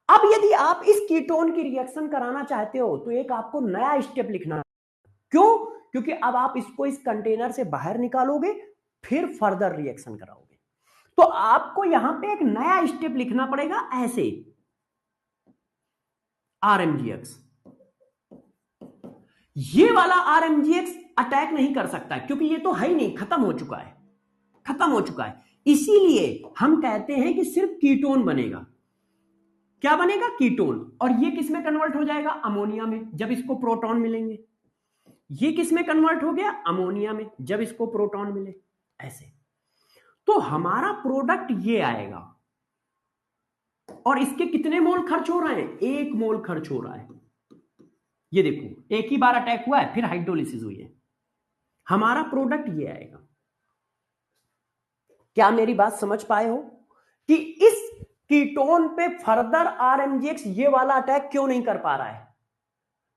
Speaker 1: अब यदि आप इस कीटोन की रिएक्शन कराना चाहते हो तो एक आपको नया स्टेप लिखना है, क्यों, क्योंकि अब आप इसको इस कंटेनर से बाहर निकालोगे, फिर फर्दर रिएक्शन कराओगे। तो आपको यहां पे एक नया स्टेप लिखना पड़ेगा ऐसे, RMGX। ये वाला RMGX अटैक नहीं कर सकता क्योंकि ये तो है ही नहीं, खत्म हो चुका है, खत्म हो चुका है। इसीलिए हम कहते हैं कि सिर्फ कीटोन बनेगा। क्या बनेगा? कीटोन। और ये किस में कन्वर्ट हो जाएगा? अमोनिया में, जब इसको प्रोटॉन मिलेंगे। ये किस में कन्वर्ट हो गया? अमोनिया में, जब इसको प्रोटॉन मिले। ऐसे तो हमारा प्रोडक्ट ये आएगा। और इसके कितने मोल खर्च हो रहे हैं? 1 मोल खर्च हो रहा है। ये देखो, एक ही बार अटैक हुआ है, फिर हाइड्रोलिसिस हुई है। हमारा प्रोडक्ट ये आएगा। क्या मेरी बात समझ पाए हो कि इस कीटोन पे फर्दर RMGX ये वाला अटैक क्यों नहीं कर पा रहा है?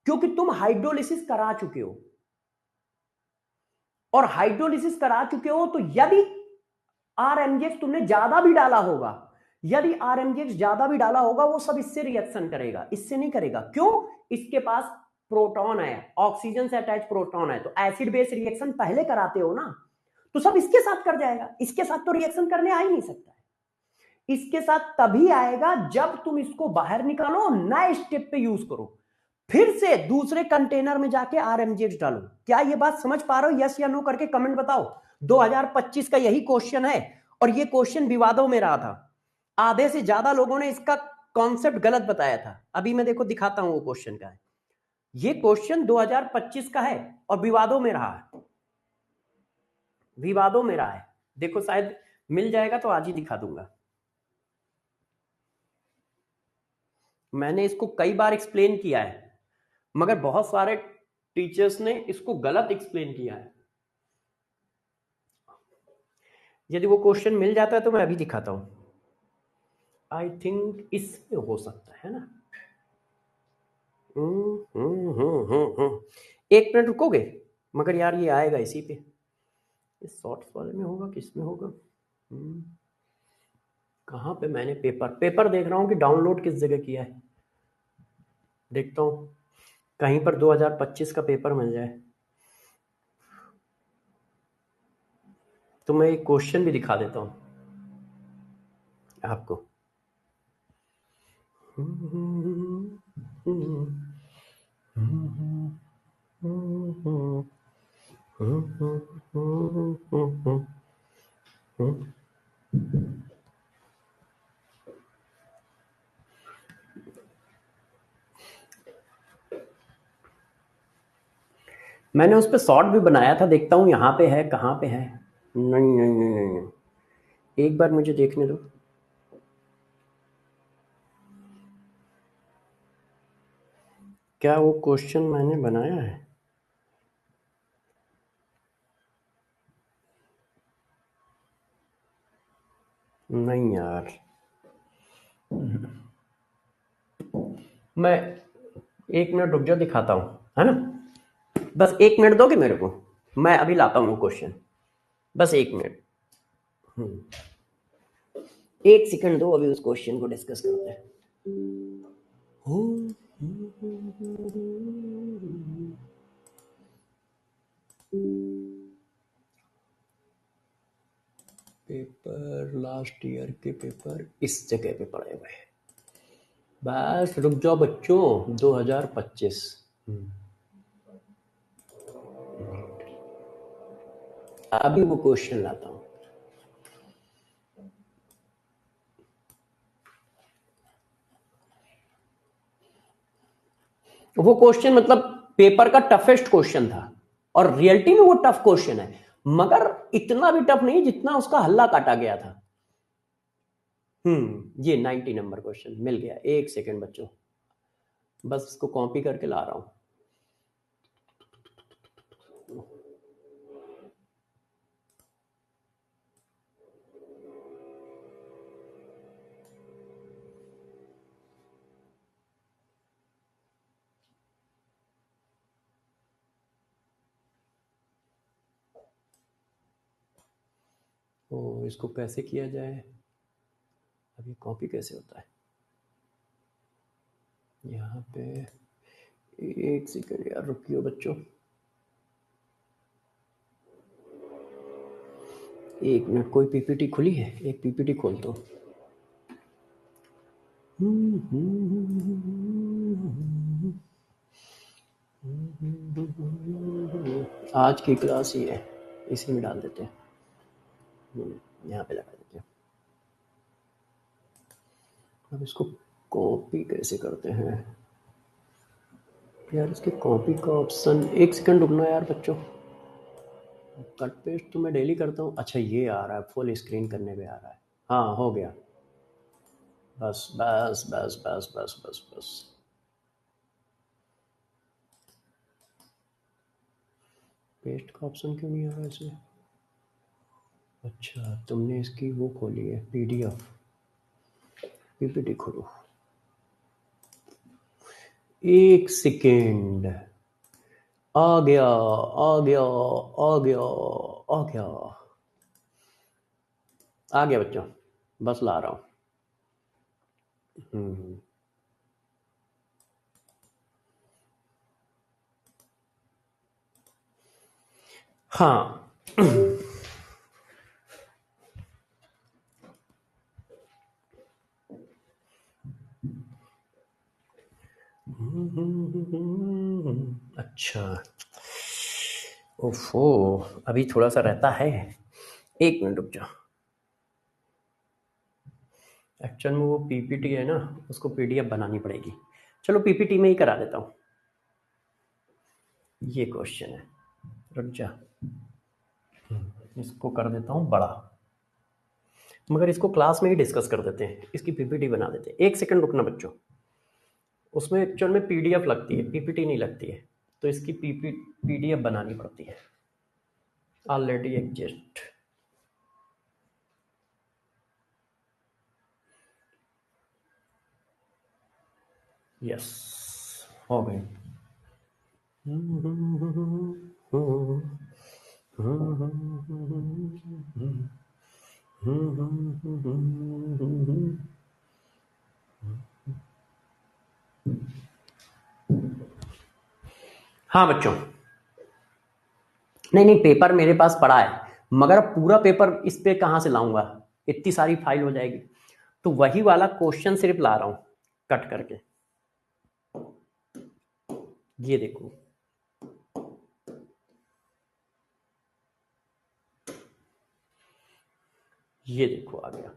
Speaker 1: क्योंकि तुम हाइड्रोलिसिस करा चुके हो। और हाइड्रोलिसिस करा चुके हो तो यदि RMGX तुमने ज्यादा भी डाला होगा, यदि RMGX ज्यादा भी डाला होगा, वो सब इससे रिएक्शन करेगा, इससे नहीं करेगा। क्यों? इसके पास प्रोटॉन है, ऑक्सीजन से अटैच प्रोटॉन है। तो एसिड बेस रिएक्शन पहले कराते हो ना, तो सब इसके साथ कर जाएगा। इसके साथ तो रिएक्शन करने आ ही नहीं सकता है। इसके साथ तभी आएगा जब तुम इसको बाहर निकालो, नए स्टेप पे यूज करो, फिर से दूसरे कंटेनर में जाके RMGX डालो। क्या ये बात समझ पा रहे हो? यस या नो करके कमेंट बताओ। 2025 का यही क्वेश्चन है और ये क्वेश्चन विवादों में रहा था। आधे से ज्यादा लोगों ने इसका कॉन्सेप्ट गलत बताया था। अभी मैं देखो दिखाता हूं वो क्वेश्चन का है। ये क्वेश्चन 2025 का है और विवादों में रहा है, विवादों में रहा है। देखो शायद मिल जाएगा तो आज ही दिखा दूंगा। मैंने इसको कई बार एक्सप्लेन किया है, मगर बहुत सारे टीचर्स ने इसको गलत एक्सप्लेन किया है। यदि वो क्वेश्चन मिल जाता है तो मैं अभी दिखाता हूं। आई थिंक इसमें हो सकता है ना। एक मिनट रुकोगे? मगर यार ये आएगा इसी पे, इस शॉर्ट्स वाले में होगा, किस में होगा? कहाँ पे मैंने पेपर देख रहा हूँ कि डाउनलोड किस जगह किया है। देखता हूँ कहीं पर 2025 का पेपर मिल जाए तो मैं एक क्वेश्चन भी दिखा देता हूँ आपको। मैंने उस पर शॉर्ट भी बनाया था, देखता हूँ यहाँ पे है, कहाँ पे है। नहीं नहीं नहीं नहीं, नहीं। एक बार मुझे देखने दो। क्या वो क्वेश्चन मैंने बनाया है? नहीं यार, मैं 1 मिनट रुक जाओ, दिखाता हूँ, है ना। बस 1 मिनट दोगे मेरे को? मैं अभी लाता हूँ वो क्वेश्चन, बस 1 मिनट। 1 सेकंड दो, अभी उस क्वेश्चन को डिस्कस करते हैं। पेपर लास्ट ईयर के पेपर इस जगह पे पड़े हुए हैं। बस रुक जाओ बच्चों, 2025। अभी वो क्वेश्चन लाता हूँ। वो क्वेश्चन मतलब पेपर का टफेस्ट क्वेश्चन था और रियलिटी में वो टफ क्वेश्चन है, मगर इतना भी टफ नहीं जितना उसका हल्ला काटा गया था। ये 90 नंबर क्वेश्चन मिल गया। 1 सेकंड बच्चों, बस इसको कॉपी करके ला रहा हूं। तो इसको कैसे किया जाए? अभी कॉपी कैसे होता है यहाँ पे? 1 सेकंड यार, रुकियो बच्चों। एक मिनट, कोई पीपीटी खुली है? एक पीपीटी खोल दो। आज की क्लास ही है, इसी में डाल देते हैं। यहाँ पे लगा देते हैं। अब इसको कॉपी कैसे करते हैं यार? इसके कॉपी का ऑप्शन, एक सेकंड रुकना यार बच्चों। कट पेस्ट तो मैं डेली करता हूँ। अच्छा ये आ रहा है, फुल स्क्रीन करने पे आ रहा है। हाँ हो गया। बस बस बस बस बस बस बस। पेस्ट का ऑप्शन क्यों नहीं आ रहा इसमें? अच्छा तुमने इसकी वो खोली है, पीडीएफ। पीपीटी खोलो। एक सेकेंड। आ गया आ गया आ गया आ गया आ गया बच्चों, बस ला रहा हूँ। हाँ अच्छा ओफो, अभी थोड़ा सा रहता है, एक मिनट रुक जाओ। एक्चुअल में वो पीपीटी है ना, उसको पीडीएफ बनानी पड़ेगी। चलो पीपीटी में ही करा देता हूँ। ये क्वेश्चन है, रुक जा, इसको कर देता हूँ बड़ा, मगर इसको क्लास में ही डिस्कस कर देते हैं, इसकी पीपीटी बना देते हैं। एक सेकंड रुकना बच्चों। उसमें एक्चुअल में पीडीएफ लगती है, पीपीटी नहीं लगती है, तो इसकी पीडीएफ बनानी पड़ती है। Already exist. यस हो गई। हाँ बच्चों, नहीं नहीं पेपर मेरे पास पड़ा है, मगर अब पूरा पेपर इस पे कहाँ से लाऊंगा, इतनी सारी फाइल हो जाएगी। तो वही वाला क्वेश्चन सिर्फ ला रहा हूं कट करके। ये देखो, ये देखो आ गया।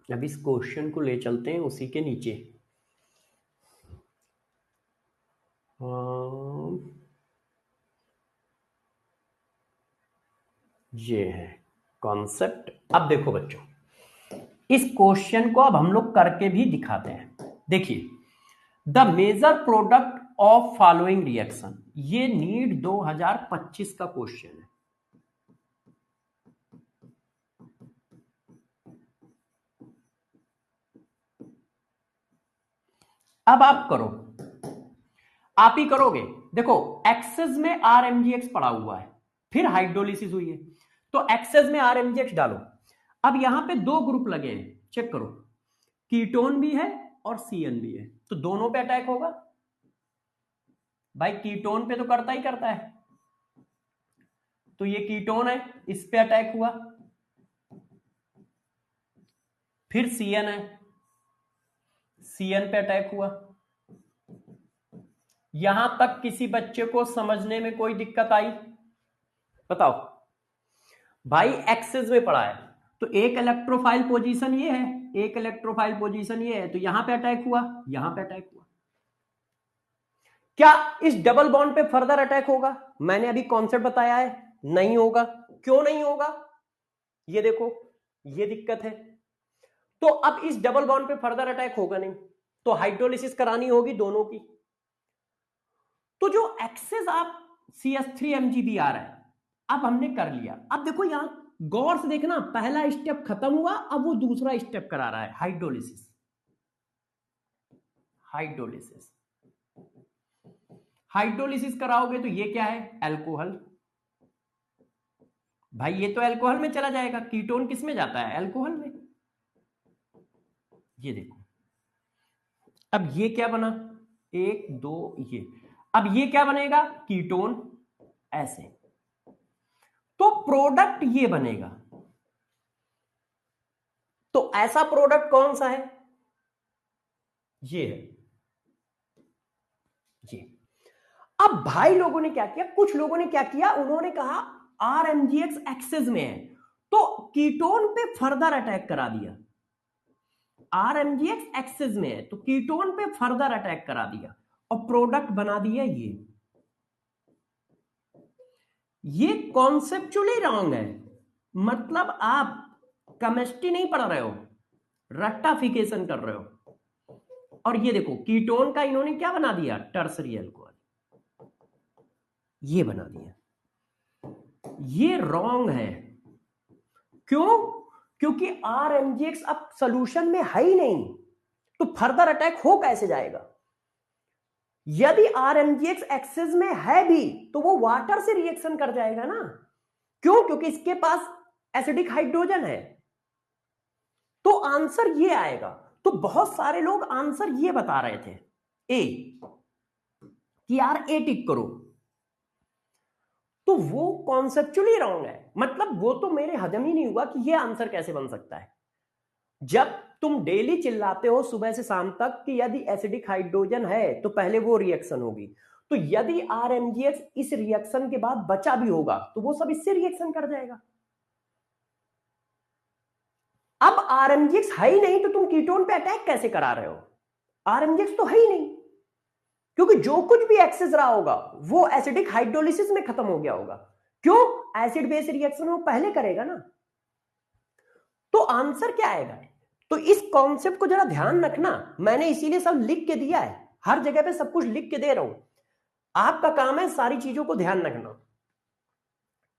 Speaker 1: अब इस क्वेश्चन को ले चलते हैं उसी के नीचे। ये है कॉन्सेप्ट। अब देखो बच्चों, इस क्वेश्चन को अब हम लोग करके भी दिखाते हैं। देखिए, the major product of following reaction, ये नीट 2025 का क्वेश्चन है। अब आप करो, आप ही करोगे। देखो एक्सेस में आरएमजीएक्स पड़ा हुआ है, फिर हाइड्रोलिसिस हुई है, तो एक्सेस में आरएमजीएक्स डालो। अब यहां पे दो ग्रुप लगे हैं, चेक करो, कीटोन भी है और सीएन भी है, तो दोनों पे अटैक होगा। भाई कीटोन पे तो करता ही करता है, तो ये कीटोन है, इस पे अटैक हुआ। फिर सीएन है, सीएन पे अटैक हुआ। यहां तक किसी बच्चे को समझने में कोई दिक्कत आई? बताओ। भाई एक्सेस में पड़ा है, तो एक इलेक्ट्रोफाइल पोजीशन ये है, एक इलेक्ट्रोफाइल पोजीशन ये है, तो यहां पे अटैक हुआ, यहां पे अटैक हुआ। क्या इस डबल बॉन्ड पे फर्दर अटैक होगा? मैंने अभी कॉन्सेप्ट बताया है, नहीं होगा। क्यों नहीं होगा? ये देखो, ये दिक्कत है। तो अब इस डबल बॉन्ड पे फर्दर अटैक होगा नहीं, तो हाइड्रोलिसिस करानी होगी दोनों की। तो जो एक्सेस आप CH3 MgB आ रहा है, अब हमने कर लिया। अब देखो यहां गौर से देखना, पहला स्टेप खत्म हुआ, अब वो दूसरा स्टेप करा रहा है, हाइड्रोलिसिस। हाइड्रोलिसिस, हाइड्रोलिसिस कराओगे तो ये क्या है? अल्कोहल। भाई ये तो अल्कोहल में चला जाएगा, कीटोन किस में जाता है? अल्कोहल में। ये देखो, अब ये क्या बना? एक दो ये, अब ये क्या बनेगा? कीटोन। ऐसे, तो तो प्रोडक्ट ये बनेगा। तो ऐसा प्रोडक्ट कौन सा है? ये है ये। अब भाई लोगों ने क्या किया, कुछ लोगों ने क्या किया, उन्होंने कहा RMGX एक्सेस में है तो कीटोन पे फर्दर अटैक करा दिया। RMGX एक्सेस में है तो कीटोन पे फर्दर अटैक करा दिया और प्रोडक्ट बना दिया ये कॉन्सेप्चुअली रॉन्ग है। मतलब आप केमिस्ट्री नहीं पढ़ रहे हो, रट्टाफिकेशन कर रहे हो। और ये देखो कीटोन का इन्होंने क्या बना दिया, टर्सरी अल्कोहल ये बना दिया। ये रॉन्ग है। क्यों? क्योंकि RMGX अब सॉल्यूशन में है ही नहीं, तो फर्दर अटैक हो कैसे जाएगा? यदि RMGX एक्सेस में है भी तो वो वाटर से रिएक्शन कर जाएगा ना। क्यों? क्योंकि इसके पास एसिडिक हाइड्रोजन है। तो आंसर ये आएगा। तो बहुत सारे लोग आंसर ये बता रहे थे ए, कि यार ए टिक करो, तो वो कॉन्सेप्चुअली रॉन्ग है। मतलब वो तो मेरे हजम ही नहीं हुआ कि ये आंसर कैसे बन सकता है। जब तुम डेली चिल्लाते हो सुबह से शाम तक कि यदि एसिडिक हाइड्रोजन है तो पहले वो रिएक्शन होगी, तो यदि RMGX इस रिएक्शन के बाद बचा भी होगा तो वो सब इससे रिएक्शन कर जाएगा। अब RMGX है ही नहीं तो तुम कीटोन पे अटैक कैसे करा रहे हो? RMGX तो है ही नहीं, क्योंकि जो कुछ भी एक्सेस रहा होगा वो एसिडिक हाइड्रोलिसिस में खत्म हो गया होगा। क्यों? एसिड बेस रिएक्शन वो पहले करेगा ना। तो आंसर क्या आएगा? तो इस कॉन्सेप्ट को जरा ध्यान रखना, मैंने इसीलिए सब लिख के दिया है, हर जगह पे सब कुछ लिख के दे रहा हूं। आपका काम है सारी चीजों को ध्यान रखना,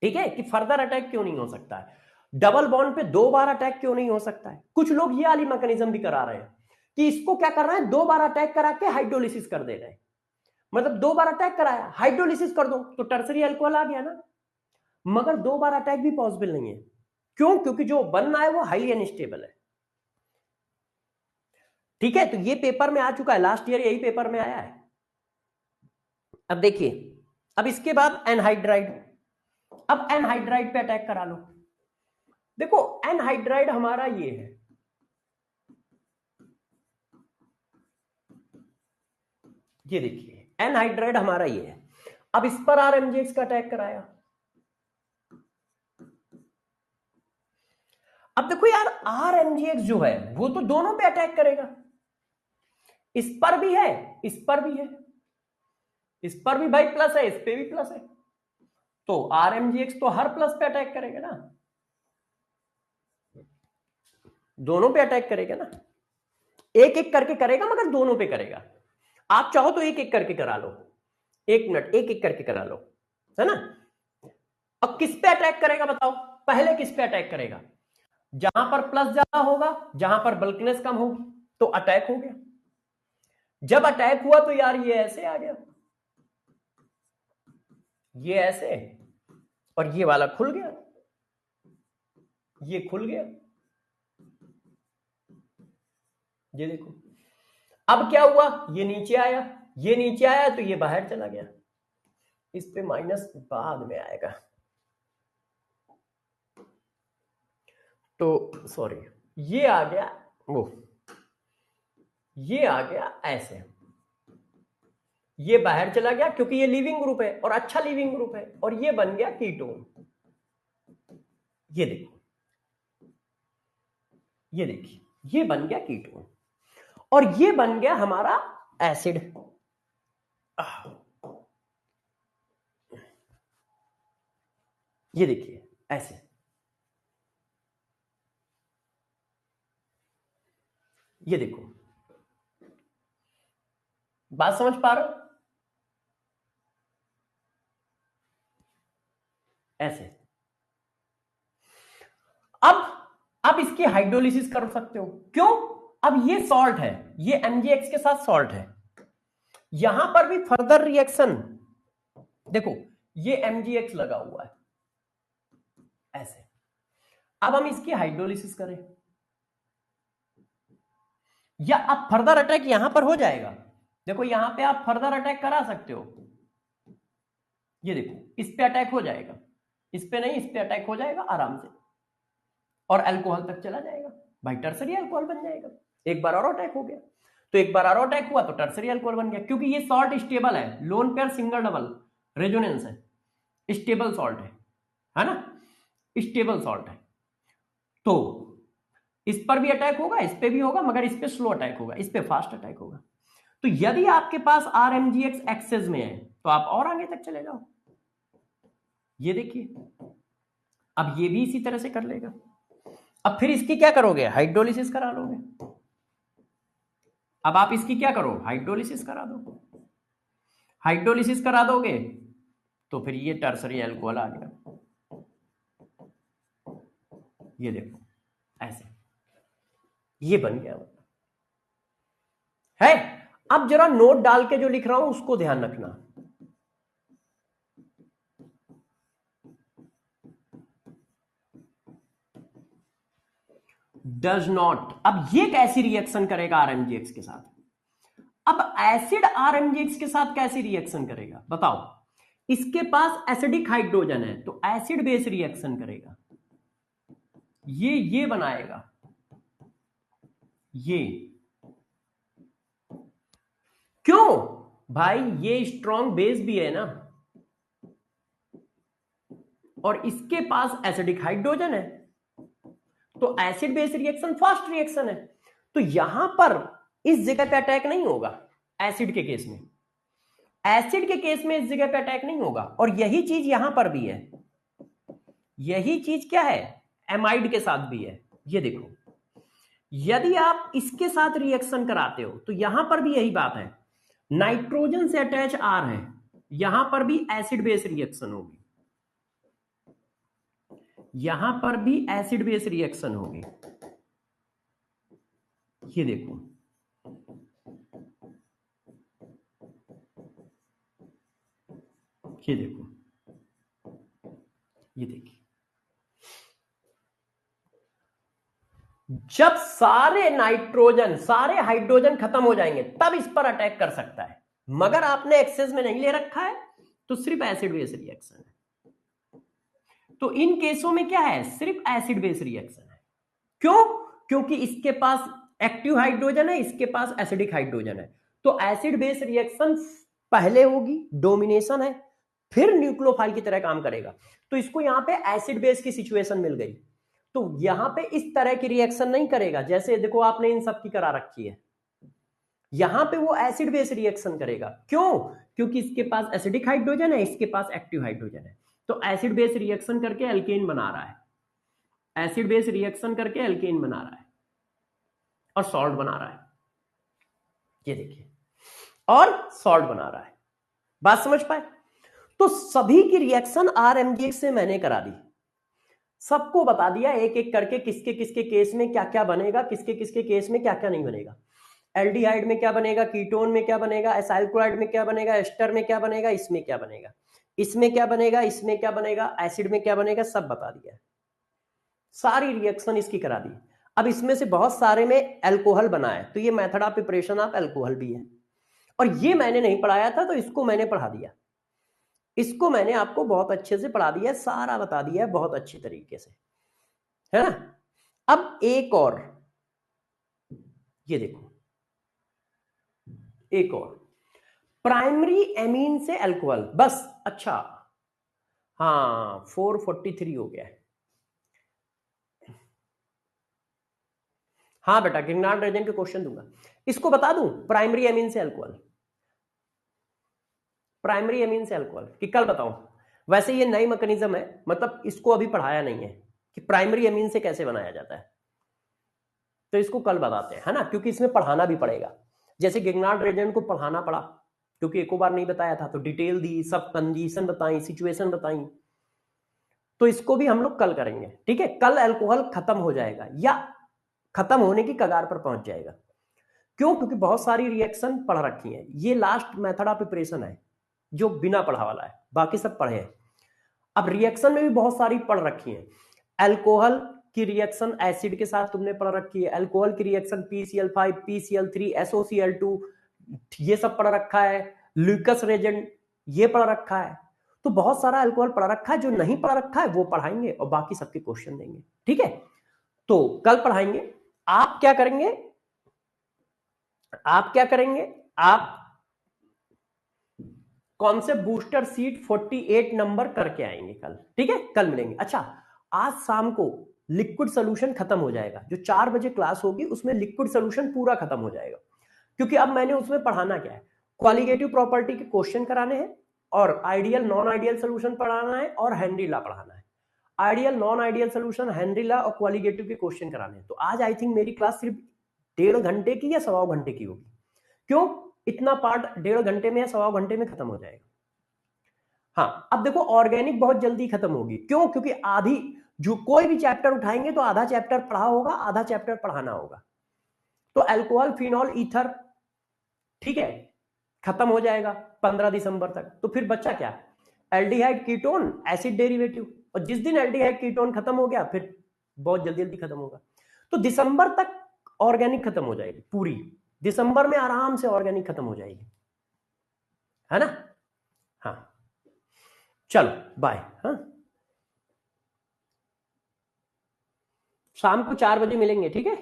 Speaker 1: ठीक है? कि फर्दर अटैक क्यों नहीं हो सकता है, डबल बॉन्ड पे 2 बार अटैक क्यों नहीं हो सकता है। कुछ लोग ये वाली मैकेनिज्म भी करा रहे हैं कि इसको क्या कर रहे हैं, 2 बार अटैक करा के हाइड्रोलिसिस कर दे रहे हैं। मतलब 2 बार अटैक कराया, हाइड्रोलिसिस कर दो तो टर्सरी अल्कोहल आ गया ना। मगर 2 बार अटैक भी पॉसिबल नहीं है। क्यों? क्योंकि जो बनना है वो हाईली अनस्टेबल है। ठीक है, तो ये पेपर में आ चुका है, लास्ट ईयर यही पेपर में आया है। अब देखिए, अब इसके बाद एनहाइड्राइड। अब एनहाइड्राइड पे अटैक करा लो। देखो एनहाइड्राइड हमारा ये है, ये देखिए एनहाइड्राइड हमारा ये है। अब इस पर RMGX का अटैक कराया। अब देखो यार RMGX जो है वो तो दोनों पे अटैक करेगा, इस पर भी है इस पर भी है, इस पर भी भाई प्लस है, इस पे भी प्लस है, तो RMGX तो हर प्लस पे अटैक करेगा ना, दोनों पे अटैक करेगा ना। एक एक करके करेगा मगर दोनों पे करेगा। आप चाहो तो एक एक करके करा लो, 1 मिनट एक एक करके करा लो, है ना। अब किस पे अटैक करेगा बताओ, पहले किस पे अटैक करेगा? जहां पर प्लस ज्यादा होगा, जहां पर बल्कनेस कम होगी, तो अटैक हो गया। जब अटैक हुआ तो यार ये ऐसे आ गया, ये ऐसे, और ये वाला खुल गया, ये खुल गया, ये देखो। अब क्या हुआ, ये नीचे आया, ये नीचे आया तो ये बाहर चला गया। इस पे माइनस बाद में आएगा, तो सॉरी, ये आ गया, वो ये आ गया ऐसे, ये बाहर चला गया क्योंकि ये लीविंग ग्रुप है और अच्छा लीविंग ग्रुप है, और ये बन गया कीटोन। ये देखो, ये देखिए, ये बन गया कीटोन और ये बन गया हमारा एसिड। ये देखिए ऐसे, ये देखो, बात समझ पा रहे हो? ऐसे। अब इसकी हाइड्रोलिसिस कर सकते हो। क्यों? अब ये सॉल्ट है, ये MgX के साथ सॉल्ट है, यहां पर भी फर्दर रिएक्शन, देखो ये MgX लगा हुआ है ऐसे। अब हम इसकी हाइड्रोलिसिस करें, या अब फर्दर अटैक यहां पर हो जाएगा। देखो यहां पे आप फर्दर अटैक करा सकते हो, ये देखो इस पे अटैक हो जाएगा, इस पे नहीं, इस पे अटैक हो जाएगा आराम से और अल्कोहल तक चला जाएगा भाई, टर्सरी अल्कोहल बन जाएगा। एक बार और अटैक हो गया, तो एक बार और अटैक हुआ तो टर्सरी अल्कोहल बन गया, क्योंकि ये सॉल्ट स्टेबल है, lone pair single double resonance है, स्टेबल सॉल्ट है ना, स्टेबल सॉल्ट है। तो इस पर भी अटैक होगा, इस पे भी होगा, मगर इस पे स्लो अटैक होगा, इस पे फास्ट अटैक होगा। तो यदि आपके पास RMGX एक्सेस में है तो आप और आगे तक चले जाओ। ये देखिए, अब ये भी इसी तरह से कर लेगा। अब फिर इसकी क्या करोगे, हाइड्रोलिसिस करा लोगे। अब आप इसकी क्या करो, हाइड्रोलिसिस करा दो। हाइड्रोलिसिस करा दोगे तो फिर ये टर्सरी अल्कोहल आ गया, ये देखो ऐसे, ये बन गया है। अब जरा नोट डाल के जो लिख रहा हूं उसको ध्यान रखना। डज नॉट, अब ये कैसी रिएक्शन करेगा RMGX के साथ। अब एसिड RMGX के साथ कैसी रिएक्शन करेगा बताओ। इसके पास एसिडिक हाइड्रोजन है तो एसिड बेस रिएक्शन करेगा, ये बनाएगा, ये क्यों भाई, ये स्ट्रॉन्ग बेस भी है ना, और इसके पास एसिडिक हाइड्रोजन है, तो acid base reaction fast reaction है। तो यहां पर इस जगह पे अटैक नहीं होगा एसिड के केस में, एसिड के केस में इस जगह पे अटैक नहीं होगा। और यही चीज यहां पर भी है, यही चीज क्या है, एमाइड के साथ भी है। ये देखो, यदि आप इसके साथ रिएक्शन कराते हो तो यहां पर भी यही बात है, नाइट्रोजन से अटैच R है, यहां पर भी एसिड बेस रिएक्शन होगी, यहां पर भी एसिड बेस रिएक्शन होगी। ये देखो, ये देखो, ये देखिए, जब सारे नाइट्रोजन सारे हाइड्रोजन खत्म हो जाएंगे तब इस पर अटैक कर सकता है, मगर आपने एक्सेस में नहीं ले रखा है तो सिर्फ एसिड बेस रिएक्शन है। तो इन केसों में क्या है, सिर्फ एसिड बेस रिएक्शन है। क्यों, क्योंकि इसके पास एक्टिव हाइड्रोजन है, इसके पास एसिडिक हाइड्रोजन है, तो एसिड बेस रिएक्शन पहले होगी, डोमिनेशन है, फिर न्यूक्लियोफाइल की तरह काम करेगा। तो इसको यहां पे एसिड बेस की सिचुएशन मिल गई, तो यहां पे इस तरह की रिएक्शन नहीं करेगा जैसे देखो आपने इन सब की करा रखी है, यहां पे वो एसिड बेस रिएक्शन करेगा। क्यों, क्योंकि इसके पास एसिडिक हाइड्रोजन है, इसके पास एक्टिव हाइड्रोजन है, तो एसिड बेस रिएक्शन करके एल्केन बना रहा है, एसिड बेस रिएक्शन करके एल्केन बना रहा है और सॉल्ट बना रहा है। ये देखिए, और सॉल्ट बना रहा है। बात समझ पाए। तो सभी की रिएक्शन RMGX से मैंने करा दी, सबको बता दिया एक एक करके किसके किसके केस में क्या क्या बनेगा, किसके किसके केस में क्या क्या नहीं बनेगा। एल्डिहाइड में क्या बनेगा, कीटोन में क्या बनेगा, एसाइल क्लोराइड में क्या बनेगा, एस्टर में क्या बनेगा, इसमें क्या बनेगा, इसमें क्या बनेगा, इसमें क्या बनेगा, एसिड में क्या बनेगा, सब बता दिया, सारी रिएक्शन इसकी करा दी। अब इसमें से बहुत सारे में अल्कोहल बना है, तो ये method of preparation of alcohol भी है, और ये मैंने नहीं पढ़ाया था तो इसको मैंने पढ़ा दिया, इसको मैंने आपको बहुत अच्छे से पढ़ा दिया, सारा बता दिया है बहुत अच्छी तरीके से, है ना। अब एक और, ये देखो, एक और प्राइमरी एमीन से अल्कोहल, बस। अच्छा हाँ, 443 हो गया है। हाँ बेटा, गिग्नार्ड रेजन के क्वेश्चन दूंगा। इसको बता दूं, प्राइमरी एमीन से अल्कोहल, प्राइमरी एमीन से अल्कोहल कि कल बताऊं। वैसे ये नई मैकेनिज्म है, मतलब इसको अभी पढ़ाया नहीं है कि प्राइमरी एमीन से कैसे बनाया जाता है, तो इसको कल बताते हैं, है ना, क्योंकि इसमें पढ़ाना भी पड़ेगा। जैसे गिग्नार्ड रेजन को पढ़ाना पड़ा क्योंकि एक बार नहीं बताया था, तो डिटेल दी, सब कंडीशन बताई, सिचुएशन बताई, तो इसको भी हम लोग कल करेंगे, ठीक है। कल अल्कोहल खत्म हो जाएगा या खत्म होने की कगार पर पहुंच जाएगा। क्यों, क्योंकि बहुत सारी रिएक्शन पढ़ रखी है, ये लास्ट मेथड ऑफ प्रिपरेशन है जो बिना पढ़ा वाला है, बाकी सब पढ़े हैं। अब रिएक्शन में भी बहुत सारी पढ़ रखी है, अल्कोहल की रिएक्शन एसिड के साथ तुमने पढ़ रखी है, अल्कोहल की रिएक्शन PCl5 PCl3 SOCl2 ये सब पढ़ रखा है, ल्यूकस रेजेंट ये पढ़ रखा है। तो बहुत सारा अल्कोहल पढ़ा रखा है, जो नहीं पढ़ा रखा है वो पढ़ाएंगे और बाकी सबके क्वेश्चन देंगे, ठीक है। तो कल पढ़ाएंगे। आप क्या करेंगे, आप कॉन्सेप्ट बूस्टर सीट 48 नंबर करके आएंगे कल, ठीक है, कल मिलेंगे। अच्छा, आज शाम को लिक्विड सोल्यूशन खत्म हो जाएगा, जो 4 बजे क्लास होगी उसमें लिक्विड सोल्यूशन पूरा खत्म हो जाएगा, क्योंकि अब मैंने उसमें पढ़ाना क्या है, क्वालिटेटिव प्रॉपर्टी के क्वेश्चन कराने हैं और आइडियल नॉन आइडियल सोल्यूशन पढ़ाना है और हेनरी लॉ पढ़ाना है। Ideal non ideal solution, Henry law और क्वालिटेटिव के क्वेश्चन कराने हैं। तो आज आई थिंक मेरी क्लास सिर्फ 1.5 घंटे की या 1.25 घंटे की होगी। क्यों? इतना पार्ट 1.5 घंटे में या 1.25 घंटे में खत्म हो जाएगा। हाँ, अब देखो ऑर्गेनिक बहुत जल्दी खत्म होगी। क्यों? क्योंकि आधी, जो कोई भी चैप्टर उठाएंगे तो आधा चैप्टर पढ़ा होगा, आधा चैप्टर पढ़ाना होगा। तो अल्कोहल, फिनॉल, ईथर, ठीक है, खत्म हो जाएगा 15 दिसंबर तक। तो फिर बच्चा क्या? Aldehyde, ketone, acid derivative. और जिस दिन एल्डिहाइड कीटोन खत्म हो गया फिर बहुत जल्दी जल्दी खत्म होगा। तो दिसंबर तक ऑर्गेनिक खत्म हो जाएगी पूरी, दिसंबर में आराम से ऑर्गेनिक खत्म हो जाएगी, है ना। हाँ, चलो बाय। हाँ, शाम को 4 बजे मिलेंगे, ठीक है।